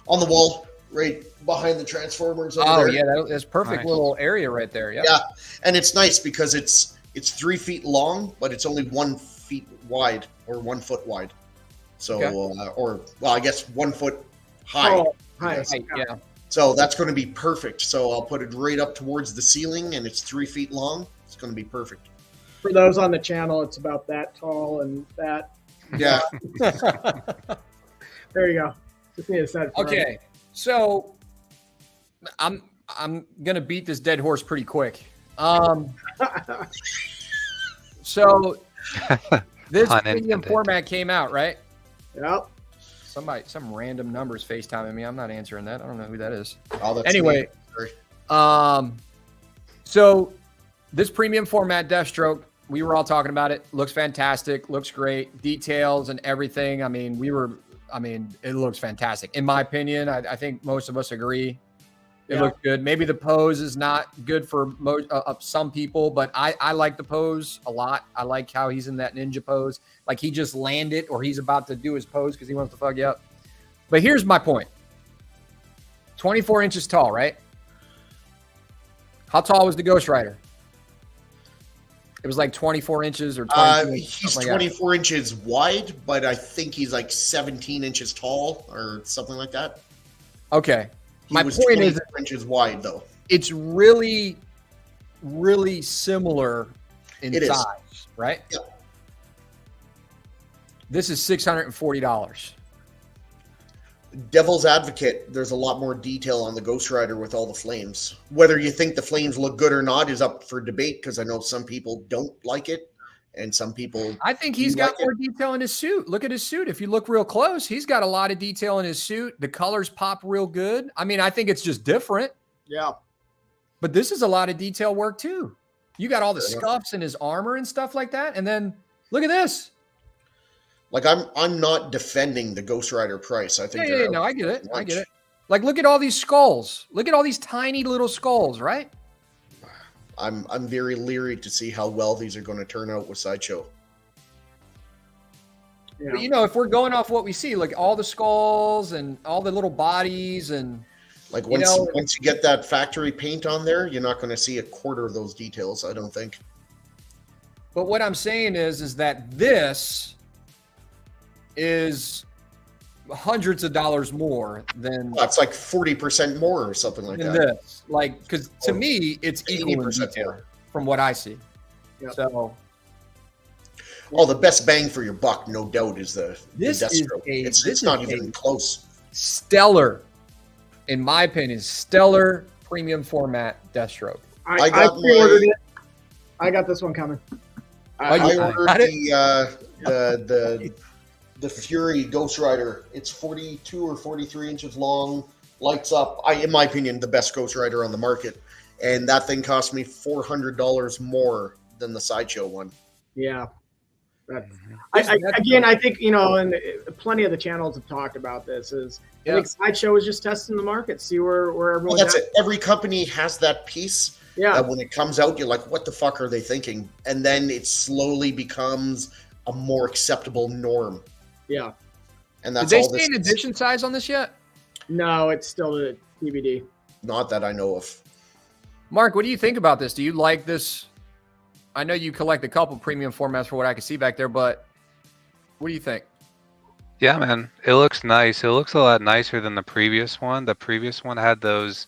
On the wall, right behind the Transformers.
Oh,
there.
yeah, that's perfect little area right there. Yep.
Yeah, and it's nice because it's 3 feet long, but it's only 1 feet wide or 1 foot wide. So, I guess 1 foot high.
Oh, high.
Yeah.
So that's going to be perfect. So I'll put it right up towards the ceiling, and it's 3 feet long. It's going to be perfect.
For those on the channel, it's about that tall and that.
Yeah.
There you go. Just need to set it for
Okay, so I'm gonna beat this dead horse pretty quick. So this premium format came out, right?
Yep.
Some random numbers FaceTiming me. I'm not answering that. I don't know who that is.
Oh, that's
anyway, so this premium format Deathstroke, we were all talking about it. Looks fantastic. Looks great. Details and everything. I mean, it looks fantastic. In my opinion, I think most of us agree. It looks good. Maybe the pose is not good for some people, but I like the pose a lot. I like how he's in that ninja pose. Like he just landed or he's about to do his pose because he wants to fuck you up. But here's my point. 24 inches tall, right? How tall was the Ghost Rider? It was like 24 inches or 20
he's 24 inches wide, but I think he's like 17 inches tall or something like that.
Okay.
My point is inches wide, though.
It's really, really similar in size, right?
Yep.
This is $640.
Devil's advocate, there's a lot more detail on the Ghost Rider with all the flames. Whether you think the flames look good or not is up for debate because I know some people don't like it and some people.
I think he's got more detail in his suit. Look at his suit. If you look real close, he's got a lot of detail in his suit. The colors pop real good. I mean, I think it's just different.
Yeah.
But this is a lot of detail work too. You got all the scuffs in his armor and stuff like that. And then look at this.
Like I'm not defending the Ghost Rider price. I think
no, I get it. I get it. Like look at all these skulls. Look at all these tiny little skulls, right?
I'm very leery to see how well these are going to turn out with Sideshow.
Yeah.
But if we're going off what we see, like all the skulls and all the little bodies and
like once you get that factory paint on there, you're not going to see a quarter of those details, I don't think.
But what I'm saying is that this is hundreds of dollars more than
it's like 40% more or something like that.
This, like, because to me, it's equal in detail
more
from what I see.
Yep.
So,
the best bang for your buck, no doubt, is the Deathstroke. It's not even close.
Stellar, in my opinion, stellar premium format Deathstroke.
I pre-ordered it. I got this one coming.
I ordered the Fury Ghost Rider. It's 42 or 43 inches long, lights up. In my opinion, the best Ghost Rider on the market. And that thing cost me $400 more than the Sideshow one.
Yeah. I think, and plenty of the channels have talked about this, I think Sideshow is just testing the market, see where everyone's
that's it. Every company has that piece.
Yeah.
That when it comes out, you're like, what the fuck are they thinking? And then it slowly becomes a more acceptable norm.
Yeah.
And that's all. Did they say an edition size on this yet?
No, it's still the DVD.
Not that I know of.
Mark, what do you think about this? Do you like this? I know you collect a couple premium formats for what I can see back there, but what do you think?
Yeah, man, it looks nice. It looks a lot nicer than the previous one. The previous one had those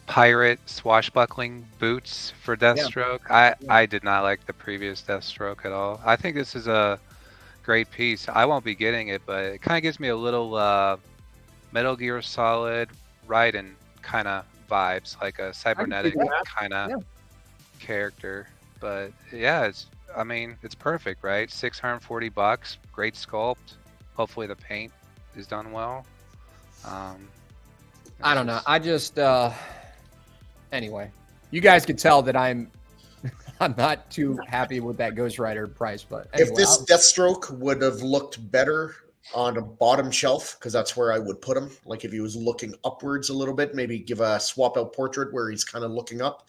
pirate swashbuckling boots for Deathstroke. I did not like the previous Deathstroke at all. I think this is a great piece. I won't be getting it, but it kind of gives me a little Metal Gear Solid Raiden kind of vibes, like a cybernetic kind of character. But yeah, I mean, it's perfect, right? $640, great sculpt. Hopefully the paint is done well.
I don't know. I just anyway, you guys could tell that I'm not too happy with that Ghost Rider price. But anyway,
if this Deathstroke would have looked better on a bottom shelf, because that's where I would put him. Like if he was looking upwards a little bit, maybe give a swap out portrait where he's kind of looking up,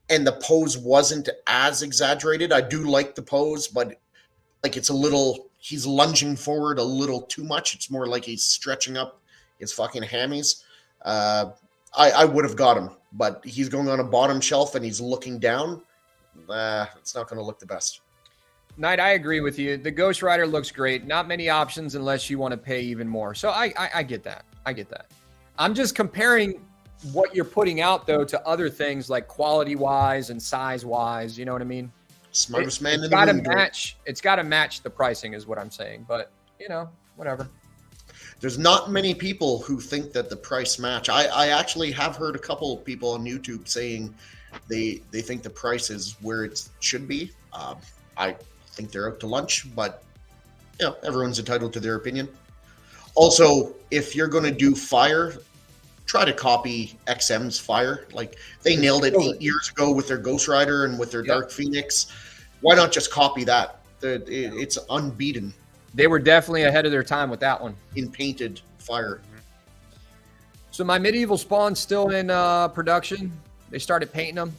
and the pose wasn't as exaggerated. I do like the pose, but like it's a little, he's lunging forward a little too much. It's more like he's stretching up his fucking hammies. I would have got him, but he's going on a bottom shelf and he's looking down. It's not going to look the best.
Knight, I agree with you. The Ghost Rider looks great. Not many options unless you want to pay even more. So I get that. I get that. I'm just comparing what you're putting out, though, to other things like quality-wise and size-wise. You know what I mean?
Smartest man in the
room. It's got to match the pricing is what I'm saying. But, you know, whatever.
There's not many people who think that the price match. I actually have heard a couple of people on YouTube saying they think the price is where it should be. I think they're out to lunch, but you know, everyone's entitled to their opinion. Also, if you're going to do fire, try to copy XM's fire. Like they nailed it 8 years ago with their Ghost Rider and with their Dark Phoenix. Why not just copy that? It's unbeaten.
They were definitely ahead of their time with that one.
In painted fire.
So my medieval Spawn's still in production. They started painting them.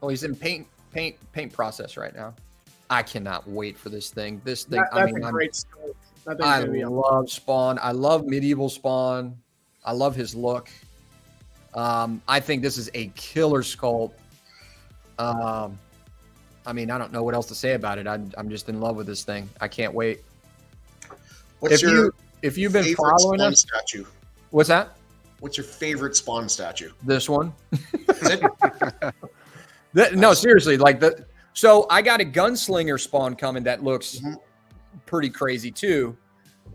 Oh, he's in paint process right now. I cannot wait for this thing. That's a great scope. I love Spawn. I love medieval Spawn. I love his look. I think this is a killer sculpt. I mean, I don't know what else to say about it. I'm just in love with this thing. I can't wait.
If
you've been following us,
statue?
What's that?
What's your favorite Spawn statue?
This one. Is it? No, seriously. So I got a gunslinger Spawn coming that looks pretty crazy too.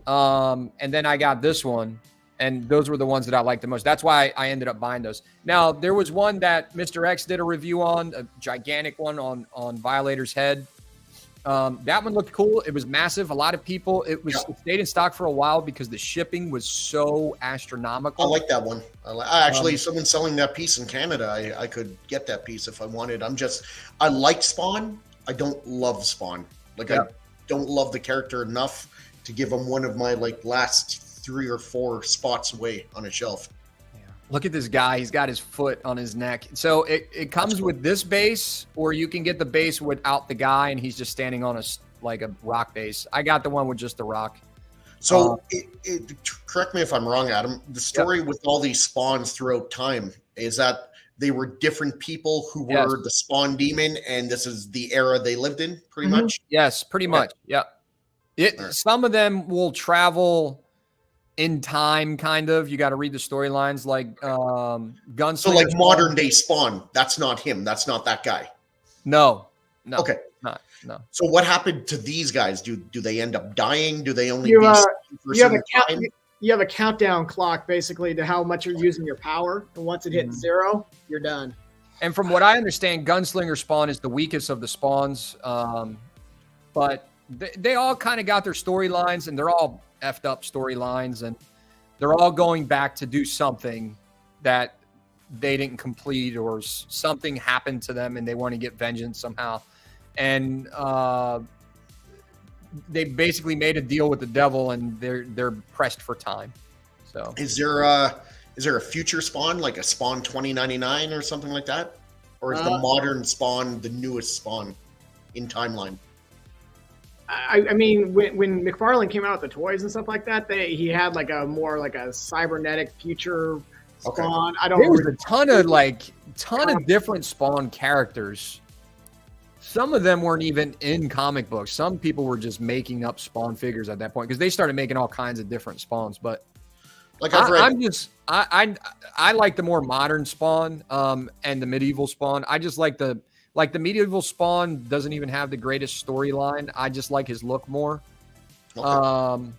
And then I got this one. And those were the ones that I liked the most. That's why I ended up buying those. Now, there was one that Mr. X did a review on, a gigantic one on Violator's head. That one looked cool. It was massive. A lot of people, it stayed in stock for a while because the shipping was so astronomical.
I like that one. Someone's selling that piece in Canada. I could get that piece if I wanted. I like Spawn. I don't love Spawn. I don't love the character enough to give him one of my last 3 or 4 spots away on a shelf.
Yeah. Look at this guy. He's got his foot on his neck. So it comes with this base, or you can get the base without the guy and he's just standing on a rock base. I got the one with just the rock.
So correct me if I'm wrong, Adam. The story with all these spawns throughout time is that they were different people who were the Spawn demon, and this is the era they lived in, pretty much?
Yes, pretty much. Yeah. Some of them will travel in time, kind of. You got to read the storylines, like Gunslinger.
So, like modern day Spawn, that's not him. That's not that guy.
No.
Okay.
No.
So, what happened to these guys? Do they end up dying? Do they only
you have a countdown clock basically to how much you're using your power, and once it hits 0, you're done.
And from what I understand, Gunslinger Spawn is the weakest of the spawns, but they all kind of got their storylines, and they're all effed up storylines, and they're all going back to do something that they didn't complete, or something happened to them and they want to get vengeance somehow. And they basically made a deal with the devil, and they're pressed for time. So
is there a future Spawn, like a Spawn 2099 or something like that? Or is the modern Spawn the newest Spawn in timeline?
I mean, when McFarlane came out with the toys and stuff like that, he had a cybernetic future Spawn.
There was a ton of different Spawn characters some of them weren't even in comic books. Some people were just making up Spawn figures at that point because they started making all kinds of different Spawns. But
Like I've read,
I like the more modern Spawn and the medieval Spawn. I just like the medieval Spawn doesn't even have the greatest storyline. I just like his look more.
Okay.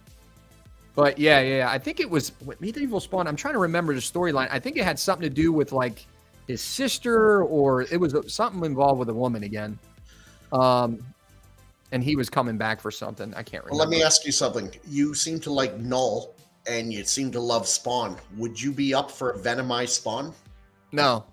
But yeah, I think it was medieval Spawn. I'm trying to remember the storyline. I think it had something to do with like his sister, or it was something involved with a woman again. And he was coming back for something. I can't remember.
Well, let me ask you something. You seem to like Null, and you seem to love Spawn. Would you be up for a Venomized Spawn?
No.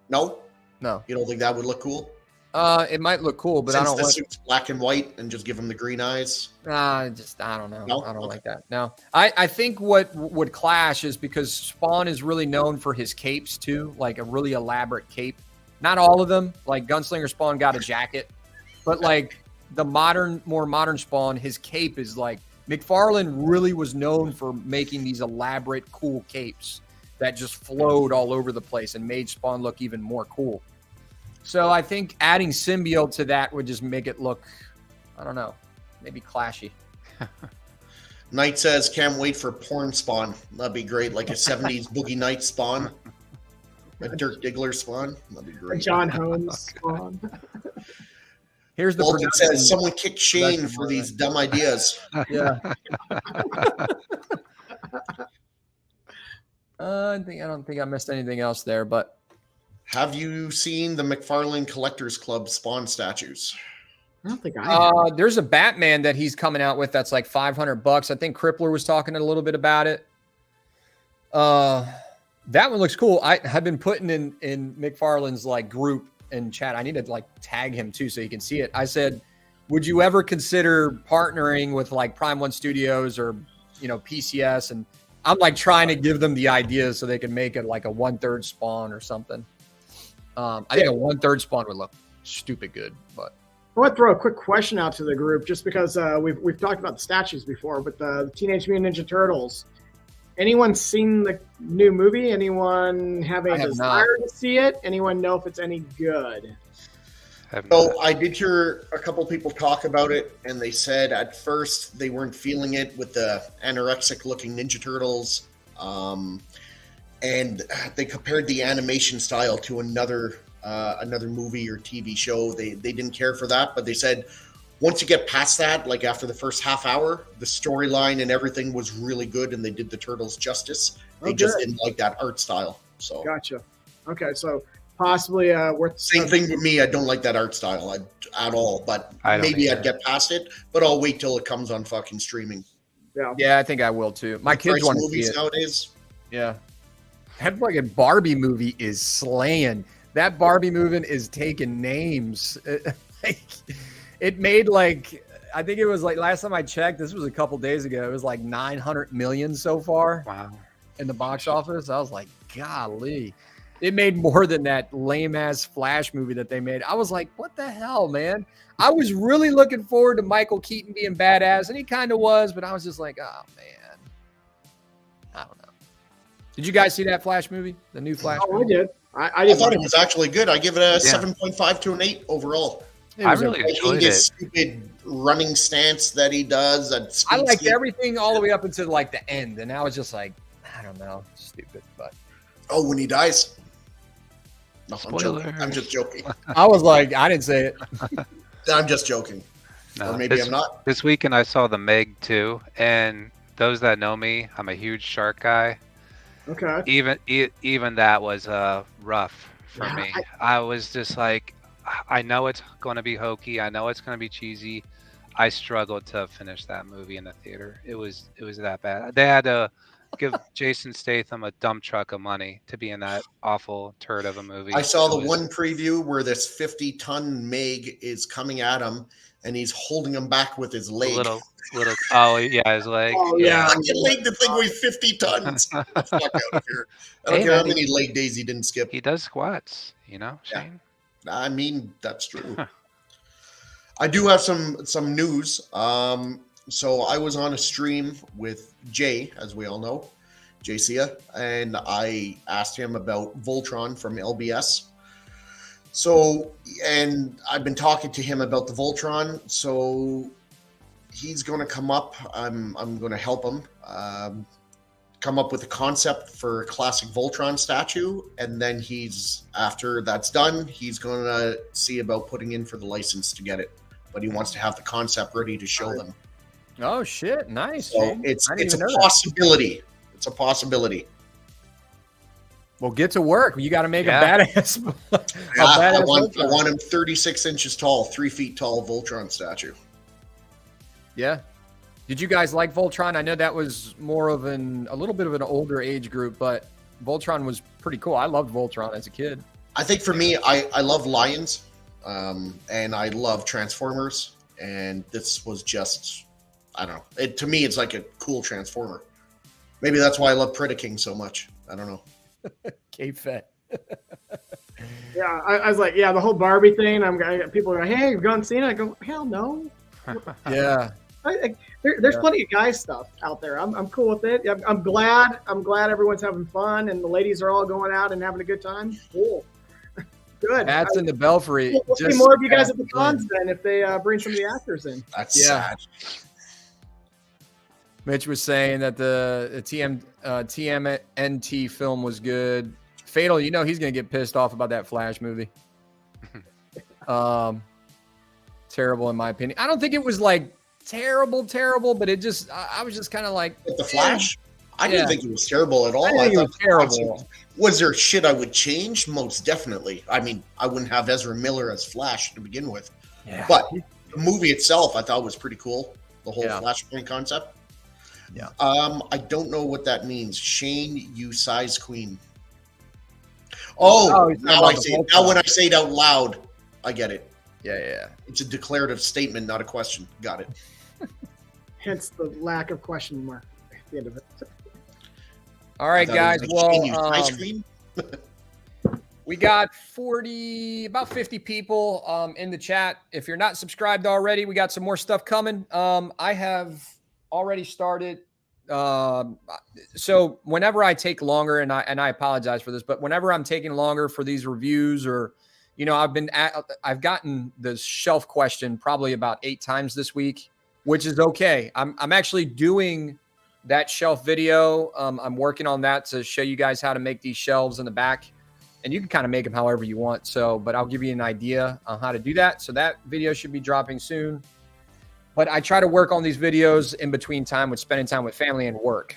No?
No.
You don't think that would look cool?
It might look cool, but
Since
I don't
the
want.
suit's black and white, and just give him the green eyes.
I don't know.
No?
I don't
Okay.
like that. No, I think what would clash is because Spawn is really known for his capes too, like a really elaborate cape. Not all of them. Like Gunslinger Spawn got a jacket, but like the more modern Spawn, his cape is like McFarlane really was known for making these elaborate, cool capes that just flowed all over the place and made Spawn look even more cool. So I think adding symbiote to that would just make it look, I don't know, maybe clashy.
Knight says, can't wait for porn Spawn. That'd be great. Like a 70s Boogie Nights Spawn. A Dirk Diggler Spawn. That'd be great.
John Holmes Spawn.
Here's the
Bolton
production.
says, someone kick Shane for these dumb ideas.
Yeah. I don't think I missed anything else there, but
Have you seen the McFarlane Collectors Club Spawn statues?
I don't think I have.
there's a Batman that he's coming out with that's like $500. I think Crippler was talking a little bit about it. That one looks cool. I've been putting in McFarlane's like group and chat. I need to like tag him too so you can see it. I said, would you ever consider partnering with like Prime One Studios or PCS? And I'm like trying to give them the ideas so they can make it like a 1/3 Spawn or something. I think a 1/3 Spawn would look stupid good, but
I want to throw a quick question out to the group just because we've talked about the statues before, but the Teenage Mutant Ninja Turtles. Anyone seen the new movie? Anyone have a desire to see it? Anyone know if it's any good?
So I did hear a couple people talk about it, and they said at first they weren't feeling it with the anorexic-looking Ninja Turtles, and they compared the animation style to another movie or TV show. They didn't care for that, but they said once you get past that, like after the first half hour, the storyline and everything was really good, and they did the Turtles justice. They just didn't like that art style. So
Gotcha. Okay, so possibly worth.
Same thing with me. I don't like that art style at all, but
I don't
maybe
either.
I'd get past it. But I'll wait till it comes on fucking streaming.
yeah, I think I will too. My kids
Price
want to see
movies
it.
nowadays.
Yeah. That fucking Barbie movie is slaying. That Barbie movie is taking names. It made like, I think it was like last time I checked, this was a couple days ago, it was like 900 million so far.
Wow.
In the box office. I was like, golly. It made more than that lame ass Flash movie that they made. I was like, what the hell, man? I was really looking forward to Michael Keaton being badass, and he kind of was, but I was just like, oh man. I don't know. Did you guys see that Flash movie? The new Flash
Oh, I
movie?
did. I
I thought it was actually good. I give it a 7.5 to an 8 overall.
It
I
was
really
I hate
enjoyed
his
it.
stupid running stance that he does. At
I
speed
liked
skate.
everything all the way up until like the end, and I was just like, I don't know, stupid. But
Oh, when he dies. No, I'm joking.
Spoilers.
I'm just joking.
I was like, I didn't say it.
I'm just joking.
No,
Or maybe
this,
I'm not.
This weekend I saw the Meg 2, and those that know me, I'm a huge shark guy.
Okay.
Even that was rough for
Yeah,
me. I was just like, I know it's going to be hokey. I know it's going to be cheesy. I struggled to finish that movie in the theater. It was that bad. They had to give Jason Statham a dump truck of money to be in that awful turd of a movie.
I saw
It
the
was-
one preview where this 50-ton Meg is coming at him, and he's holding him back with his leg.
little. Oh yeah, his leg.
Oh, yeah.
Fucking leg, the thing weighs 50 tons. Get the fuck out of here. I don't
Hey,
care how
man,
many leg days he didn't skip.
He does squats.
Yeah.
Shane.
I mean, that's true. I do have some news. So I was on a stream with Jay, as we all know, Jay Sia, and I asked him about Voltron from LBS. So, and I've been talking to him about the Voltron. So he's going to come up. I'm going to help him come up with a concept for a classic Voltron statue. And then after that's done, he's going to see about putting in for the license to get it. But he wants to have the concept ready to show them.
Oh shit! Nice.
So it's a possibility. It's a possibility.
Well, get to work. You got to make a badass.
I want him 36 inches tall, 3 feet tall Voltron statue.
Yeah. Did you guys like Voltron? I know that was more of a little bit of an older age group, but Voltron was pretty cool. I loved Voltron as a kid.
I think for me, I love Lions, and I love Transformers, and this was just, I don't know. To me, it's like a cool Transformer. Maybe that's why I love Predaking so much. I don't know.
K-Fed.
Yeah, I was like, the whole Barbie thing. People are like, hey, you've gone and seen it? I go, hell no.
Yeah.
There's plenty of guy stuff out there. I'm cool with it. I'm glad everyone's having fun and the ladies are all going out and having a good time. Cool. Good.
That's in the Belfry.
We'll see more of you guys at the cons then if they bring some of the actors in.
That's sad.
Mitch was saying that the TMNT film was good. Fatal, he's going to get pissed off about that Flash movie. Terrible in my opinion. I don't think it was like terrible, but it just, I was just kind of like.
With the Flash? I didn't think it was terrible at all.
I think it was terrible.
Was there shit I would change? Most definitely. I mean, I wouldn't have Ezra Miller as Flash to begin with. Yeah. But the movie itself I thought was pretty cool. The whole Flashpoint concept.
Yeah.
I don't know what that means. Shane, you size queen. Oh, now when I say it out loud, I get it.
Yeah.
It's a declarative statement, not a question. Got it.
Hence the lack of question mark at the end of it.
All right, guys. Well,
Shane,
we got about 50 people in the chat. If you're not subscribed already, we got some more stuff coming. I have already started. So whenever I take longer, and I apologize for this, but whenever I'm taking longer for these reviews, or I've gotten the shelf question probably about 8 times this week, which is okay. I'm actually doing that shelf video. I'm working on that to show you guys how to make these shelves in the back, and you can kind of make them however you want. But I'll give you an idea on how to do that. So that video should be dropping soon. But I try to work on these videos in between time with spending time with family and work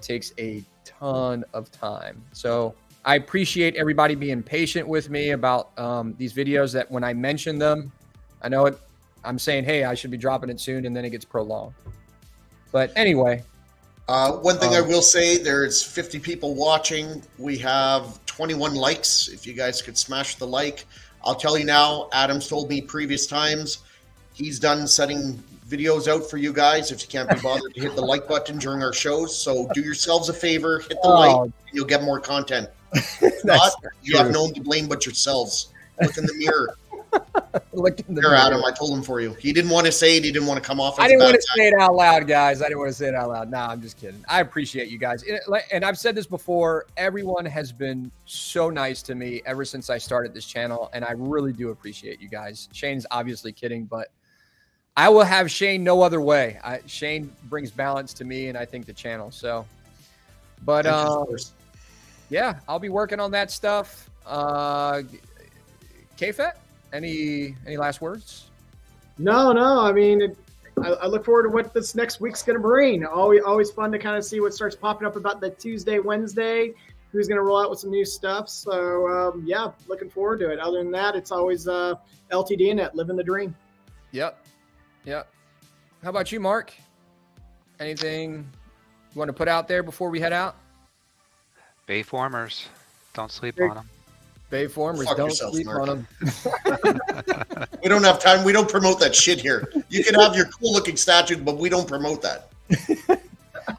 takes a ton of time. So I appreciate everybody being patient with me about these videos, that when I mention them, I know it, I'm saying, hey, I should be dropping it soon, and then it gets prolonged. But anyway.
One thing I will say, there's 50 people watching. We have 21 likes. If you guys could smash the like. I'll tell you now, Adam's told me previous times, he's done setting videos out for you guys if you can't be bothered to hit the like button during our shows. So do yourselves a favor, hit the like, and you'll get more content. If not, you have no one to blame but yourselves. Look in the mirror. There, Adam, I told him for you. He didn't want to say it. He didn't want to come off.
I didn't want to say it out loud, guys. I didn't want to say it out loud. Nah, I'm just kidding. I appreciate you guys. And I've said this before. Everyone has been so nice to me ever since I started this channel, and I really do appreciate you guys. Shane's obviously kidding, but I will have Shane no other way. Shane brings balance to me, and I think the channel. So, but yeah, I'll be working on that stuff. K-Fet, any last words?
No. I mean, I look forward to what this next week's going to bring. Always fun to kind of see what starts popping up about the Tuesday, Wednesday. Who's going to roll out with some new stuff? So yeah, looking forward to it. Other than that, it's always LTD and it, living the dream.
Yep. How about you, Mark? Anything you want to put out there before we head out?
Bayformers, don't sleep on them.
Bayformers, don't sleep on them.
We don't have time. We don't promote that shit here. You can have your cool looking statues, but we don't promote that.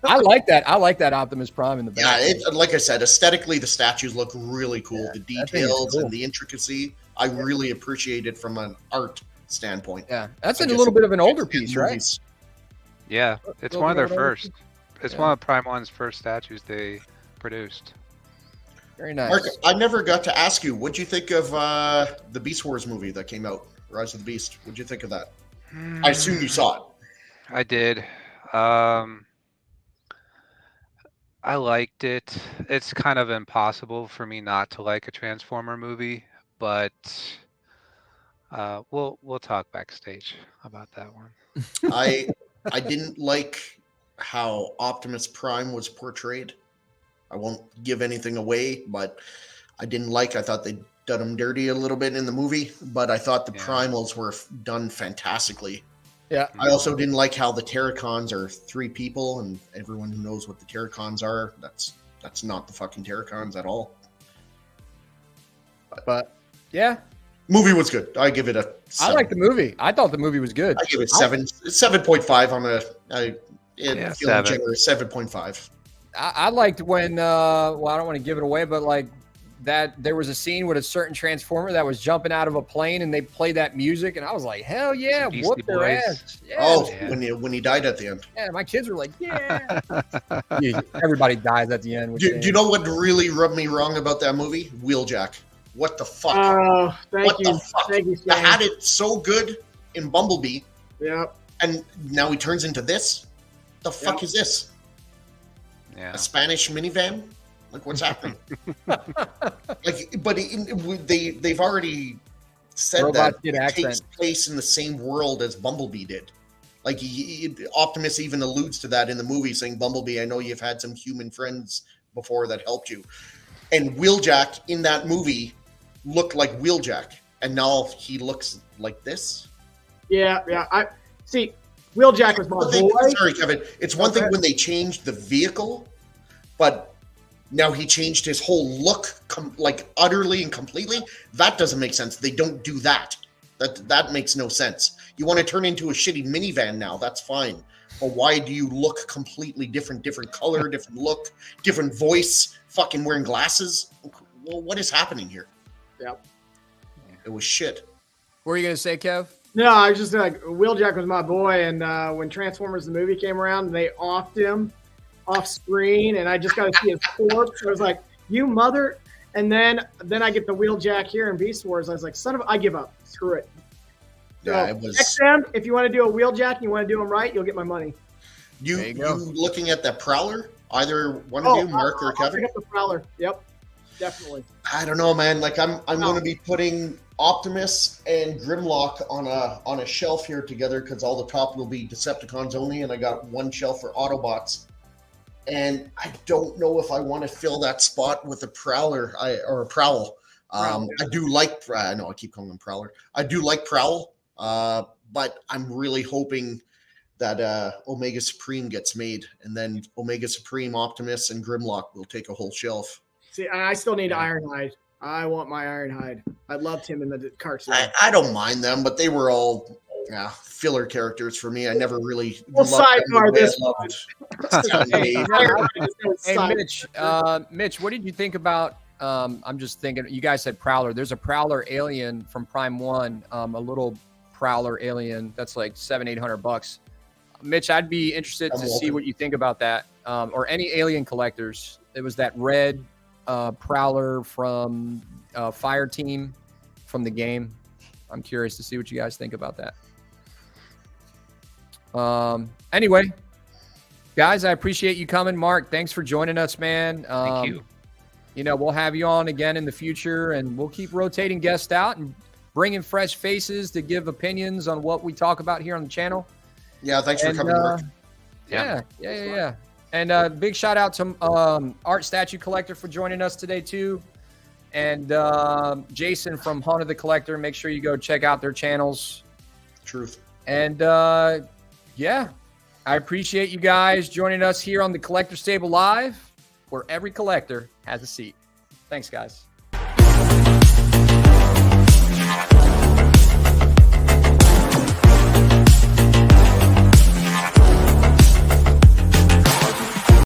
I like that. I like that Optimus Prime in the back.
Yeah, like I said, aesthetically, the statues look really cool. Yeah, the details and the intricacy, I really appreciate it from an art standpoint.
Yeah, that's a little bit of an older piece, right?
Yeah, it's one of their first. It's one of Prime One's first statues they produced.
Very nice.
Mark, I never got to ask you, what'd you think of the Beast Wars movie that came out, Rise of the Beast? What'd you think of that? I assume you saw it.
I did. I liked it. It's kind of impossible for me not to like a Transformer movie, but we'll talk backstage about that one.
I didn't like how Optimus Prime was portrayed. I won't give anything away, but I thought they done him dirty a little bit in the movie, but I thought the Primals were done fantastically.
Yeah.
I also didn't like how the Terracons are 3 people, and everyone who knows what the Terracons are, that's not the fucking Terracons at all.
But yeah,
movie was good. I give it a 7.
I like the movie. I thought the movie was good.
I give it 7.5 on feeling
7.
generous, 7.5.
I liked when well, I don't want to give it away, but like that there was a scene with a certain Transformer that was jumping out of a plane and they played that music and I was like, hell yeah, whoop their ass. Yeah.
Oh, when he died at the end.
Yeah, my kids were like, yeah. Everybody dies at the end.
Do you know what really rubbed me wrong about that movie? Wheeljack. What the fuck?
Oh, thank you.
The fuck?
Thank you,
I had it so good in Bumblebee.
Yeah.
And now he turns into this? The fuck is this?
Yeah.
A Spanish minivan? Like, what's happening? They've already said
Robot
that
kid
it
accent.
takes place in the same world as Bumblebee did. Like, Optimus even alludes to that in the movie, saying, Bumblebee, I know you've had some human friends before that helped you. And Wheeljack in that movie looked like Wheeljack, and now he looks like this.
Yeah. I see. Wheeljack was my boy.
Sorry, Kevin. It's one thing when they changed the vehicle, but now he changed his whole look, like utterly and completely. That doesn't make sense. They don't do that. That makes no sense. You want to turn into a shitty minivan now? That's fine. But why do you look completely different? Different color, different look, different voice. Fucking wearing glasses. Well, what is happening here?
Yep.
It was shit.
What were you gonna say, Kev?
No, I was just like, Wheeljack was my boy, and when Transformers the movie came around, they offed him off screen, and I just got to see his corpse. I was like, you mother. And then I get the Wheeljack here in Beast Wars. I was like, I give up. Screw it.
Yeah,
so,
it was.
XM, if you want to do a Wheeljack and you want to do them right, you'll get my money.
You looking at that Prowler? Either one of you, Mark or Kevin?
I'll pick up the Prowler. Yep, definitely.
I don't know, man. Like I'm going to be putting Optimus and Grimlock on a shelf here together because all the top will be Decepticons only, and I got one shelf for Autobots. And I don't know if I want to fill that spot with a Prowler or a Prowl. I do like. I know I keep calling him Prowler. I do like Prowl, but I'm really hoping that Omega Supreme gets made, and then Omega Supreme, Optimus, and Grimlock will take a whole shelf.
See, I still need Ironhide. I want my Ironhide. I loved him in the cartoon.
I don't mind them, but they were all filler characters for me. I never really.
Well, sidebar this
one.
Hey, Mitch, what did you think about? I'm just thinking. You guys said Prowler. There's a Prowler alien from Prime 1. A little Prowler alien that's like $700-800. Mitch, I'd be interested to see what you think about that, or any alien collectors. It was that red Prowler from Fire Team from the game. I'm curious to see what you guys think about that. Anyway, guys, I appreciate you coming. Mark, thanks for joining us, man.
Thank you.
You know, we'll have you on again in the future, and we'll keep rotating guests out and bringing fresh faces to give opinions on what we talk about here on the channel.
Yeah, thanks for coming, Mark.
Yeah. And big shout out to Art Statue Collector for joining us today too. And Jason from Haunted the Collector. Make sure you go check out their channels.
Truth.
And yeah, I appreciate you guys joining us here on the Collector's Table Live, where every collector has a seat. Thanks, guys.